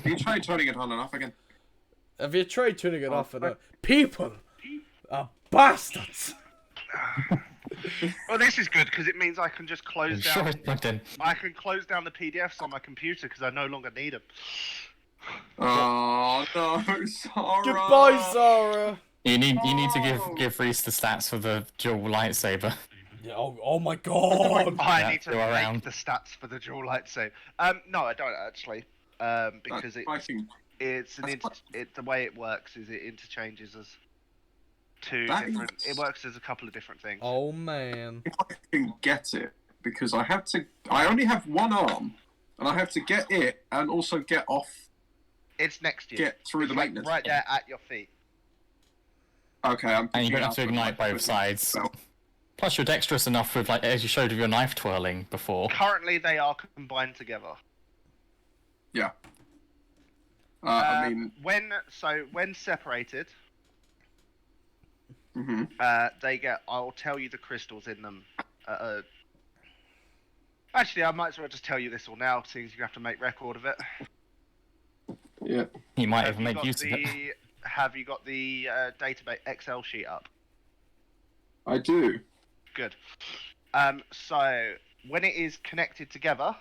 Speaker 7: You try turning it on and off again.
Speaker 2: Have you tried turning it off? People are bastards.
Speaker 5: Well, this is good because it means I can just close
Speaker 6: Sure,
Speaker 5: down.
Speaker 6: it's plugged in.
Speaker 5: I can close down the PDFs on my computer because I no longer need them.
Speaker 7: Oh no, Sarah.
Speaker 2: Goodbye, Sarah.
Speaker 6: You need to give Reese the stats for the dual lightsaber.
Speaker 2: Yeah, oh my god.
Speaker 5: I need to
Speaker 6: go
Speaker 5: make
Speaker 6: around.
Speaker 5: the stats for the dual lightsaber. No, I don't actually. Because
Speaker 7: I think
Speaker 5: the way it works is it interchanges as two
Speaker 7: That
Speaker 5: different.
Speaker 7: is-
Speaker 5: It works as a couple of different things.
Speaker 2: Oh man.
Speaker 7: if I can get it, because I only have 1 arm, and I have to get it and also get off,
Speaker 5: It's next to you.
Speaker 7: get through
Speaker 5: It's
Speaker 7: the
Speaker 5: like
Speaker 7: maintenance.
Speaker 5: right there at your feet.
Speaker 7: Okay, I'm.
Speaker 6: And you
Speaker 7: picking
Speaker 6: don't have to
Speaker 7: up
Speaker 6: ignite
Speaker 7: my-
Speaker 6: both sides.
Speaker 7: So,
Speaker 6: Plus, you're dexterous enough with, like, as you showed with your knife twirling before.
Speaker 5: Currently, they are combined together.
Speaker 7: yeah. I mean,
Speaker 5: when separated,
Speaker 7: mhm.
Speaker 5: they get. I'll tell you the crystals in them. Actually, I might as well just tell you this all now, since you have to make record of it.
Speaker 7: Yeah.
Speaker 6: You might
Speaker 5: Have
Speaker 6: even
Speaker 5: you
Speaker 6: make
Speaker 5: got
Speaker 6: use of it.
Speaker 5: Have you got the database Excel sheet up?
Speaker 7: I do.
Speaker 5: Good. So when it is connected together,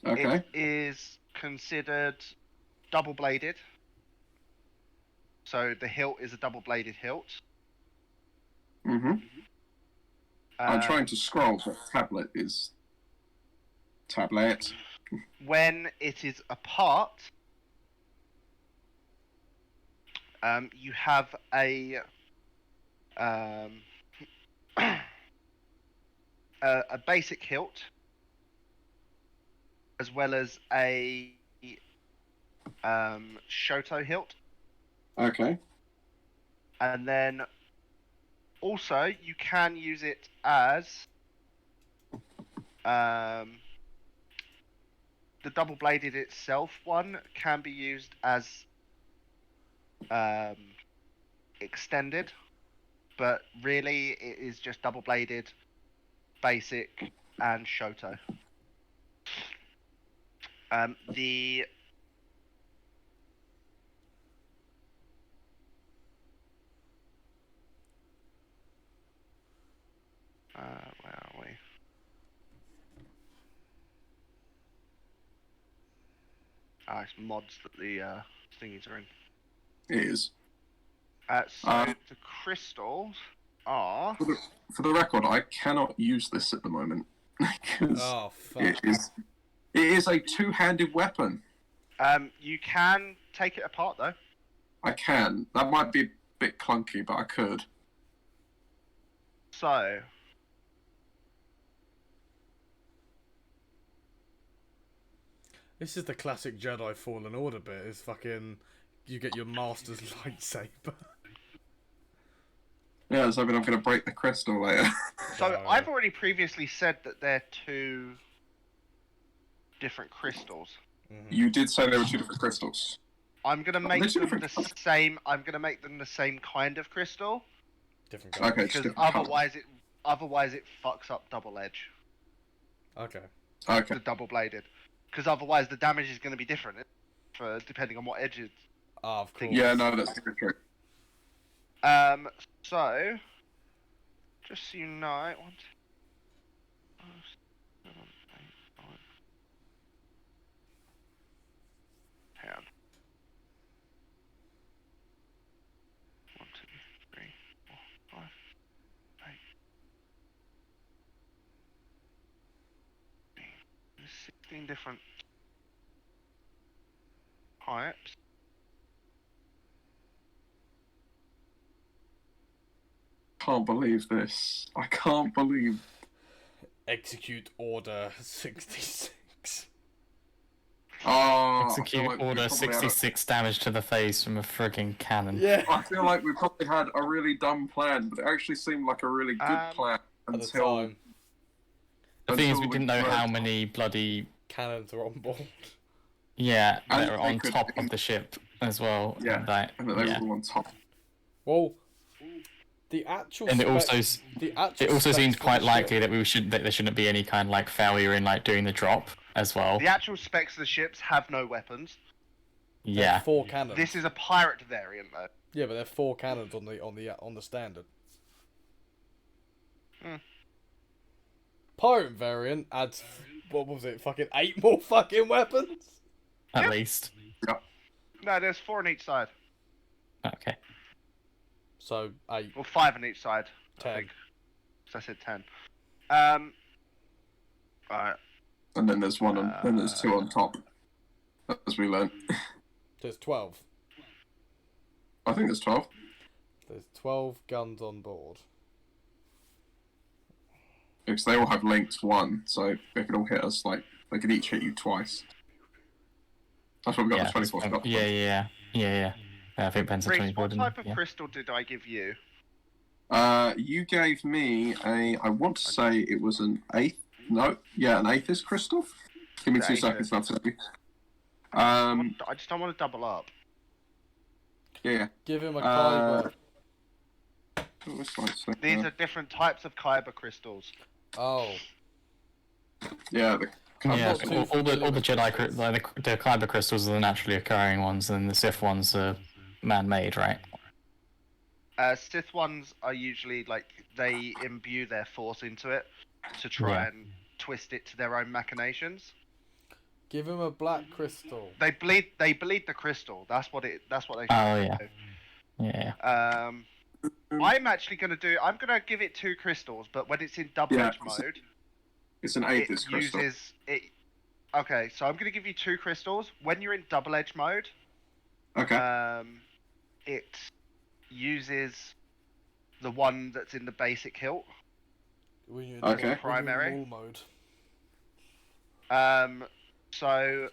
Speaker 7: Okay.
Speaker 5: it is considered double-bladed. So the hilt is a double-bladed hilt.
Speaker 7: Mhm. I'm trying to scroll, but tablet.
Speaker 5: When it is apart, you have a basic hilt, as well as a Shoto hilt,
Speaker 7: Okay.
Speaker 5: and then also you can use it as the double-bladed itself one can be used as extended, but really it is just double-bladed, basic, and Shoto. The where are we? It's mods that the thingies are in.
Speaker 7: It is.
Speaker 5: So the crystals are.
Speaker 7: For the record, I cannot use this at the moment because
Speaker 2: Oh fuck.
Speaker 7: it is a 2-handed weapon.
Speaker 5: You can take it apart though.
Speaker 7: I can. That might be a bit clunky, but I could.
Speaker 5: So.
Speaker 2: This is the classic Jedi Fallen Order bit. Is fucking you get your master's lightsaber.
Speaker 7: Yeah, so I'm going to break the crystal later.
Speaker 5: So I've already previously said that they're 2 different crystals.
Speaker 7: You did say there were 2 different crystals.
Speaker 5: I'm gonna make
Speaker 7: they're two
Speaker 5: them the
Speaker 7: different-
Speaker 5: same. I'm gonna make them the same kind of crystal
Speaker 2: Different color.
Speaker 7: Okay, just
Speaker 5: because
Speaker 7: different colour.
Speaker 5: otherwise it fucks up double edge,
Speaker 2: Okay.
Speaker 7: Okay.
Speaker 5: the double bladed. Because otherwise the damage is gonna be different for depending on what edge it's.
Speaker 2: Ah, of course.
Speaker 7: Yeah, no, that's true.
Speaker 5: So just so you know, 1, 2, 5, 7, 8, 9, 10. 1, 2, 3, 4, 5, 8. There's 16 different types.
Speaker 7: can't believe this. I can't believe.
Speaker 2: Execute Order 66.
Speaker 7: Oh, I feel
Speaker 6: Execute
Speaker 7: like we
Speaker 6: order
Speaker 7: probably had
Speaker 6: 66 damage to the face from a frigging cannon.
Speaker 2: Yeah.
Speaker 7: I feel like we probably had a really dumb plan, but it actually seemed like a really good plan
Speaker 2: At the
Speaker 7: until.
Speaker 2: time,
Speaker 6: The thing is, we
Speaker 7: until
Speaker 6: didn't know
Speaker 7: were-
Speaker 6: how many bloody
Speaker 2: cannons are on board.
Speaker 6: that
Speaker 7: And
Speaker 6: are
Speaker 7: they
Speaker 6: on
Speaker 7: could-
Speaker 6: top of the ship as well.
Speaker 7: Yeah,
Speaker 6: That,
Speaker 7: and that they
Speaker 6: yeah.
Speaker 7: were all on top.
Speaker 2: Well, the actual.
Speaker 6: And it
Speaker 2: the
Speaker 6: also
Speaker 2: specs
Speaker 6: seems
Speaker 2: for
Speaker 6: quite
Speaker 2: the
Speaker 6: likely
Speaker 2: ship-
Speaker 6: that there shouldn't be any kind of like failure in like doing the drop as well.
Speaker 5: The actual specs of the ships have no weapons.
Speaker 2: they're
Speaker 6: Yeah.
Speaker 2: 4 cannons.
Speaker 5: This is a pirate variant, though.
Speaker 2: Yeah, but they're 4 cannons on the standard. Pirate variant adds, what was it? Fucking 8 more fucking weapons.
Speaker 6: At least.
Speaker 5: No, there's 4 on each side.
Speaker 6: Okay.
Speaker 2: So 8,
Speaker 5: Well, 5 on each side.
Speaker 2: 10.
Speaker 5: I think. So I said 10. Alright.
Speaker 7: And then there's one on, then there's 2 on top, as we learned.
Speaker 2: There's 12.
Speaker 7: I think there's 12.
Speaker 2: There's 12 guns on board.
Speaker 7: Because they all have linked 1, so they could all hit us, like, they could each hit you twice. That's why we got the 24 stuff.
Speaker 6: Yeah. I think Ben's a
Speaker 5: Reese,
Speaker 6: 24.
Speaker 5: what
Speaker 6: didn't he?
Speaker 5: type of crystal did I give you?
Speaker 7: You gave me I want to say it was an 8th. No, yeah, an aethys crystal. Give me
Speaker 5: The
Speaker 7: 2
Speaker 5: aethys.
Speaker 7: seconds, and I'll tell you.
Speaker 5: I just don't want to double up.
Speaker 7: Yeah.
Speaker 2: Give him a
Speaker 7: Uh,
Speaker 2: Kyber.
Speaker 7: What was I saying?
Speaker 5: These are different types of kyber crystals.
Speaker 2: Oh.
Speaker 7: Yeah, the
Speaker 6: Yeah,
Speaker 2: not too
Speaker 6: all the
Speaker 2: familiar with
Speaker 6: Jedi, like the Kyber crystals are the naturally occurring ones, and the Sith ones are man-made, right?
Speaker 5: Sith ones are usually like they imbue their force into it to try
Speaker 6: Yeah.
Speaker 5: and twist it to their own machinations.
Speaker 2: Give him a black crystal.
Speaker 5: They bleed the crystal. That's what they
Speaker 6: Oh, yeah.
Speaker 5: do.
Speaker 6: Yeah.
Speaker 5: I'm actually I'm gonna give it 2 crystals, but when it's in double edge
Speaker 7: Yeah.
Speaker 5: mode,
Speaker 7: It's an
Speaker 5: it
Speaker 7: aethys crystal.
Speaker 5: uses it. Okay, so I'm gonna give you 2 crystals. When you're in double edge mode,
Speaker 7: Okay.
Speaker 5: it uses the one that's in the basic hilt.
Speaker 2: When you're in
Speaker 7: Okay.
Speaker 2: when you're in
Speaker 5: Primary.
Speaker 2: wall mode.
Speaker 5: So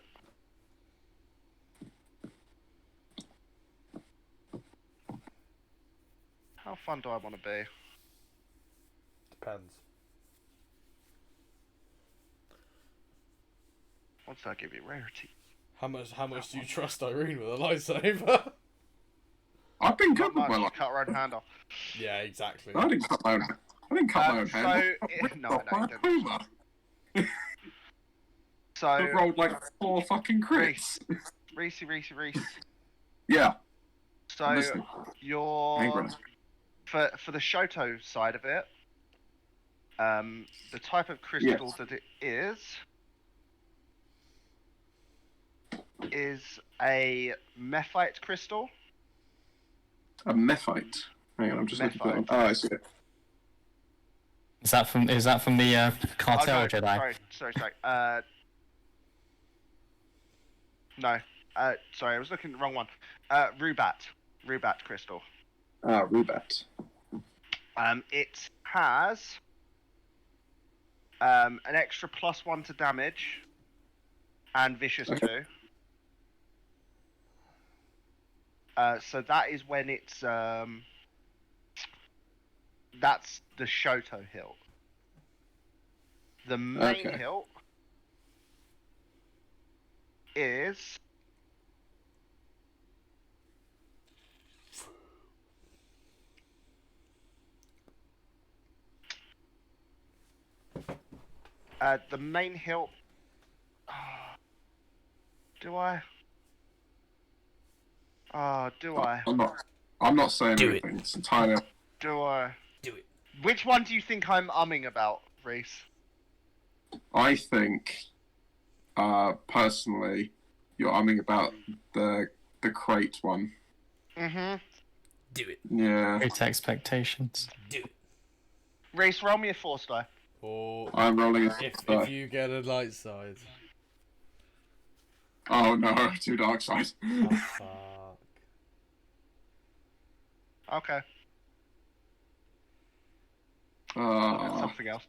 Speaker 5: how fun do I want to be?
Speaker 2: Depends.
Speaker 5: Once I give you rarity.
Speaker 2: How much do you trust Irene with a lightsaber?
Speaker 7: I've been good
Speaker 5: Not
Speaker 7: with my
Speaker 5: much,
Speaker 7: life.
Speaker 5: cut her own hand off.
Speaker 2: Yeah, exactly.
Speaker 7: I didn't cut my own. I didn't cut my own hand.
Speaker 5: No,
Speaker 7: I
Speaker 5: you didn't.
Speaker 7: I
Speaker 5: So,
Speaker 7: rolled like 4 fucking crits.
Speaker 5: Reese.
Speaker 7: Yeah.
Speaker 5: So,
Speaker 7: Listen.
Speaker 5: your
Speaker 7: Angry.
Speaker 5: for the Shoto side of it, the type of crystal that it is a mephite crystal.
Speaker 7: A mephite. Hang on, I'm just looking for it. Oh, I see it.
Speaker 6: Is that from the cartel
Speaker 5: Oh, no,
Speaker 6: Jedi?
Speaker 5: Sorry. No. Sorry, I was looking at the wrong one. Rubat crystal.
Speaker 7: Ah, Rubat.
Speaker 5: It has an extra +1 to damage and vicious
Speaker 7: Okay.
Speaker 5: 2. So that is when it's that's the Shoto hilt. The main
Speaker 7: Okay.
Speaker 5: hilt is the main hilt. Do I? Do I?
Speaker 7: I'm not saying
Speaker 6: Do it.
Speaker 7: anything. It's entirely.
Speaker 5: Do I?
Speaker 6: Do it.
Speaker 5: Which one do you think I'm umming about, Reese?
Speaker 7: I think, personally, you're umming about the crate one.
Speaker 5: Mm-hmm.
Speaker 6: Do it.
Speaker 7: Yeah.
Speaker 6: Great expectations.
Speaker 2: Do it.
Speaker 5: Reese, roll me a force die.
Speaker 2: Or
Speaker 7: I'm rolling a
Speaker 2: if you get a light side.
Speaker 7: Oh no, 2 dark side.
Speaker 2: Oh, fuck.
Speaker 5: Okay. Something else.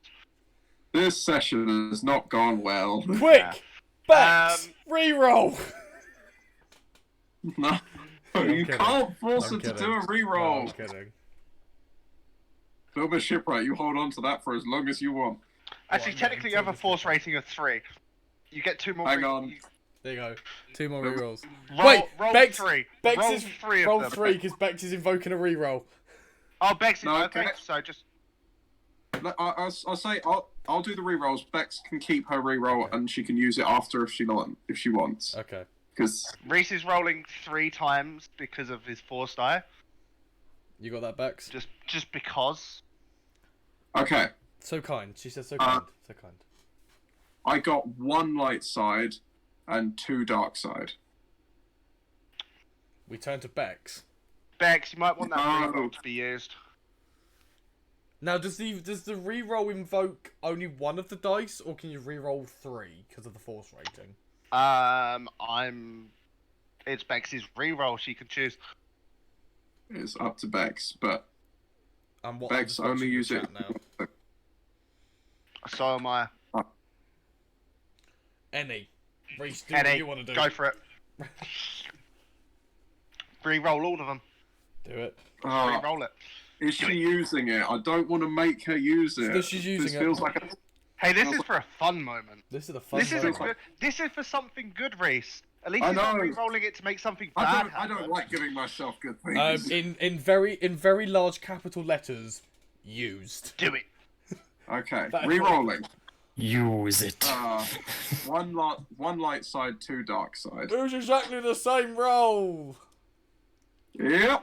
Speaker 7: This session has not gone well.
Speaker 2: Quick! Bex! Reroll!
Speaker 7: No, you
Speaker 2: kidding.
Speaker 7: can't force
Speaker 2: I'm
Speaker 7: her to
Speaker 2: kidding.
Speaker 7: do a
Speaker 2: No,
Speaker 7: reroll.
Speaker 2: I'm kidding.
Speaker 7: Little bit shipwright, you hold on to that for as long as you want.
Speaker 5: Actually,
Speaker 2: I'm
Speaker 5: technically, you
Speaker 2: getting
Speaker 5: have a force rating of 3. You get 2 more.
Speaker 7: Hang on.
Speaker 2: There you go. 2 more rerolls.
Speaker 5: Roll
Speaker 2: Bex,
Speaker 5: 3.
Speaker 2: Bex
Speaker 5: roll
Speaker 2: is
Speaker 5: 3 of
Speaker 2: roll
Speaker 5: them.
Speaker 2: 3 because Bex is invoking a reroll.
Speaker 5: Oh, Bex is
Speaker 7: No,
Speaker 5: okay.
Speaker 7: Bex-
Speaker 5: So just
Speaker 7: I'll say I'll do the rerolls. Bex can keep her reroll and she can use it after if she wants.
Speaker 2: Okay.
Speaker 7: Because
Speaker 5: Reese is rolling 3 times because of his force die.
Speaker 2: You got that, Bex?
Speaker 5: Just because.
Speaker 7: okay,
Speaker 2: So kind. She says so kind. So kind.
Speaker 7: I got 1 light side and 2 dark side.
Speaker 2: We turn to Bex.
Speaker 5: Bex, you might want that
Speaker 7: No.
Speaker 5: reroll to be used.
Speaker 2: Now, does the reroll invoke only one of the dice, or can you reroll 3 because of the force rating?
Speaker 5: It's Bex's reroll. She can choose.
Speaker 7: It's up to Bex, but
Speaker 2: And what
Speaker 7: Bex
Speaker 2: I'm just
Speaker 7: only
Speaker 2: watching
Speaker 7: use
Speaker 2: the
Speaker 7: it.
Speaker 2: chat now.
Speaker 5: So am I.
Speaker 2: Any. Reese, do what
Speaker 5: Eddie,
Speaker 2: you want to do.
Speaker 5: go for it. Reroll all of them.
Speaker 2: Do it.
Speaker 5: Reroll it.
Speaker 7: Is she using it? I don't want to make her use it.
Speaker 2: No, she's using
Speaker 7: this
Speaker 2: it.
Speaker 7: feels like a...
Speaker 5: Hey, this is for a fun moment.
Speaker 2: This is a fun
Speaker 5: This is
Speaker 2: moment.
Speaker 5: this is for something good, Reese. At least
Speaker 7: I
Speaker 5: he's not
Speaker 7: know.
Speaker 5: re-rolling it to make something bad
Speaker 7: I
Speaker 5: happen.
Speaker 7: don't like giving myself good things.
Speaker 2: in very large capital letters, used.
Speaker 5: Do it.
Speaker 7: Okay,
Speaker 2: That-
Speaker 7: re-rolling.
Speaker 6: Use it.
Speaker 7: One light side, 2 dark side.
Speaker 2: It was exactly the same roll.
Speaker 7: Yep.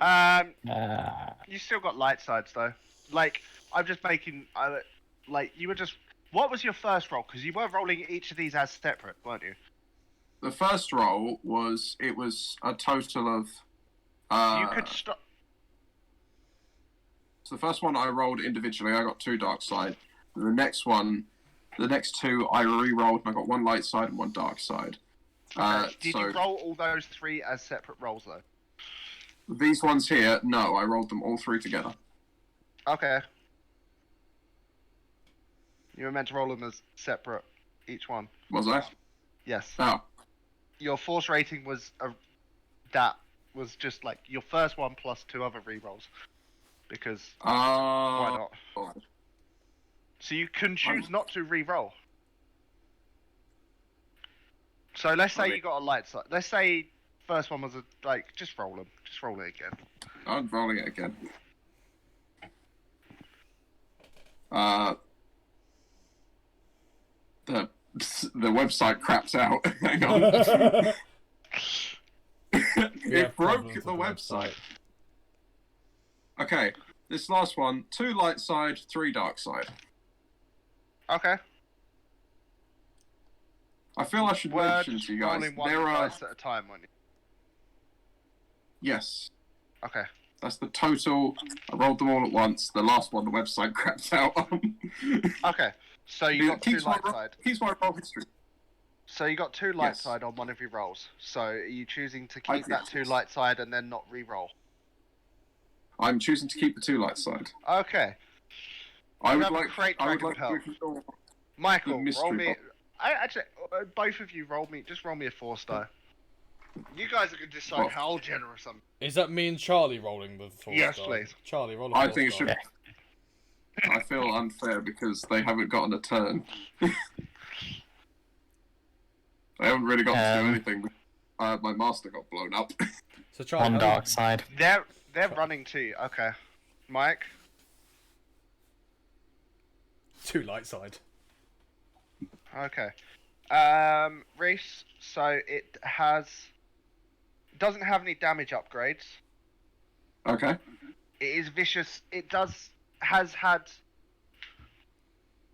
Speaker 5: You still got light sides though. Like I'm just making. Like you were just. What was your first roll? Because you were rolling each of these as separate, weren't you?
Speaker 7: The first roll was a total of.
Speaker 5: You could stop.
Speaker 7: So the first one I rolled individually, I got 2 dark side. The next 2 I re-rolled and I got 1 light side and 1 dark side.
Speaker 5: Did you roll all those 3 as separate rolls though?
Speaker 7: These ones here, no, I rolled them all 3 together.
Speaker 5: Okay. You were meant to roll them as separate, each one.
Speaker 7: Was I?
Speaker 5: Yes.
Speaker 7: Oh.
Speaker 5: Your force rating was that was just like your first one plus 2 other rerolls, because why not? So you can choose not to re-roll. So let's say you got a light side. Let's say first one was just roll them. Just roll it again.
Speaker 7: I'm rolling it again. The website craps out. Hang on. It broke the website. Okay, this last one, 2 light side, 3 dark side.
Speaker 5: Okay.
Speaker 7: I feel I should
Speaker 5: We're
Speaker 7: mention
Speaker 5: just
Speaker 7: to you guys,
Speaker 5: rolling one
Speaker 7: there are...
Speaker 5: dice at a time, weren't you?
Speaker 7: Yes,
Speaker 5: Okay.
Speaker 7: that's the total. I rolled them all at once. The last one, the website crapped out on.
Speaker 5: Okay. So you got 2
Speaker 7: Keeps my
Speaker 5: light side.
Speaker 7: Keeps my roll history.
Speaker 5: So you got 2 light
Speaker 7: Yes.
Speaker 5: side on one of your rolls. So are you choosing to
Speaker 7: I
Speaker 5: keep that 2 light side and then not re-roll?
Speaker 7: I'm choosing to keep the 2 light side.
Speaker 5: Okay.
Speaker 7: I
Speaker 5: You
Speaker 7: would
Speaker 5: have a
Speaker 7: like.
Speaker 5: crate
Speaker 7: I would
Speaker 5: dragon
Speaker 7: like
Speaker 5: pearl.
Speaker 7: to ignore
Speaker 5: Michael,
Speaker 7: the mystery
Speaker 5: roll me.
Speaker 7: box.
Speaker 5: Actually, both of you roll me. Just roll me a 4 star. You guys are gonna decide
Speaker 7: What?
Speaker 5: how generous I'm.
Speaker 2: Is that me and Charlie rolling the 4
Speaker 5: Yes,
Speaker 2: star?
Speaker 5: please.
Speaker 2: Charlie, roll a
Speaker 7: I
Speaker 2: 4
Speaker 7: think it
Speaker 2: star.
Speaker 7: should. I feel unfair because they haven't gotten a turn. They haven't really got to do anything. My master got blown up.
Speaker 2: So Charlie,
Speaker 6: 1
Speaker 2: how-
Speaker 6: dark side.
Speaker 5: They're running too. Okay, Mike.
Speaker 2: 2 light side.
Speaker 5: Okay. Reese. So it doesn't have any damage upgrades.
Speaker 7: Okay.
Speaker 5: It is vicious. It has had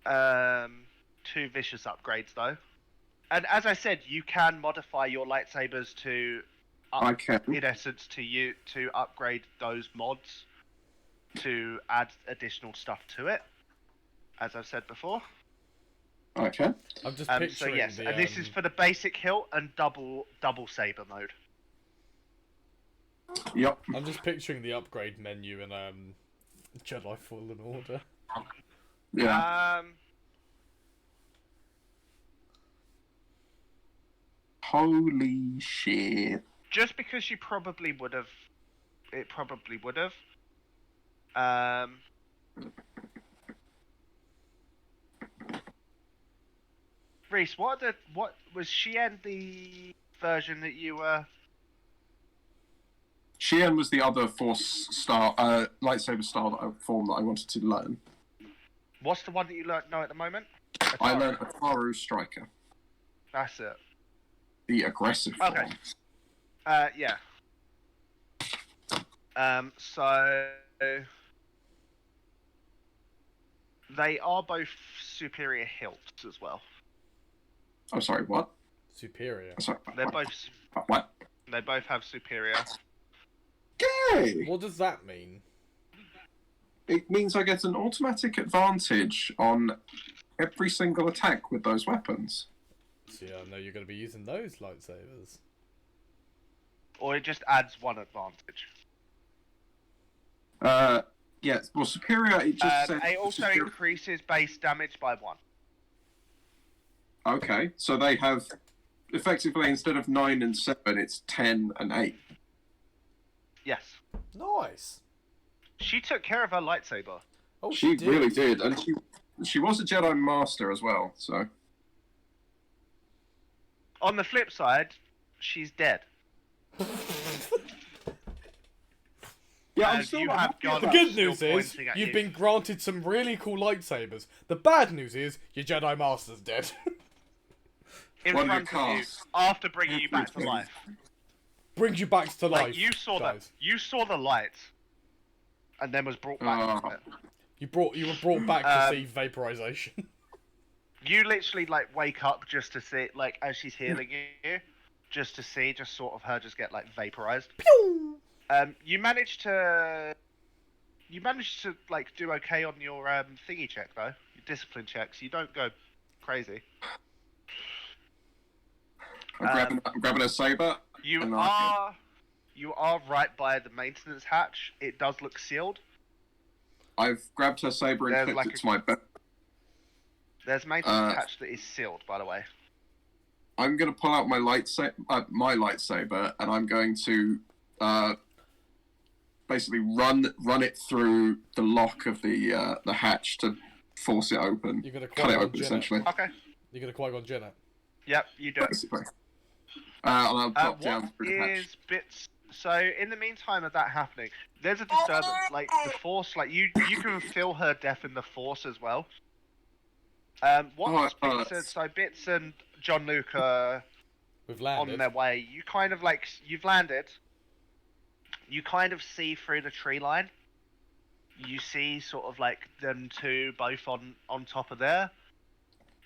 Speaker 5: 2 vicious upgrades though. And as I said, you can modify your lightsabers to,
Speaker 7: I can.
Speaker 5: in essence, to upgrade those mods to add additional stuff to it. As I've said before.
Speaker 7: Okay.
Speaker 2: I'm just
Speaker 5: So
Speaker 2: picturing
Speaker 5: yes,
Speaker 2: the,
Speaker 5: and this is for the basic hilt and double saber mode.
Speaker 7: Yep.
Speaker 2: I'm just picturing the upgrade menu in Jedi Fallen Order.
Speaker 7: Yeah. Holy shit.
Speaker 5: Just because you probably would have, it probably would have. Reese, what was Shien the version that you were?
Speaker 7: Shien was the other force style, lightsaber style form that I wanted to learn.
Speaker 5: What's the one that you know at the moment?
Speaker 7: I
Speaker 5: Ataru.
Speaker 7: learned Ataru Striker,
Speaker 5: That's it.
Speaker 7: the aggressive form.
Speaker 5: Okay. Yeah. So they are both superior hilts as well.
Speaker 7: I'm sorry, what?
Speaker 2: Superior.
Speaker 7: Sorry,
Speaker 5: They're both.
Speaker 7: what?
Speaker 5: They both have superior.
Speaker 7: Gay!
Speaker 2: What does that mean?
Speaker 7: It means I get an automatic advantage on every single attack with those weapons.
Speaker 2: So yeah, I know you're going to be using those lightsabers.
Speaker 5: Or it just adds one advantage.
Speaker 7: Yeah, well, superior, it just says...
Speaker 5: It also increases base damage by 1.
Speaker 7: Okay, so they have, effectively, instead of 9 and 7, it's 10 and 8.
Speaker 5: Yes.
Speaker 2: Nice.
Speaker 5: She took care of her lightsaber.
Speaker 2: Oh,
Speaker 7: She
Speaker 2: did.
Speaker 7: really did, and she was a Jedi Master as well, so...
Speaker 5: On the flip side, she's dead.
Speaker 7: Yeah, I'm
Speaker 5: And
Speaker 7: still
Speaker 5: you
Speaker 7: not
Speaker 5: have
Speaker 7: happy
Speaker 5: gone-
Speaker 2: The
Speaker 7: about
Speaker 2: good
Speaker 5: Still
Speaker 2: news is,
Speaker 5: pointing at
Speaker 2: you've
Speaker 5: you.
Speaker 2: been granted some really cool lightsabers. The bad news is, your Jedi Master's dead.
Speaker 5: In
Speaker 7: One
Speaker 5: front
Speaker 7: of
Speaker 5: of
Speaker 7: your
Speaker 5: you,
Speaker 7: cars.
Speaker 5: after bringing you back to
Speaker 7: Everything.
Speaker 5: life.
Speaker 2: Brings you back to life,
Speaker 5: Like you saw
Speaker 2: guys.
Speaker 5: you saw the light, and then was brought back to it.
Speaker 2: You were brought back to see vaporization.
Speaker 5: You literally like wake up just to see, like as she's healing you, just to see, just sort of her just get like vaporized. You managed to like do okay on your thingy check though, your discipline checks. You don't go crazy.
Speaker 7: I'm grabbing a saber.
Speaker 5: You
Speaker 7: and
Speaker 5: are right by the maintenance hatch. It does look sealed.
Speaker 7: I've grabbed her saber and
Speaker 5: There's
Speaker 7: clipped
Speaker 5: like
Speaker 7: it to my belt.
Speaker 5: There's maintenance hatch that is sealed, by the way.
Speaker 7: I'm going to pull out my lightsaber, and I'm going to basically run it through the lock of the hatch to force it open.
Speaker 2: You're gonna
Speaker 7: Cut it
Speaker 2: Qui-Gon
Speaker 7: open,
Speaker 2: Jinn it.
Speaker 7: essentially.
Speaker 5: Okay.
Speaker 2: You're gonna Qui-Gon Jinn it.
Speaker 5: Yep, you do it.
Speaker 7: Basically. And I'll drop down
Speaker 5: What
Speaker 7: through the hatch.
Speaker 5: is bits? So in the meantime of that happening, there's a disturbance. Like the Force, like you can feel her death in the Force as well. Once Bits and John Luke are
Speaker 2: We've
Speaker 5: on
Speaker 2: landed.
Speaker 5: their way, you kind of like you've landed. You kind of see through the tree line. You see sort of like them two both on top of there,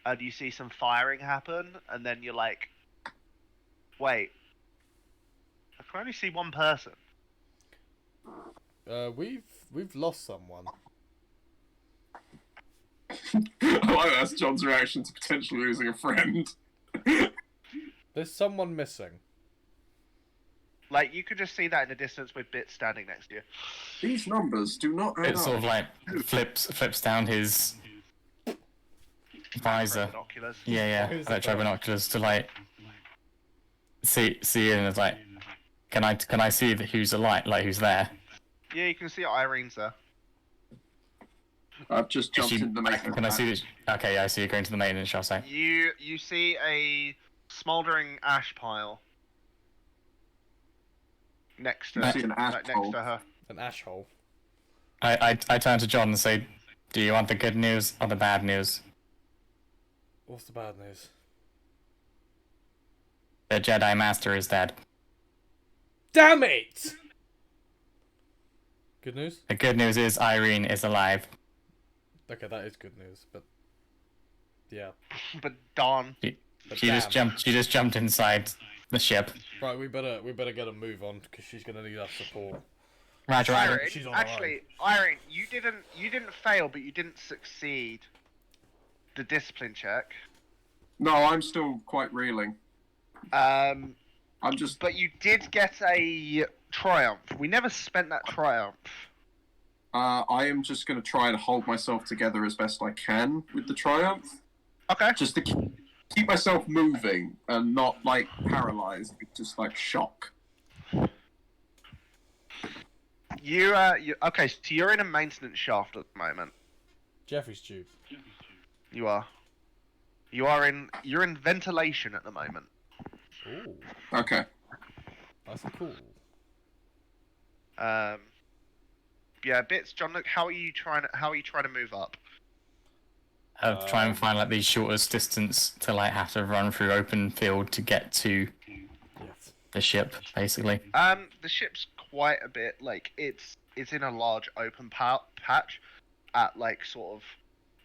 Speaker 5: and you see some firing happen, and then you're like, wait, I can only see one person.
Speaker 2: We've lost someone.
Speaker 7: I like that's John's reaction to potentially losing a friend.
Speaker 2: There's someone missing.
Speaker 5: Like you could just see that in the distance with Bits standing next to you.
Speaker 7: These numbers do not add
Speaker 6: It sort
Speaker 7: up.
Speaker 6: of like flips down his visor.
Speaker 5: Binoculars.
Speaker 6: Yeah,
Speaker 2: Who's
Speaker 6: electro
Speaker 2: the-
Speaker 6: binoculars to like see it, and it's like, can I see who's alight, like who's there?
Speaker 5: Yeah, you can see Irene's there.
Speaker 7: I've just jumped into the maintenance
Speaker 6: Can I see
Speaker 7: hatch.
Speaker 6: this? Okay, I see you going to the maintenance shall I say.
Speaker 5: You see a smouldering ash pile next to
Speaker 7: You see an ash
Speaker 5: next
Speaker 7: pile.
Speaker 5: to her.
Speaker 2: An ash hole.
Speaker 6: I turn to John and say, do you want the good news or the bad news?
Speaker 2: What's the bad news?
Speaker 6: The Jedi Master is dead.
Speaker 2: Damn it! Good news?
Speaker 6: The good news is Irene is alive.
Speaker 2: Okay, that is good news, but yeah.
Speaker 5: But darn.
Speaker 6: She just jumped inside the ship.
Speaker 2: Right, we better get a move on because she's gonna need our support.
Speaker 6: Roger,
Speaker 5: Irene,
Speaker 2: She's on her
Speaker 5: actually, Irene, you didn't fail, but you didn't succeed the discipline check.
Speaker 7: No, I'm still quite reeling. I'm just...
Speaker 5: But you did get a triumph. We never spent that triumph.
Speaker 7: I am just going to try and hold myself together as best I can with the Triumph.
Speaker 5: Okay.
Speaker 7: Just to keep myself moving and not, like, paralyzed. Just, like, shock.
Speaker 5: Okay, so you're in a maintenance shaft at the moment.
Speaker 2: Jeffrey's tube.
Speaker 5: You are. You're in ventilation at the moment.
Speaker 2: Ooh,
Speaker 7: Okay.
Speaker 2: that's cool.
Speaker 5: Yeah, bits. John, look, how are you trying to move up?
Speaker 6: Try and find like the shortest distance to like have to run through open field to get to
Speaker 2: Yes.
Speaker 6: the ship, basically.
Speaker 5: The ship's quite a bit like it's in a large open patch at like sort of.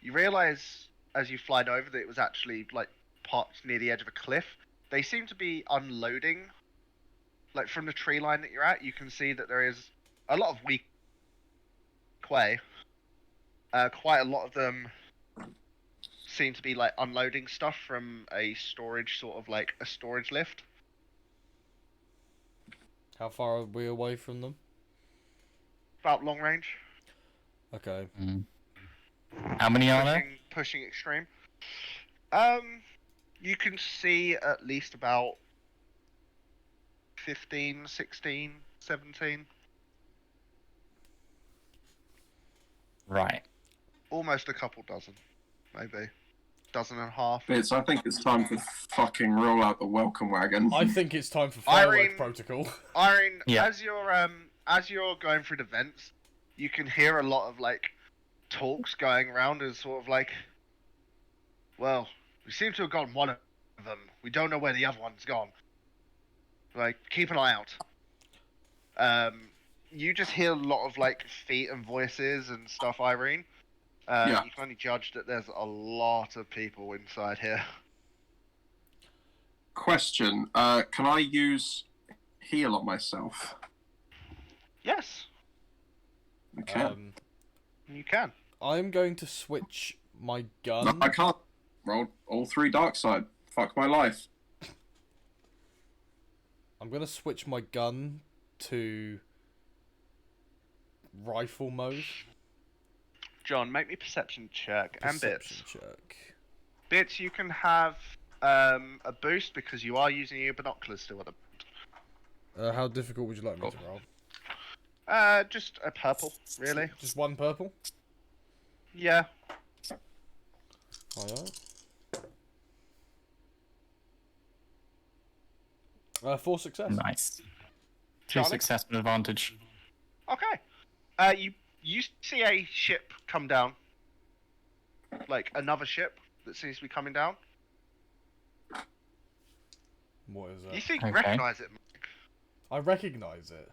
Speaker 5: You realise as you fly over that it was actually like parked near the edge of a cliff. They seem to be unloading. Like from the tree line that you're at, you can see that there is a lot of Weequay. Quite a lot of them seem to be like unloading stuff from a storage sort of like a storage lift.
Speaker 2: How far are we away from them?
Speaker 5: About long range.
Speaker 2: Okay.
Speaker 6: How many are there?
Speaker 5: Pushing extreme. You can see at least about 15, 16, 17.
Speaker 6: Right.
Speaker 5: Almost a couple dozen, maybe. Dozen and a half.
Speaker 7: Bits, I think it's time to fucking roll out the welcome wagon.
Speaker 2: I think it's time for firework protocol.
Speaker 5: Irene,
Speaker 6: Yeah.
Speaker 5: as you're going through the vents, you can hear a lot of like talks going around as sort of like, well, we seem to have gotten one of them. We don't know where the other one's gone. Like, keep an eye out. You just hear a lot of like feet and voices and stuff, Irene.
Speaker 7: Yeah.
Speaker 5: You can only judge that there's a lot of people inside here.
Speaker 7: Question, can I use heal on myself?
Speaker 5: Yes,
Speaker 7: Okay.
Speaker 5: you can.
Speaker 2: I'm going to switch my gun.
Speaker 7: No, I can't. Roll all 3 dark side. Fuck my life.
Speaker 2: I'm going to switch my gun to rifle mode.
Speaker 5: John, make me perception check. And
Speaker 2: Perception
Speaker 5: bits.
Speaker 2: check.
Speaker 5: Bits, you can have a boost because you are using your binoculars still at the.
Speaker 2: How difficult would you like me to roll?
Speaker 5: Just a purple, really.
Speaker 2: Just one purple?
Speaker 5: Yeah.
Speaker 2: Alright. 4 success.
Speaker 6: Nice. 2
Speaker 5: Charlie?
Speaker 6: success and advantage.
Speaker 5: Okay. You see a ship come down. Like another ship that seems to be coming down.
Speaker 2: What is
Speaker 5: You
Speaker 2: that?
Speaker 5: think
Speaker 6: Okay.
Speaker 5: recognize it?
Speaker 2: I recognise it.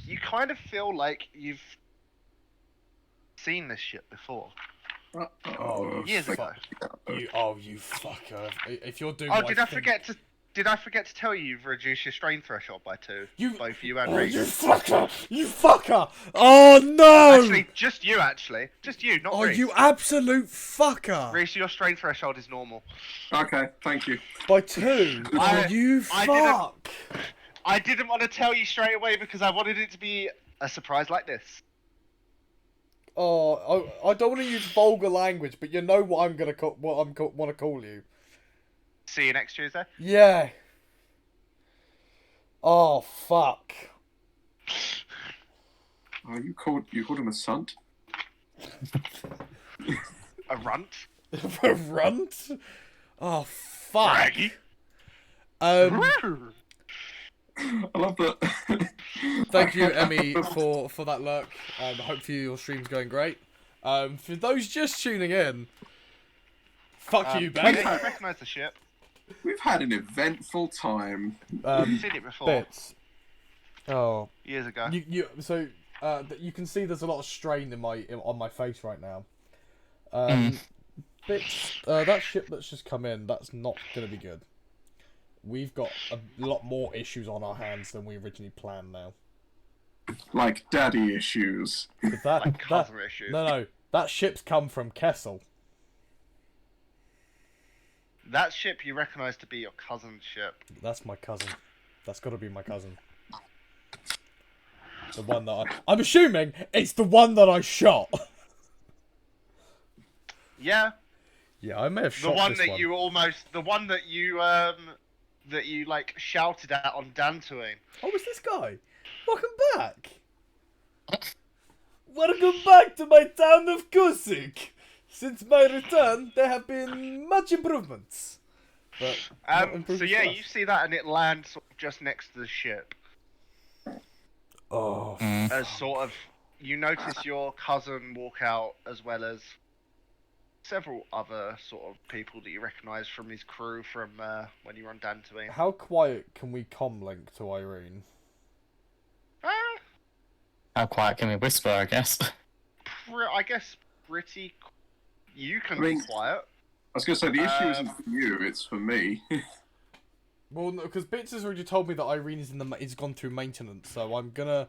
Speaker 5: You kind of feel like you've seen this ship before.
Speaker 2: Oh,
Speaker 5: Years ago.
Speaker 2: You fucker. If you're doing
Speaker 5: Oh,
Speaker 2: what
Speaker 5: did I forget to tell you you've reduced your strain threshold by 2? Both you and Reese.
Speaker 2: you fucker! You fucker! Oh no!
Speaker 5: Actually, just you, not
Speaker 2: Oh,
Speaker 5: Reese.
Speaker 2: you absolute fucker!
Speaker 5: Reese, your strain threshold is normal.
Speaker 7: Okay, thank you.
Speaker 2: By 2? Oh, you
Speaker 5: I
Speaker 2: fuck!
Speaker 5: I didn't want to tell you straight away because I wanted it to be a surprise like this.
Speaker 2: Oh, I don't want to use vulgar language, but you know what I'm gonna want to call you.
Speaker 5: See you next Tuesday.
Speaker 2: Yeah. Oh fuck.
Speaker 7: Oh, you called him a sunt?
Speaker 5: A runt.
Speaker 2: A runt? Oh fuck.
Speaker 5: Raggy.
Speaker 7: I love that.
Speaker 2: Thank you, Emmy, for that lurk. Hopefully your stream's going great. For those just tuning in, fuck you,
Speaker 5: Ben.
Speaker 2: Ben.
Speaker 5: You recognise the ship.
Speaker 7: We've had an eventful time.
Speaker 5: You've seen it before.
Speaker 2: Bits. Oh,
Speaker 5: Years ago.
Speaker 2: you can see there's a lot of strain on my face right now. Bits. That ship that's just come in, that's not gonna be good. We've got a lot more issues on our hands than we originally planned now.
Speaker 7: Like daddy issues.
Speaker 5: Like cousin issues.
Speaker 2: No, that ship's come from Kessel.
Speaker 5: That ship you recognise to be your cousin's ship.
Speaker 2: That's my cousin. That's got to be my cousin. The one that I'm assuming it's the one that I shot.
Speaker 5: Yeah,
Speaker 2: Yeah, I may have
Speaker 5: the
Speaker 2: shot
Speaker 5: one
Speaker 2: this
Speaker 5: that
Speaker 2: one.
Speaker 5: you almost, the one that you like shouted at on Dantooine.
Speaker 2: Oh, it's this guy. Welcome back. Welcome back to my town of Kusik. Since my return, there have been much improvements. But not
Speaker 5: So
Speaker 2: improvements
Speaker 5: yeah,
Speaker 2: for us.
Speaker 5: you see that, and it lands sort of just next to the ship.
Speaker 2: Oh,
Speaker 5: As sort of, you notice your cousin walk out, as well as several other sort of people that you recognise from his crew from when you were on Dantooine.
Speaker 2: how quiet can we comlink to Irene?
Speaker 6: How quiet can we whisper, I guess?
Speaker 5: I guess pretty. You can
Speaker 7: I mean-
Speaker 5: be quiet.
Speaker 7: I was going to say, the issue isn't for you, it's for me.
Speaker 2: Well, no, because Bits has already told me that Irene is gone through maintenance, so I'm gonna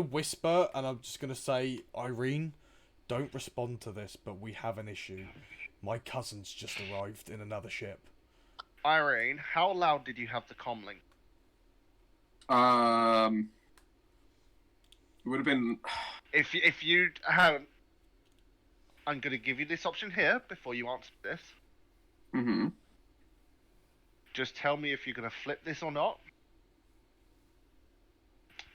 Speaker 2: whisper and I'm just gonna say, Irene, don't respond to this, but we have an issue. My cousin's just arrived in another ship.
Speaker 5: Irene, how loud did you have the comlink?
Speaker 7: It would have been...
Speaker 5: If you haven't, I'm gonna give you this option here before you answer this.
Speaker 7: Mm-hmm.
Speaker 5: Just tell me if you're gonna flip this or not.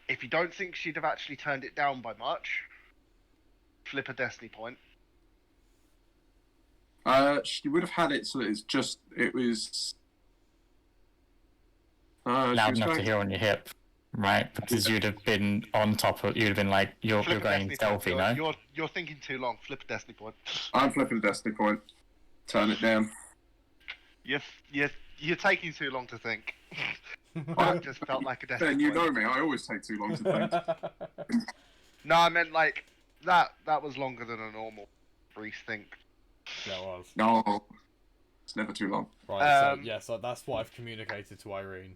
Speaker 5: If you don't think she'd have actually turned it down by much, flip a destiny point.
Speaker 7: She would have had it so that it was... she
Speaker 6: Loud
Speaker 7: was
Speaker 6: enough to
Speaker 7: going-
Speaker 6: hear on your hip, right? Because you'd have been on top of, you'd have been like, you're
Speaker 5: Flip a
Speaker 6: going
Speaker 5: destiny
Speaker 6: stealthy,
Speaker 5: point.
Speaker 6: no?
Speaker 5: You're thinking too long. Flip a destiny point.
Speaker 7: I'm flipping the destiny point. Turn it down.
Speaker 5: You're taking too long to think. That just felt like a destiny
Speaker 7: Ben, you
Speaker 5: point.
Speaker 7: know me, I always take too long to think.
Speaker 5: No, I meant like that was longer than a normal brief think.
Speaker 2: Yeah, it was.
Speaker 7: No, it's never too long.
Speaker 2: Right, so that's what I've communicated to Irene.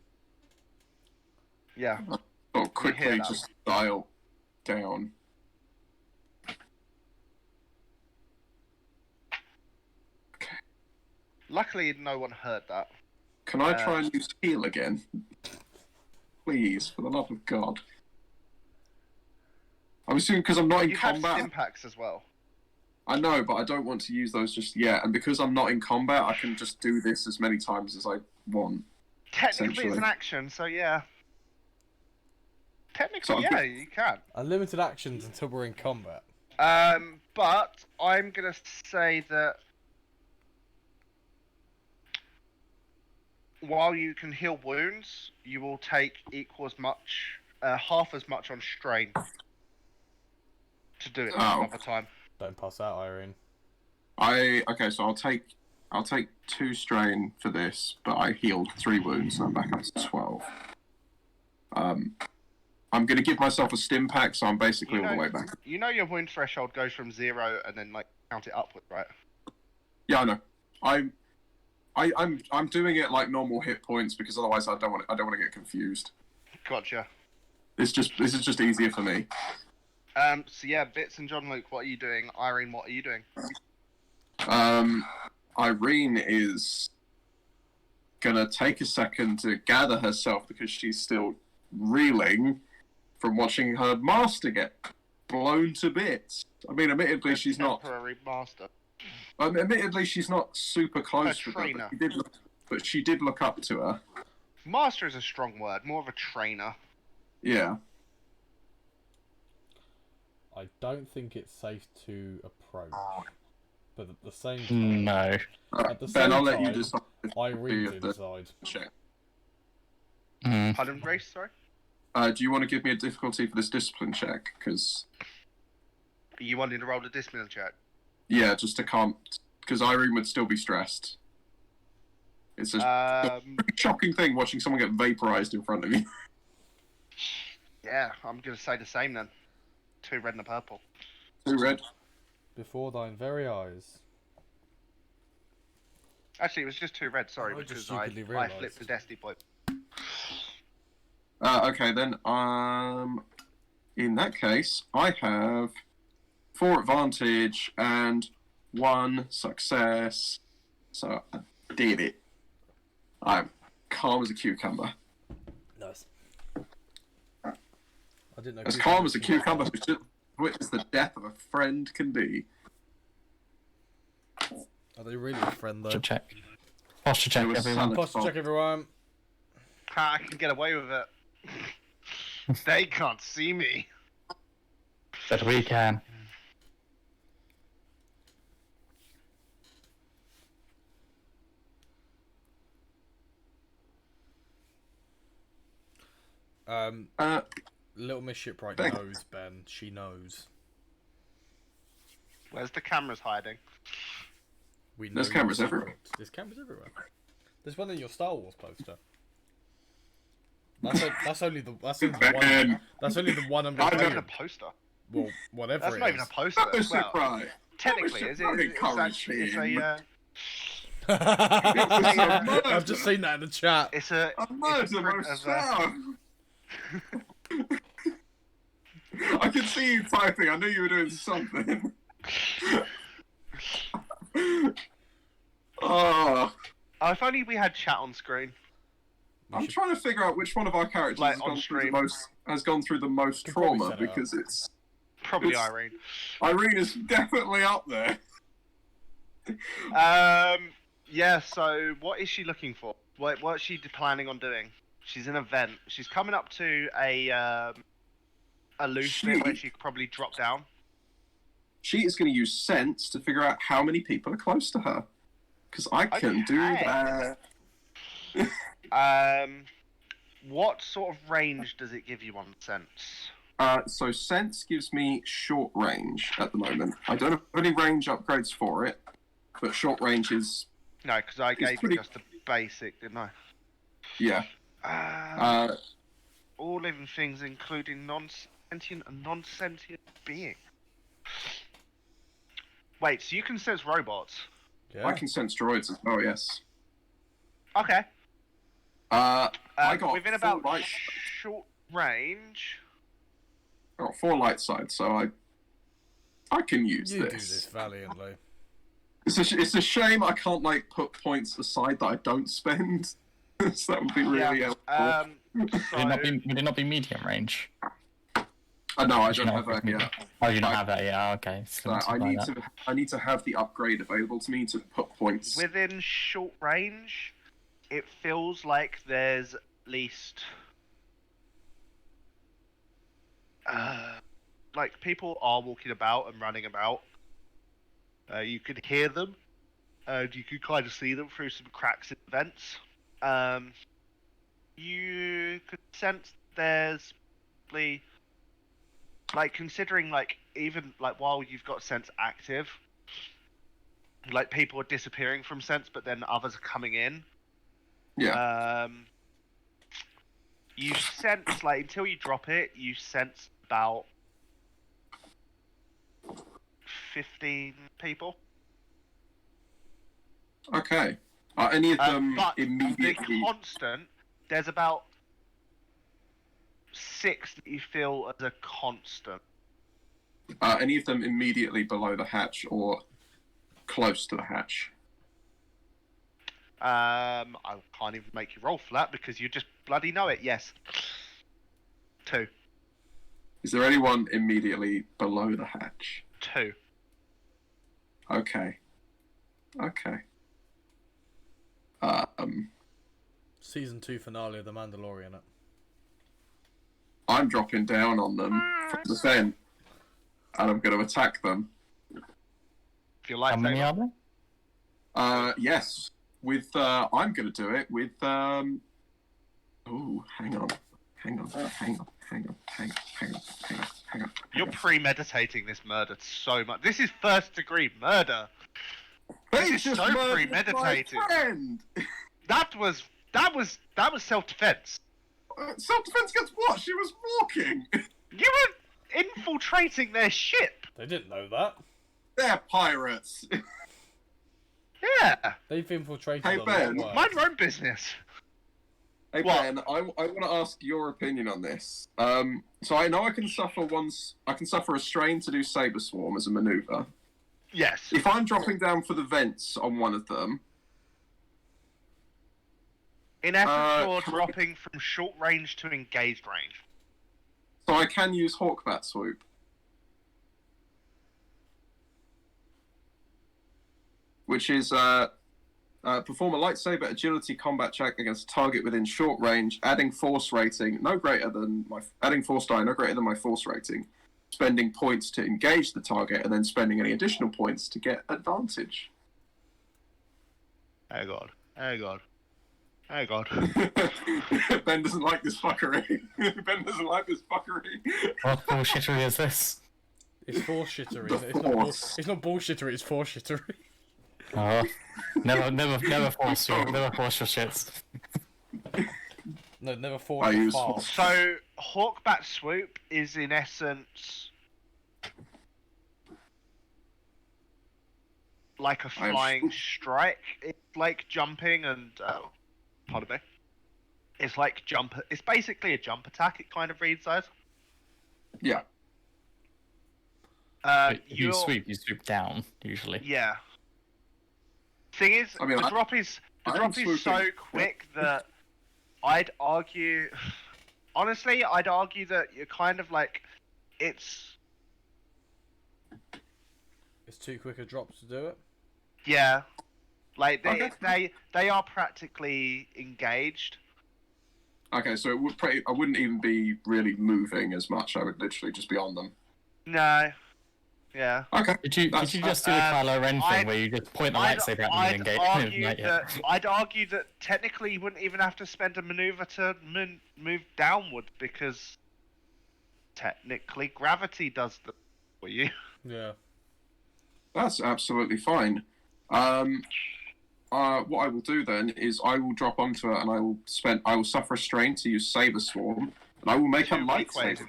Speaker 5: Yeah.
Speaker 7: Oh,
Speaker 5: hear
Speaker 7: quickly
Speaker 5: that.
Speaker 7: just dial down.
Speaker 5: Luckily, no one heard that.
Speaker 7: Can I try and use heal again? Please, for the love of God. I'm assuming because I'm not in
Speaker 5: You have
Speaker 7: combat.
Speaker 5: stim packs as well.
Speaker 7: I know, but I don't want to use those just yet. And because I'm not in combat, I can just do this as many times as I want.
Speaker 5: Technically, it's
Speaker 7: Essentially.
Speaker 5: an action, so yeah. Technically,
Speaker 7: So I'm
Speaker 5: yeah,
Speaker 7: good.
Speaker 5: you can.
Speaker 2: Unlimited actions until we're in combat.
Speaker 5: But I'm gonna say that while you can heal wounds, you will take half as much on strain to do it
Speaker 7: Oh.
Speaker 5: another time.
Speaker 2: Don't pass out, Irene.
Speaker 7: Okay, so I'll take 2 strain for this, but I healed 3 wounds, so I'm back up to 12. I'm gonna give myself a stim pack, so I'm basically all the way back.
Speaker 5: You know your wound threshold goes from 0 and then like count it upward, right?
Speaker 7: Yeah, I know. I'm doing it like normal hit points because otherwise I don't want to get confused.
Speaker 5: Gotcha.
Speaker 7: This is just easier for me.
Speaker 5: So yeah, Bits and John Luke, what are you doing? Irene, what are you doing?
Speaker 7: Irene is gonna take a second to gather herself because she's still reeling from watching her master get blown to bits. I mean, admittedly, she's not.
Speaker 5: Temporary master.
Speaker 7: Admittedly, she's not super close
Speaker 5: Her
Speaker 7: with her,
Speaker 5: trainer.
Speaker 7: but she did look up to her.
Speaker 5: Master is a strong word, more of a trainer.
Speaker 7: Yeah.
Speaker 2: I don't think it's safe to approach. But at the same time,
Speaker 6: No.
Speaker 2: at the
Speaker 7: Ben,
Speaker 2: same
Speaker 7: I'll let you
Speaker 2: time,
Speaker 7: decide.
Speaker 2: Irene's
Speaker 7: the-
Speaker 2: inside.
Speaker 7: Check.
Speaker 6: Mm.
Speaker 5: Pardon, Grace, sorry?
Speaker 7: Do you want to give me a difficulty for this discipline check? Because
Speaker 5: You wanting to roll the discipline check?
Speaker 7: yeah, just to calm. Because Irene would still be stressed. It's a shocking thing watching someone get vaporized in front of you.
Speaker 5: Yeah, I'm gonna say the same then. 2 red and a purple.
Speaker 7: 2 red.
Speaker 2: Before thine very eyes.
Speaker 5: Actually, it was just 2 red, sorry,
Speaker 2: I just
Speaker 5: because I
Speaker 2: stupidly
Speaker 5: flipped
Speaker 2: realised.
Speaker 5: the destiny point.
Speaker 7: Okay, then. In that case, I have 4 advantage and 1 success. So I did it. I'm calm as a cucumber.
Speaker 2: Nice. I didn't know.
Speaker 7: As calm as a cucumber, which is the death of a friend can be.
Speaker 2: Are they really a friend though?
Speaker 6: Posture check. Posture check, everyone.
Speaker 2: Posture check, everyone.
Speaker 5: I can get away with it. They can't see me.
Speaker 6: But we can.
Speaker 2: Little Miss Shipwright knows, Ben. She knows.
Speaker 5: Where's the cameras hiding?
Speaker 7: There's cameras everywhere.
Speaker 2: There's cameras everywhere. There's one in your Star Wars poster. That's only the one. That's only the one I'm
Speaker 5: That's not
Speaker 2: going
Speaker 5: even a
Speaker 2: to.
Speaker 5: poster.
Speaker 2: Well, whatever.
Speaker 5: That's
Speaker 2: it
Speaker 5: not
Speaker 2: is.
Speaker 5: even a poster. Well,
Speaker 7: Right.
Speaker 5: technically, it's actually it's a.
Speaker 2: I've just seen that in the chat.
Speaker 5: It's a.
Speaker 7: I murdered myself. I could see you typing. I knew you were doing something. Oh.
Speaker 5: If only we had chat on screen.
Speaker 7: I'm trying to figure out which one of our characters
Speaker 5: Like,
Speaker 7: has
Speaker 5: on
Speaker 7: gone through the most
Speaker 2: Could probably
Speaker 7: trauma,
Speaker 2: set it up.
Speaker 7: because it's
Speaker 5: Probably
Speaker 7: It's-
Speaker 5: Irene.
Speaker 7: Irene is definitely up there.
Speaker 5: Yeah. So, what is she looking for? What's she planning on doing? She's in an event. She's coming up to a loose bit where she could probably drop down.
Speaker 7: She is going to use sense to figure out how many people are close to her, because I can do
Speaker 5: Okay.
Speaker 7: that.
Speaker 5: What sort of range does it give you on sense?
Speaker 7: So sense gives me short range at the moment. I don't have any range upgrades for it, but short range is
Speaker 5: No, because I gave
Speaker 7: pretty-
Speaker 5: you just the basic, didn't I?
Speaker 7: yeah.
Speaker 5: All living things, including non-sentient and non-sentient beings. Wait, so you can sense robots?
Speaker 2: Yeah.
Speaker 7: I can sense droids as well. Yes.
Speaker 5: Okay.
Speaker 7: I got
Speaker 5: within
Speaker 7: 4
Speaker 5: about
Speaker 7: light.
Speaker 5: short range.
Speaker 7: I got 4 light sides, so I can use
Speaker 2: You do
Speaker 7: this.
Speaker 2: this valiantly.
Speaker 7: It's a shame I can't like put points aside that I don't spend. So that would be really helpful.
Speaker 6: Would it not be medium range?
Speaker 7: No, I
Speaker 6: Did you
Speaker 7: don't
Speaker 6: not
Speaker 7: have that
Speaker 6: medium?
Speaker 7: yet.
Speaker 6: Oh, you don't have that yet. Oh, okay. So
Speaker 7: I need to have the upgrade available to me to put points.
Speaker 5: Within short range, it feels like there's at least like people are walking about and running about. You could hear them, and you could kind of see them through some cracks in vents. You could sense there's like considering like even like while you've got sense active, like people are disappearing from sense, but then others are coming in.
Speaker 7: Yeah.
Speaker 5: You sense like until you drop it, you sense about 15 people.
Speaker 7: Okay. Are any of them
Speaker 5: But
Speaker 7: immediately?
Speaker 5: the constant, there's about 6 that you feel as a constant.
Speaker 7: Any of them immediately below the hatch or close to the hatch?
Speaker 5: I can't even make you roll for that because you just bloody know it. Yes. 2.
Speaker 7: Is there anyone immediately below the hatch?
Speaker 5: 2.
Speaker 7: Okay. Okay.
Speaker 2: Season 2 finale of The Mandalorian.
Speaker 7: I'm dropping down on them from the vent, and I'm going to attack them.
Speaker 5: If you like,
Speaker 6: How many are there?
Speaker 7: Yes. With I'm going to do it with Oh, hang on.
Speaker 5: You're premeditating this murder so much. This is first degree murder.
Speaker 7: They
Speaker 5: This is
Speaker 7: just
Speaker 5: so
Speaker 7: murdered
Speaker 5: premeditated.
Speaker 7: my friend.
Speaker 5: That was self-defense.
Speaker 7: Self-defense against what? She was walking.
Speaker 5: You were infiltrating their ship.
Speaker 2: They didn't know that.
Speaker 7: They're pirates.
Speaker 5: Yeah.
Speaker 2: They've infiltrated
Speaker 7: Hey,
Speaker 2: a lot
Speaker 7: Ben.
Speaker 2: of work.
Speaker 5: Mind your own business.
Speaker 7: Hey
Speaker 5: What?
Speaker 7: Ben, I want to ask your opinion on this. So I know I can suffer a strain to do Saber Swarm as a maneuver.
Speaker 5: Yes.
Speaker 7: If I'm dropping down for the vents on one of them,
Speaker 5: In essence, you're
Speaker 7: can I-
Speaker 5: dropping from short range to engaged range.
Speaker 7: So I can use Hawkbat Swoop. Which is perform a lightsaber agility combat check against a target within short range, adding force rating no greater than my force die no greater than my force rating, spending points to engage the target, and then spending any additional points to get advantage.
Speaker 5: Oh god. Oh god. Oh god.
Speaker 7: Ben doesn't like this fuckery. Ben doesn't like this fuckery.
Speaker 6: What bullshittery is this?
Speaker 2: It's force shittery.
Speaker 7: Force.
Speaker 2: It's not bullshittery. It's force shittery.
Speaker 6: Oh, never force your shits.
Speaker 2: No, never force
Speaker 7: I
Speaker 2: your
Speaker 7: use
Speaker 2: fart.
Speaker 7: force.
Speaker 5: So, Hawkbat Swoop is in essence like a flying strike. It's like jumping and pardon me. It's like jump. It's basically a jump attack. It kind of reads as.
Speaker 7: Yeah.
Speaker 6: You sweep down usually.
Speaker 5: Yeah. Thing is,
Speaker 7: I mean,
Speaker 5: the drop is so
Speaker 7: swooping.
Speaker 5: quick that I'd argue. Honestly, I'd argue that you're kind of like it's.
Speaker 2: It's too quick a drop to do it.
Speaker 5: Yeah, like
Speaker 7: Okay.
Speaker 5: they are practically engaged.
Speaker 7: Okay, so it would I wouldn't even be really moving as much. I would literally just be on them.
Speaker 5: No. Yeah.
Speaker 7: Okay.
Speaker 6: Could you just do the Kylo Ren thing where you just point the lightsaber at them and engage?
Speaker 5: I'd argue that technically you wouldn't even have to spend a maneuver to move downward because technically gravity does the for you.
Speaker 2: Yeah.
Speaker 7: That's absolutely fine. What I will do then is I will drop onto it and I will suffer a strain to use Saber Swarm, and I will make a lightsaber.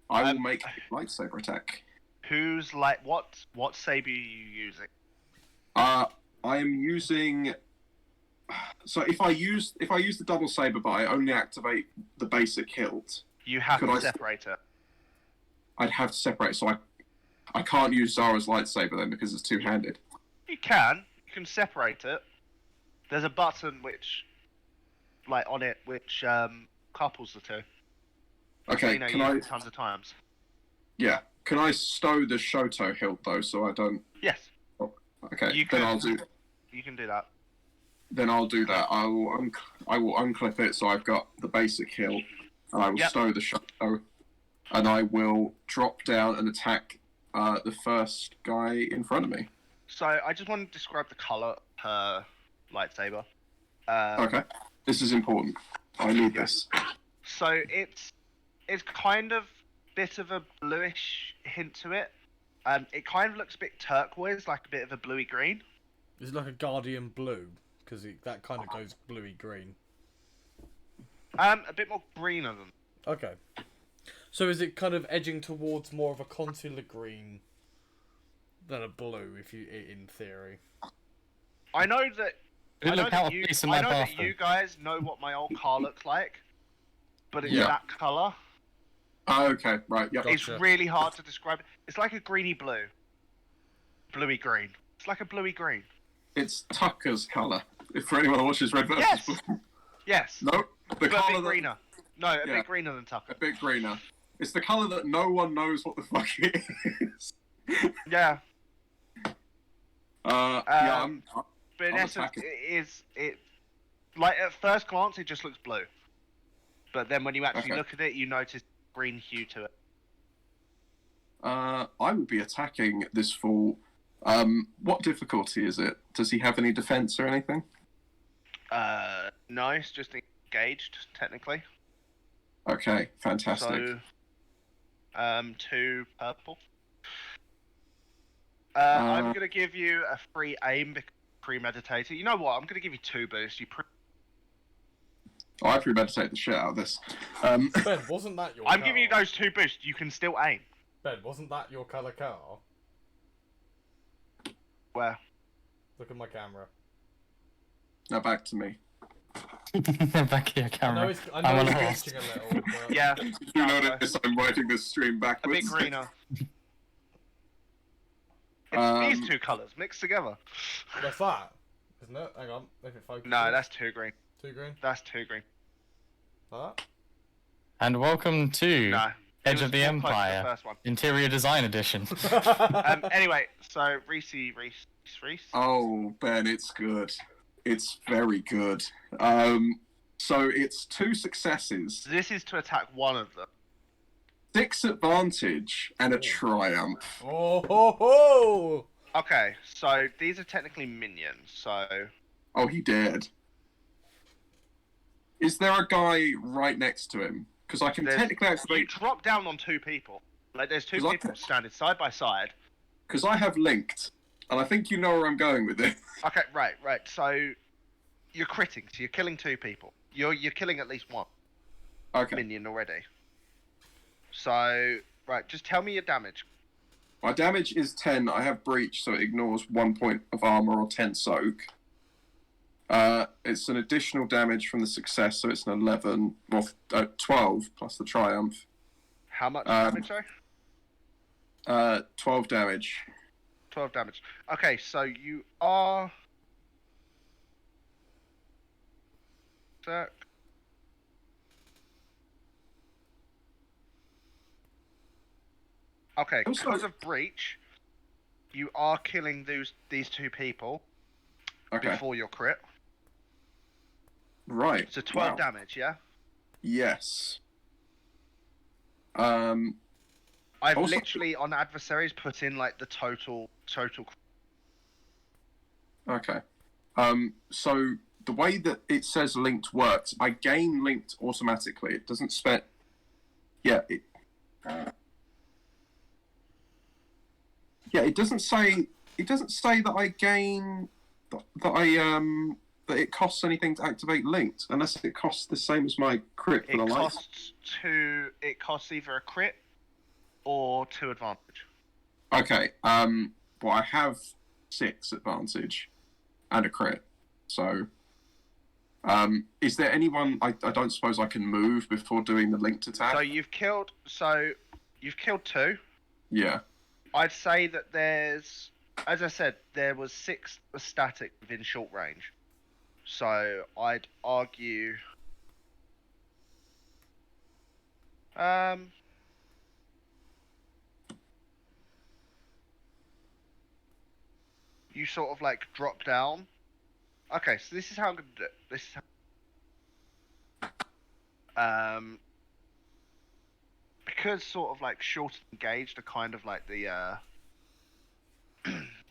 Speaker 7: I will make a lightsaber attack.
Speaker 5: Who's what saber are you using?
Speaker 7: I am using. So if I use the double saber, but I only activate the basic hilt,
Speaker 5: You have
Speaker 7: Could
Speaker 5: to
Speaker 7: I-
Speaker 5: separate it.
Speaker 7: I'd have to separate. So I can't use Zara's lightsaber then because it's two-handed.
Speaker 5: You can separate it. There's a button which, like on it, which couples the two.
Speaker 7: Okay,
Speaker 5: You know,
Speaker 7: can
Speaker 5: use
Speaker 7: I?
Speaker 5: it tons of times.
Speaker 7: Yeah, can I stow the Shoto hilt though, so I don't?
Speaker 5: Yes,
Speaker 7: Okay,
Speaker 5: You
Speaker 7: then
Speaker 5: can.
Speaker 7: I'll do.
Speaker 5: you can do that.
Speaker 7: Then I'll do that. I will unclip it so I've got the basic hilt, and I will
Speaker 5: Yep.
Speaker 7: stow the Shoto, and I will drop down and attack the first guy in front of me.
Speaker 5: So I just want to describe the color per lightsaber.
Speaker 7: Okay, this is important. I need this.
Speaker 5: So it's kind of bit of a bluish hint to it. It kind of looks a bit turquoise, like a bit of a bluey green.
Speaker 2: It's like a Guardian Blue, because that kind of goes bluey green.
Speaker 5: A bit more greener than.
Speaker 2: Okay. So is it kind of edging towards more of a concealer green than a blue, in theory?
Speaker 5: I know that.
Speaker 6: It
Speaker 5: I know
Speaker 6: look out
Speaker 5: that
Speaker 6: of
Speaker 5: you,
Speaker 6: place in
Speaker 5: I
Speaker 6: my
Speaker 5: know that
Speaker 6: bathroom.
Speaker 5: you guys know what my old car looks like, but it's
Speaker 7: Yeah.
Speaker 5: that color.
Speaker 7: Okay, right. Yep.
Speaker 2: Got-
Speaker 5: It's
Speaker 2: Gotcha.
Speaker 5: really hard to describe. It's like a greeny blue, bluey green. It's like a bluey green.
Speaker 7: It's Tucker's color. If for anyone who watches Red versus
Speaker 5: Yes!
Speaker 7: Blue.
Speaker 5: Yes,
Speaker 7: No, the
Speaker 5: but a
Speaker 7: color
Speaker 5: bit greener. No, a
Speaker 7: Yeah.
Speaker 5: bit greener than Tucker.
Speaker 7: a bit greener. It's the color that no one knows what the fuck it is.
Speaker 5: Yeah,
Speaker 7: Yeah,
Speaker 5: but in
Speaker 7: I'm
Speaker 5: essence,
Speaker 7: attacking.
Speaker 5: it like at first glance it just looks blue, but then when you actually
Speaker 7: Okay.
Speaker 5: look at it, you notice green hue to it.
Speaker 7: I will be attacking this fool. What difficulty is it? Does he have any defense or anything?
Speaker 5: No, it's just engaged technically.
Speaker 7: Okay, fantastic.
Speaker 5: So, 2 purple. I'm gonna give you a free aim because premeditated. You know what? I'm gonna give you 2 boosts.
Speaker 7: I premeditate the shit out of this.
Speaker 2: Ben, wasn't that your
Speaker 5: I'm
Speaker 2: car?
Speaker 5: giving you those 2 boosts. You can still aim.
Speaker 2: Ben, wasn't that your colour car?
Speaker 5: Where?
Speaker 2: Look at my camera.
Speaker 7: Now back to me.
Speaker 6: Back here,
Speaker 2: I know
Speaker 6: camera.
Speaker 2: it's, I
Speaker 6: I'm
Speaker 2: know
Speaker 6: on
Speaker 2: it's
Speaker 6: a horse.
Speaker 2: glitching a little, but...
Speaker 5: Yeah,
Speaker 7: You notice I'm writing this stream
Speaker 5: a
Speaker 7: backwards.
Speaker 5: bit greener. It's
Speaker 7: Um,
Speaker 5: these 2 colours mixed together.
Speaker 2: That's that, isn't it? Hang on, if it focuses.
Speaker 5: No, that's 2 green.
Speaker 2: 2 green.
Speaker 5: That's 2 green.
Speaker 2: Like that?
Speaker 6: And welcome to
Speaker 5: No.
Speaker 6: Edge of the
Speaker 5: It was more close to
Speaker 6: Empire,
Speaker 5: the first one.
Speaker 6: Interior Design Edition.
Speaker 5: Anyway, so Reese.
Speaker 7: Oh, Ben, it's good. It's very good. So it's 2 successes,
Speaker 5: This is to attack one of them.
Speaker 7: 6 advantage, and a triumph.
Speaker 2: Oh ho ho!
Speaker 5: Okay, so these are technically minions, so...
Speaker 7: Oh, he dared. Is there a guy right next to him? Because I can technically
Speaker 5: You
Speaker 7: activate...
Speaker 5: drop down on 2 people. Like, there's 2
Speaker 7: Because I
Speaker 5: people
Speaker 7: can-
Speaker 5: standing side by side.
Speaker 7: Because I have linked, and I think you know where I'm going with this.
Speaker 5: Okay, right. So, you're critting, so you're killing 2 people. You're killing at least 1
Speaker 7: Okay.
Speaker 5: minion already. So, right, just tell me your damage.
Speaker 7: My damage is 10. I have breach, so it ignores 1 point of armor or 10 soak. It's an additional damage from the success, so it's an 11, or 12 plus the triumph.
Speaker 5: How much damage, sorry?
Speaker 7: 12 damage.
Speaker 5: 12 damage. Okay, so you are... Sec. Okay,
Speaker 7: I'm sorry.
Speaker 5: because of breach, you are killing these 2 people
Speaker 7: Okay.
Speaker 5: before your crit.
Speaker 7: Right.
Speaker 5: So 12
Speaker 7: Wow.
Speaker 5: damage, yeah?
Speaker 7: Yes.
Speaker 5: I've
Speaker 7: Also-
Speaker 5: literally on adversaries put in like the total.
Speaker 7: Okay. So the way that it says linked works, I gain linked automatically. It doesn't spec. Yeah. Yeah. It doesn't say. It doesn't say that I gain. That it costs anything to activate linked, unless it costs the same as my crit for
Speaker 5: It
Speaker 7: the lights.
Speaker 5: costs either a crit or 2 advantage.
Speaker 7: Okay. Well, I have 6 advantage and a crit. So, is there anyone? I don't suppose I can move before doing the linked attack.
Speaker 5: So you've killed 2.
Speaker 7: Yeah.
Speaker 5: I'd say that there's, as I said, there was 6 static within short range. So I'd argue, you sort of like drop down. Okay, so this is how I'm gonna do it. This is how, because sort of like short and engaged are kind of like the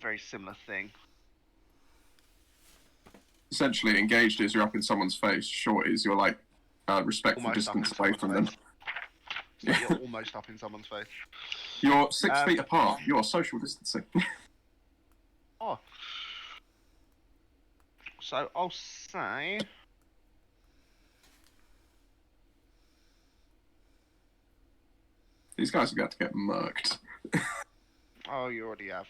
Speaker 5: very similar thing.
Speaker 7: Essentially, engaged is you're up in someone's face. Short is you're like respectful
Speaker 5: Almost up in
Speaker 7: distance away from them.
Speaker 5: someone's face. So you're almost up in someone's face.
Speaker 7: You're 6 feet apart. You're social distancing.
Speaker 5: Oh. So I'll say,
Speaker 7: These guys are going to get murked.
Speaker 5: oh, you already have.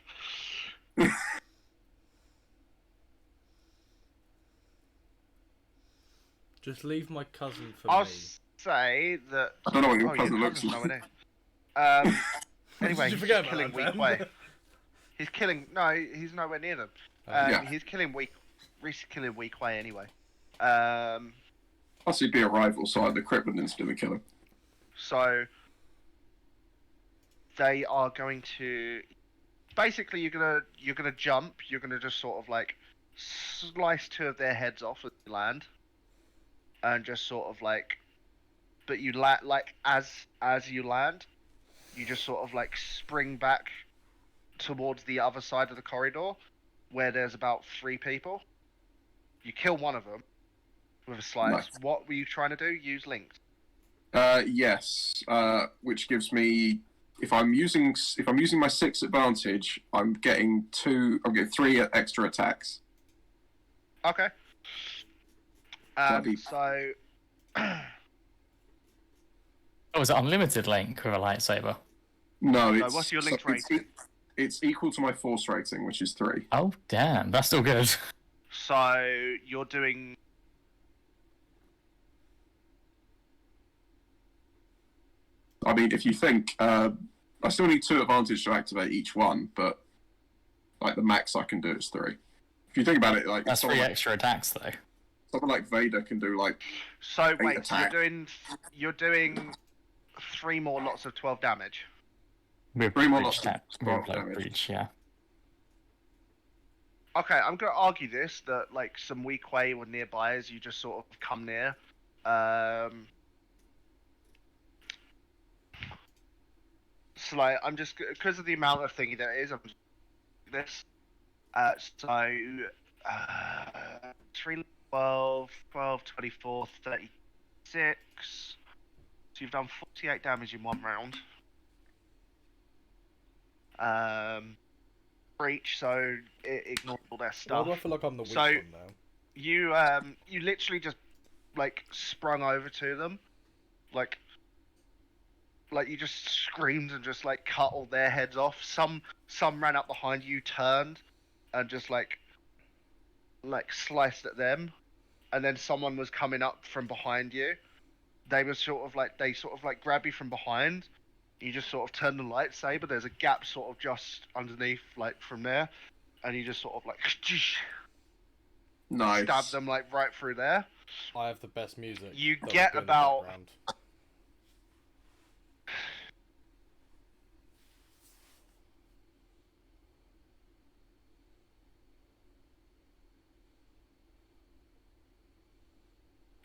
Speaker 2: Just leave my cousin for
Speaker 5: I'll
Speaker 2: me.
Speaker 5: say that.
Speaker 7: I don't know what your
Speaker 5: Oh,
Speaker 7: cousin
Speaker 5: your
Speaker 7: looks
Speaker 5: cousin's
Speaker 7: like.
Speaker 5: nowhere near. Anyway,
Speaker 2: Did you
Speaker 5: he's
Speaker 2: forget about
Speaker 5: killing
Speaker 2: that,
Speaker 5: Weequay.
Speaker 2: Ben?
Speaker 5: He's killing. No, he's nowhere near them.
Speaker 7: Yeah.
Speaker 5: He's killing Reese killing Weequay anyway.
Speaker 7: Plus, he'd be a rival, so I'd the crit would instantly kill him.
Speaker 5: So they are going to. Basically, you're gonna jump. You're gonna just sort of like slice 2 of their heads off as you land, and just sort of like. But you like as you land, you just sort of like spring back towards the other side of the corridor, where there's about 3 people. You kill one of them with a slice.
Speaker 7: Nice.
Speaker 5: What were you trying to do? Use linked.
Speaker 7: Yes, which gives me if I'm using my 6 advantage, I'm getting 3 extra attacks.
Speaker 5: Okay.
Speaker 7: That'd be-
Speaker 5: So.
Speaker 6: Oh, is it unlimited link with a lightsaber?
Speaker 7: No,
Speaker 5: So
Speaker 7: it's
Speaker 5: what's your linked
Speaker 7: it's,
Speaker 5: rating?
Speaker 7: it's equal to my force rating, which is 3.
Speaker 6: Oh, damn, that's still good.
Speaker 5: So you're doing.
Speaker 7: I mean, if you think I still need 2 advantage to activate each one, but like the max I can do is 3. If you think about it, like
Speaker 6: That's
Speaker 7: someone
Speaker 6: 3
Speaker 7: like-
Speaker 6: extra attacks, though.
Speaker 7: Someone like Vader can do like
Speaker 5: So wait,
Speaker 7: attack.
Speaker 5: you're doing 3 more lots of 12 damage.
Speaker 6: With
Speaker 7: 3 more
Speaker 6: breach
Speaker 7: lots of
Speaker 6: tap,
Speaker 7: 12
Speaker 6: with like
Speaker 7: damage.
Speaker 6: breach, yeah.
Speaker 5: Okay, I'm gonna argue this that like some Weequay were nearby as you just sort of come near. So like I'm just because of the amount of thingy that it is, I'm just doing this. So 3, 12, 12, 24, 36. So you've done 48 damage in 1 round. Breach, so it ignored all their
Speaker 2: Why
Speaker 5: stuff.
Speaker 2: do I feel like I'm the weak
Speaker 5: So-
Speaker 2: one now?
Speaker 5: You literally just like sprung over to them, like you just screamed and just like cut all their heads off. Some ran up behind you, turned, and just like sliced at them, and then someone was coming up from behind you. They sort of like grab you from behind. You just sort of turn the lightsaber. There's a gap sort of just underneath, like from there, and you just sort of like
Speaker 7: Nice.
Speaker 5: stab them like right through there.
Speaker 2: I have the best music.
Speaker 5: You
Speaker 2: that
Speaker 5: get
Speaker 2: would be in the
Speaker 5: about-
Speaker 2: background.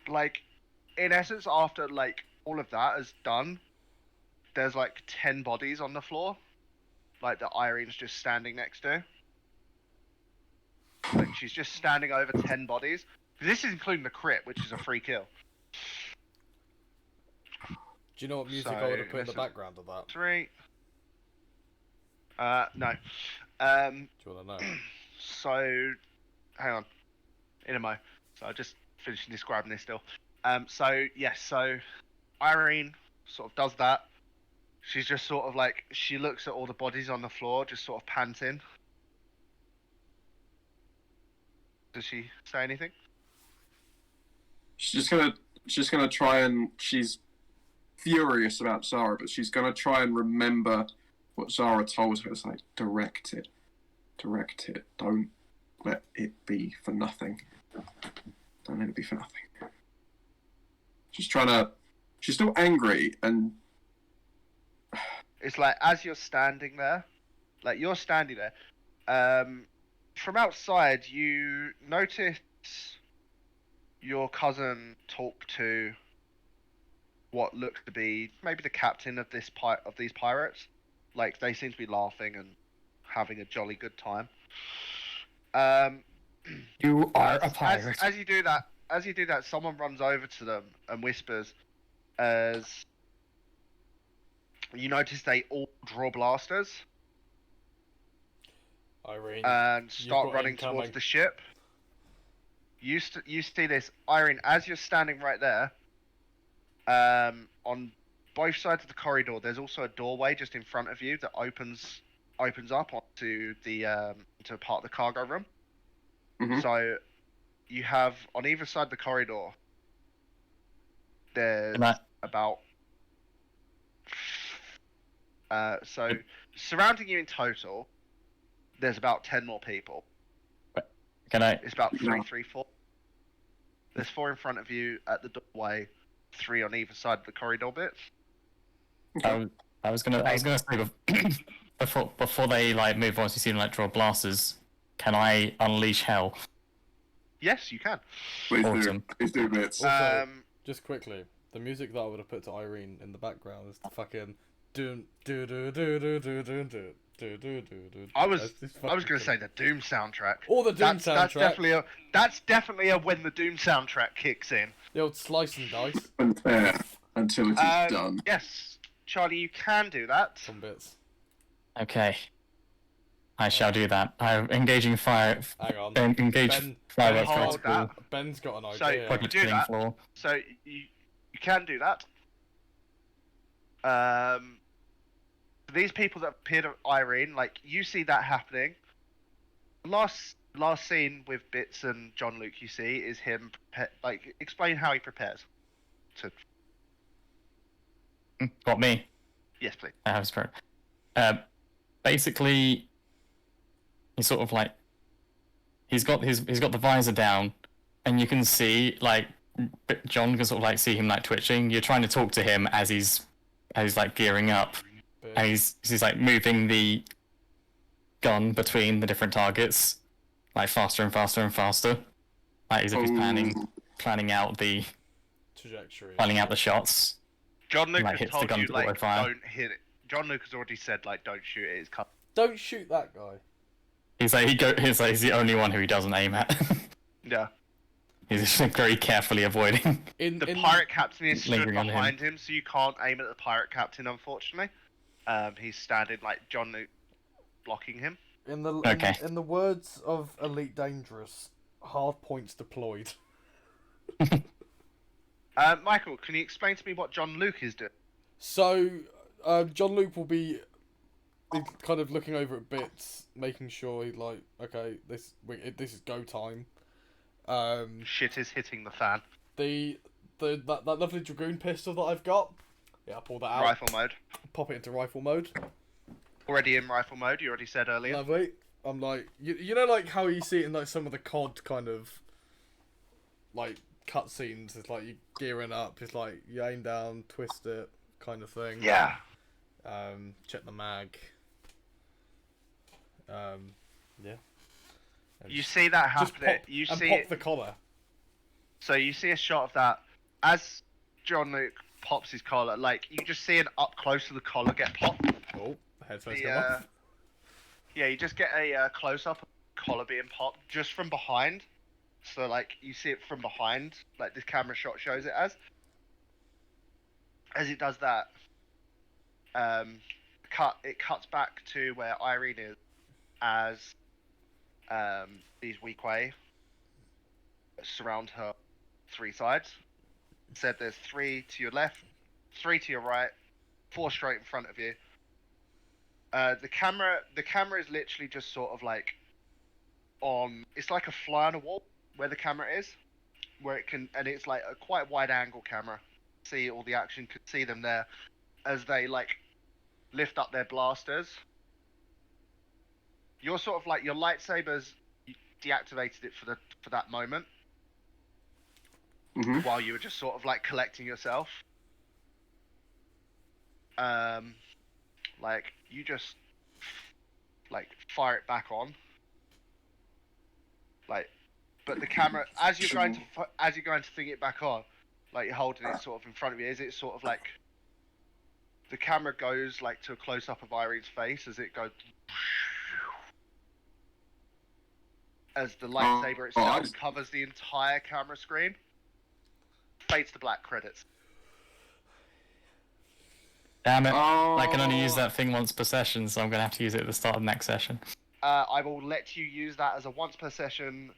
Speaker 5: Like, in essence, after like all of that is done, there's like 10 bodies on the floor, like that Irene's just standing next to. Like she's just standing over 10 bodies. This is including the crit, which is a free kill.
Speaker 2: Do you know what music
Speaker 5: So,
Speaker 2: I would have put in the
Speaker 5: listen.
Speaker 2: background of that?
Speaker 5: 3. No.
Speaker 2: Do you want to know?
Speaker 5: So, hang on. Inamo. So I just finishing describing this still. So yes, so Irene sort of does that. She's just sort of like she looks at all the bodies on the floor, just sort of panting. Does she say anything?
Speaker 7: She's just gonna try and she's furious about Zara, but she's gonna try and remember what Zara told her. It's like direct it. Don't let it be for nothing. Don't let it be for nothing. She's still angry and
Speaker 5: It's like as you're standing there, from outside you notice your cousin talk to what looks to be maybe the captain of these pirates. Like they seem to be laughing and having a jolly good time.
Speaker 6: You are a pirate.
Speaker 5: As you do that, someone runs over to them and whispers, as you notice they all draw blasters
Speaker 2: Irene,
Speaker 5: and start
Speaker 2: got
Speaker 5: running
Speaker 2: incoming.
Speaker 5: towards the ship. You see this, Irene, as you're standing right there. On both sides of the corridor, there's also a doorway just in front of you that opens up onto the to part of the cargo room.
Speaker 7: Mhm.
Speaker 5: So you have on either side of the corridor. There's
Speaker 6: Can I-
Speaker 5: about so surrounding you in total. There's about 10 more people.
Speaker 6: Can I?
Speaker 5: It's about
Speaker 7: Yeah.
Speaker 5: 3, 4. There's 4 in front of you at the doorway, 3 on either side of the corridor bit.
Speaker 6: I was gonna say before they like move on, so you see them like draw blasters. Can I unleash hell?
Speaker 5: Yes, you can.
Speaker 7: please
Speaker 6: Awesome.
Speaker 7: do bits.
Speaker 2: Also, just quickly, the music that I would have put to Irene in the background is the fucking doom do do do do do do do do do do.
Speaker 5: I was gonna say the Doom soundtrack.
Speaker 2: Or the Doom
Speaker 5: That's
Speaker 2: soundtrack.
Speaker 5: that's definitely a when the Doom soundtrack kicks in.
Speaker 2: The old slice and dice.
Speaker 7: Unfair until it is done.
Speaker 5: Yes, Charlie, you can do that.
Speaker 2: Some bits.
Speaker 6: Okay. I shall do that. I'm engaging fire.
Speaker 2: Hang on.
Speaker 6: Engage
Speaker 2: Ben-
Speaker 6: fireworks
Speaker 5: hold
Speaker 6: critical.
Speaker 5: that.
Speaker 2: Ben's got an
Speaker 5: So,
Speaker 2: idea.
Speaker 6: Project
Speaker 5: do
Speaker 6: killing
Speaker 5: that.
Speaker 6: floor.
Speaker 5: So you can do that. These people that appeared at Irene, like you see that happening. Last scene with Bits and John Luke, you see, is him explain how he prepares. To
Speaker 6: Got me.
Speaker 5: yes, please.
Speaker 6: I have a spirit. Basically, he's sort of like he's got the visor down, and you can see like John can sort of like see him like twitching. You're trying to talk to him as he's like gearing up, and he's like moving the gun between the different targets, like faster and faster and faster, like as if he's planning out the
Speaker 2: trajectory,
Speaker 6: planning out the shots.
Speaker 5: John Luke
Speaker 6: Like,
Speaker 5: has
Speaker 6: hits the
Speaker 5: told
Speaker 6: gun
Speaker 5: you
Speaker 6: to
Speaker 5: like
Speaker 6: auto-fire.
Speaker 5: don't hit it. John Luke has already said like don't shoot it. It's cut.
Speaker 2: Don't shoot that guy.
Speaker 6: He's like he's the only one who he doesn't aim at.
Speaker 5: Yeah.
Speaker 6: He's just very carefully avoiding.
Speaker 5: The pirate captain is stood
Speaker 6: lingering on
Speaker 5: behind him, so you can't aim at the pirate captain, unfortunately. He's standing like John Luke, blocking him.
Speaker 2: In the in the words of Elite Dangerous, hard points deployed.
Speaker 5: Michael, can you explain to me what John Luke is doing?
Speaker 2: So, John Luke will be kind of looking over at bits, making sure he's like, okay, this is go time.
Speaker 5: Shit is hitting the fan.
Speaker 2: That lovely Dragoon pistol that I've got. Yeah, I'll pull that out.
Speaker 5: Rifle mode.
Speaker 2: Pop it into rifle mode.
Speaker 5: Already in rifle mode. You already said earlier.
Speaker 2: Lovely. I'm like, you know, like how you see it in like some of the COD kind of like cutscenes. It's like you gearing up. It's like you aim down, twist it, kind of thing.
Speaker 5: Yeah.
Speaker 2: Check the mag. Yeah. And
Speaker 5: You see that
Speaker 2: just
Speaker 5: happening.
Speaker 2: pop,
Speaker 5: You
Speaker 2: and
Speaker 5: see
Speaker 2: pop
Speaker 5: it.
Speaker 2: the collar.
Speaker 5: So you see a shot of that as John Luke pops his collar. Like you just see an up close of the collar get popped.
Speaker 2: Oh, the headphones
Speaker 5: The,
Speaker 2: come off.
Speaker 5: Yeah, you just get a close up of the collar being popped just from behind. So like you see it from behind, like this camera shot shows it as. As it does that, it cuts back to where Irene is, as these Weequay surround her three sides. Said there's 3 to your left, 3 to your right, 4 straight in front of you. The camera is literally just sort of like on. It's like a fly on a wall where the camera is, where it can, and it's like a quite wide angle camera. See all the action, could see them there as they like lift up their blasters. You're sort of like your lightsabers. You deactivated it for that moment.
Speaker 7: Mm-hmm.
Speaker 5: While you were just sort of like collecting yourself. Like you just like fire it back on. Like, but the camera as you're going to thing it back on, like you're holding it sort of in front of you. Is it sort of like the camera goes like to a close up of Irene's face as it goes. As the lightsaber itself covers the entire camera screen. Fades to black, credits.
Speaker 6: Damn it! I can only use that thing once per session, so I'm gonna have to use it at the start of the next session.
Speaker 5: I will let you use that as a once per session,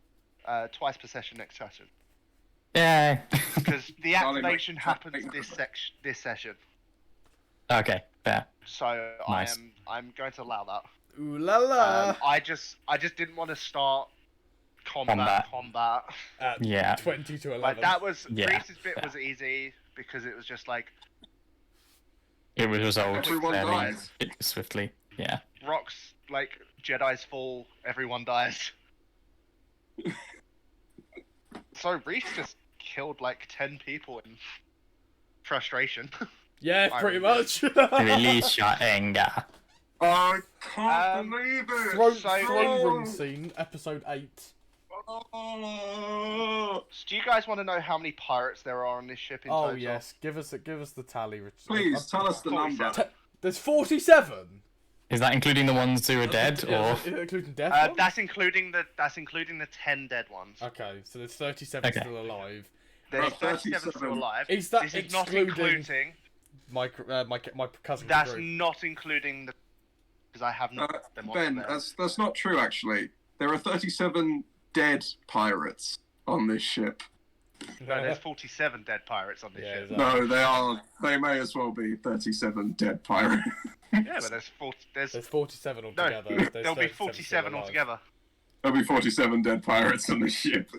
Speaker 5: twice per session next session.
Speaker 6: Yay!
Speaker 5: Because the activation happens this session.
Speaker 6: Okay, fair.
Speaker 5: So
Speaker 6: Nice.
Speaker 5: I'm going to allow that.
Speaker 2: Ooh la la.
Speaker 5: I just didn't want to start combat.
Speaker 2: At
Speaker 6: Yeah.
Speaker 2: 20 to 11.
Speaker 5: Like that was
Speaker 6: Yeah,
Speaker 5: Reese's bit was easy because it was just like
Speaker 6: It was resolved
Speaker 7: Everyone
Speaker 6: fairly
Speaker 7: dies.
Speaker 6: swiftly. Yeah.
Speaker 5: rocks, like Jedi's fall, everyone dies. So Reese just killed like 10 people in frustration.
Speaker 2: Yeah, pretty much.
Speaker 6: Release your anger.
Speaker 7: I can't believe it!
Speaker 2: Throne room scene, episode 8.
Speaker 7: Oh,
Speaker 5: Do you guys want to know how many pirates there are on this ship in
Speaker 2: Oh
Speaker 5: total?
Speaker 2: yes, give us the tally, Richard.
Speaker 7: please tell us the number.
Speaker 2: There's 47.
Speaker 6: Is that including the ones who are dead,
Speaker 2: Yeah,
Speaker 6: or
Speaker 2: is it including death ones?
Speaker 5: That's including the 10 dead ones.
Speaker 2: Okay, so there's 37
Speaker 6: Okay.
Speaker 2: still alive.
Speaker 5: There's
Speaker 7: 37.
Speaker 5: 37 still alive.
Speaker 2: Is that
Speaker 5: this is not
Speaker 2: excluding
Speaker 5: including.
Speaker 2: my cousin?
Speaker 5: That's
Speaker 2: Drew?
Speaker 5: not including the. Because I have not. them on
Speaker 7: Ben,
Speaker 5: there.
Speaker 7: that's not true. Actually, there are 37 dead pirates on this ship.
Speaker 5: No, there's 47 dead pirates on this
Speaker 2: Yeah,
Speaker 5: ship.
Speaker 2: exactly.
Speaker 7: No, they are. They may as well be 37 dead pirates.
Speaker 5: Yeah, but there's
Speaker 2: There's 47
Speaker 5: no.
Speaker 2: altogether. There's
Speaker 5: There'll be
Speaker 2: 37
Speaker 5: 47
Speaker 2: still alive.
Speaker 5: altogether.
Speaker 7: There'll be 47 dead pirates on this ship.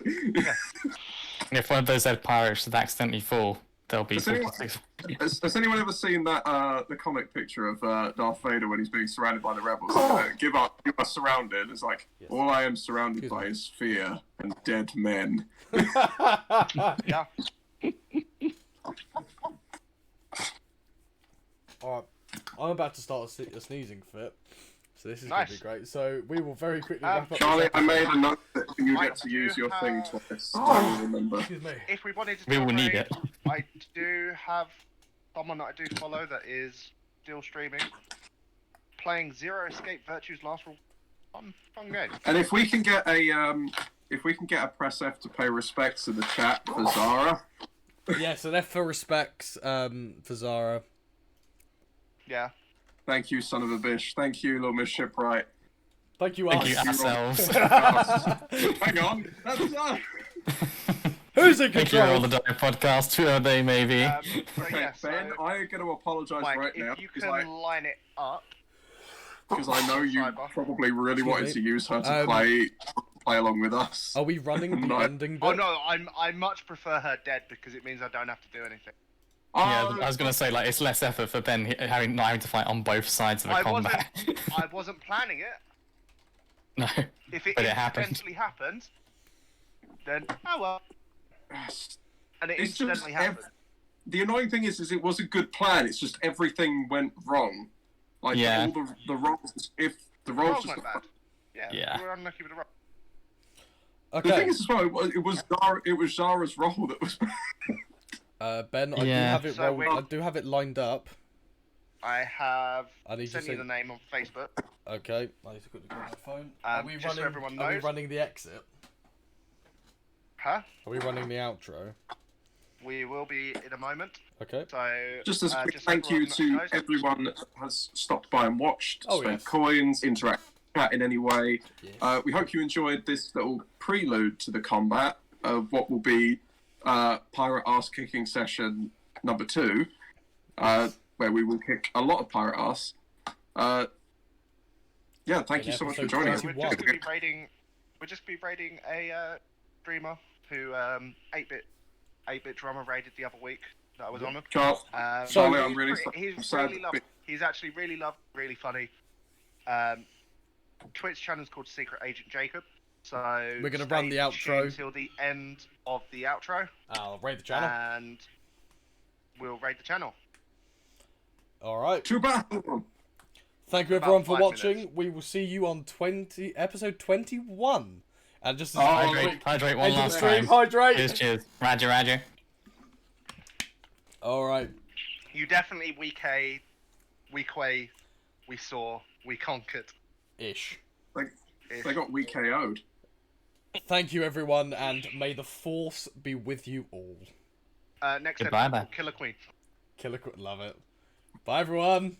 Speaker 6: if one of those dead pirates should accidentally fall, there'll be
Speaker 7: Has anyone,
Speaker 6: 46.
Speaker 7: has anyone ever seen that the comic picture of Darth Vader when he's being surrounded by the rebels? Give up, you are surrounded. It's like all I am surrounded by is fear and dead men.
Speaker 5: Yeah.
Speaker 2: Alright, I'm about to start a sneezing fit, so this is
Speaker 5: Nice.
Speaker 2: going to be great. So we will very quickly wrap up.
Speaker 7: Charlie,
Speaker 2: this
Speaker 7: I made
Speaker 2: episode.
Speaker 7: a note that you
Speaker 5: I
Speaker 7: get to use
Speaker 5: do
Speaker 7: your thing
Speaker 5: have-
Speaker 7: twice. I will remember.
Speaker 2: Excuse me.
Speaker 5: If we wanted to
Speaker 6: We
Speaker 5: do a
Speaker 6: will need
Speaker 5: raid,
Speaker 6: it.
Speaker 5: I do have someone that I do follow that is still streaming, playing Zero Escape Virtue's Last Reward. Fun game.
Speaker 7: And if we can get a press F to pay respects to the chat for Zara.
Speaker 2: Yeah, so they're for respects for Zara.
Speaker 5: Yeah.
Speaker 7: Thank you, son of a bitch. Thank you, little Miss Shipwright.
Speaker 2: Thank you,
Speaker 6: Thank you,
Speaker 2: us.
Speaker 6: ourselves.
Speaker 7: Hang on. That's
Speaker 2: Who's in
Speaker 6: Thank you, all
Speaker 2: control?
Speaker 6: the Dire podcast, whoever they may be.
Speaker 5: So yeah,
Speaker 7: Ben,
Speaker 5: so,
Speaker 7: I'm going to apologise
Speaker 5: Mike,
Speaker 7: right now
Speaker 5: if you can line it up.
Speaker 7: because I know you
Speaker 5: Sidebar.
Speaker 7: probably really wanted
Speaker 2: me.
Speaker 7: to use her to play along with us.
Speaker 2: Are we running the
Speaker 7: No.
Speaker 2: ending bit?
Speaker 5: Oh no, I much prefer her dead because it means I don't have to do anything.
Speaker 6: Yeah, I was gonna say, like, it's less effort for Ben not having to fight on both sides of the combat.
Speaker 5: I wasn't planning it.
Speaker 6: No,
Speaker 5: If it
Speaker 6: but it happened.
Speaker 5: incidentally happens, then oh well. And it
Speaker 7: It's just
Speaker 5: incidentally happened.
Speaker 7: the annoying thing is it was a good plan. It's just everything went wrong. Like
Speaker 6: Yeah.
Speaker 7: all the rolls. If the
Speaker 5: Rolls
Speaker 7: rolls just
Speaker 5: went bad. Yeah,
Speaker 6: Yeah.
Speaker 5: we were unlucky with the roll.
Speaker 7: the
Speaker 2: Okay,
Speaker 7: thing is as well, it was Zara's roll that was.
Speaker 2: Ben, I do
Speaker 6: Yeah.
Speaker 2: have it
Speaker 5: So
Speaker 2: rolled.
Speaker 5: wait.
Speaker 2: I do have it lined up.
Speaker 5: I have
Speaker 2: I need to
Speaker 5: sent you
Speaker 2: say.
Speaker 5: the name on Facebook.
Speaker 2: Okay, I need to quickly grab my phone. Are we
Speaker 5: just so
Speaker 2: running?
Speaker 5: everyone
Speaker 2: Are we
Speaker 5: knows.
Speaker 2: running the exit?
Speaker 5: Huh?
Speaker 2: Are we running the outro?
Speaker 5: We will be in a moment.
Speaker 2: Okay.
Speaker 5: So
Speaker 7: Just as a quick
Speaker 5: just
Speaker 7: thank you
Speaker 5: everyone
Speaker 7: to
Speaker 5: knows-
Speaker 7: everyone that has stopped by and watched,
Speaker 2: Oh,
Speaker 7: spent
Speaker 2: yes.
Speaker 7: coins, interact chat in any way.
Speaker 2: Yes.
Speaker 7: We hope you enjoyed this little prelude to the combat of what will be pirate ass kicking session number 2, where we will kick a lot of pirate ass. Yeah, thank
Speaker 2: In
Speaker 7: you so much for
Speaker 2: episode
Speaker 7: joining us.
Speaker 2: 21.
Speaker 5: We're just gonna be raiding. We're just be raiding a streamer who 8-bit drummer raided the other week that I was on him.
Speaker 7: Charles,
Speaker 2: So-
Speaker 7: Charlie, I'm really
Speaker 5: He's
Speaker 7: sad.
Speaker 5: really lovely. He's actually really really funny. Twitch channel's called Secret Agent Jacob. So
Speaker 2: We're gonna
Speaker 5: stay
Speaker 2: run the outro.
Speaker 5: tuned till the end of the outro,
Speaker 2: I'll raid the channel.
Speaker 5: and we'll raid the channel.
Speaker 2: All right.
Speaker 7: To battle!
Speaker 2: Thank you
Speaker 5: About
Speaker 2: everyone for
Speaker 5: 5
Speaker 2: watching.
Speaker 5: minutes.
Speaker 2: We will see you on episode 21. And just as
Speaker 7: Oh,
Speaker 2: a
Speaker 6: Hydrate,
Speaker 2: quick
Speaker 6: hydrate one
Speaker 2: end of the
Speaker 6: last
Speaker 2: stream,
Speaker 6: time.
Speaker 2: hydrate.
Speaker 6: Cheers. Roger, Roger.
Speaker 2: All right.
Speaker 5: You definitely Weequay, Weesaw, Weeconquered.
Speaker 2: Ish.
Speaker 7: They got KO'd.
Speaker 2: Thank you everyone, and may the force be with you all.
Speaker 5: Next
Speaker 6: Goodbye,
Speaker 5: episode,
Speaker 6: bye.
Speaker 5: Killer Queen.
Speaker 2: Killer, love it. Bye everyone.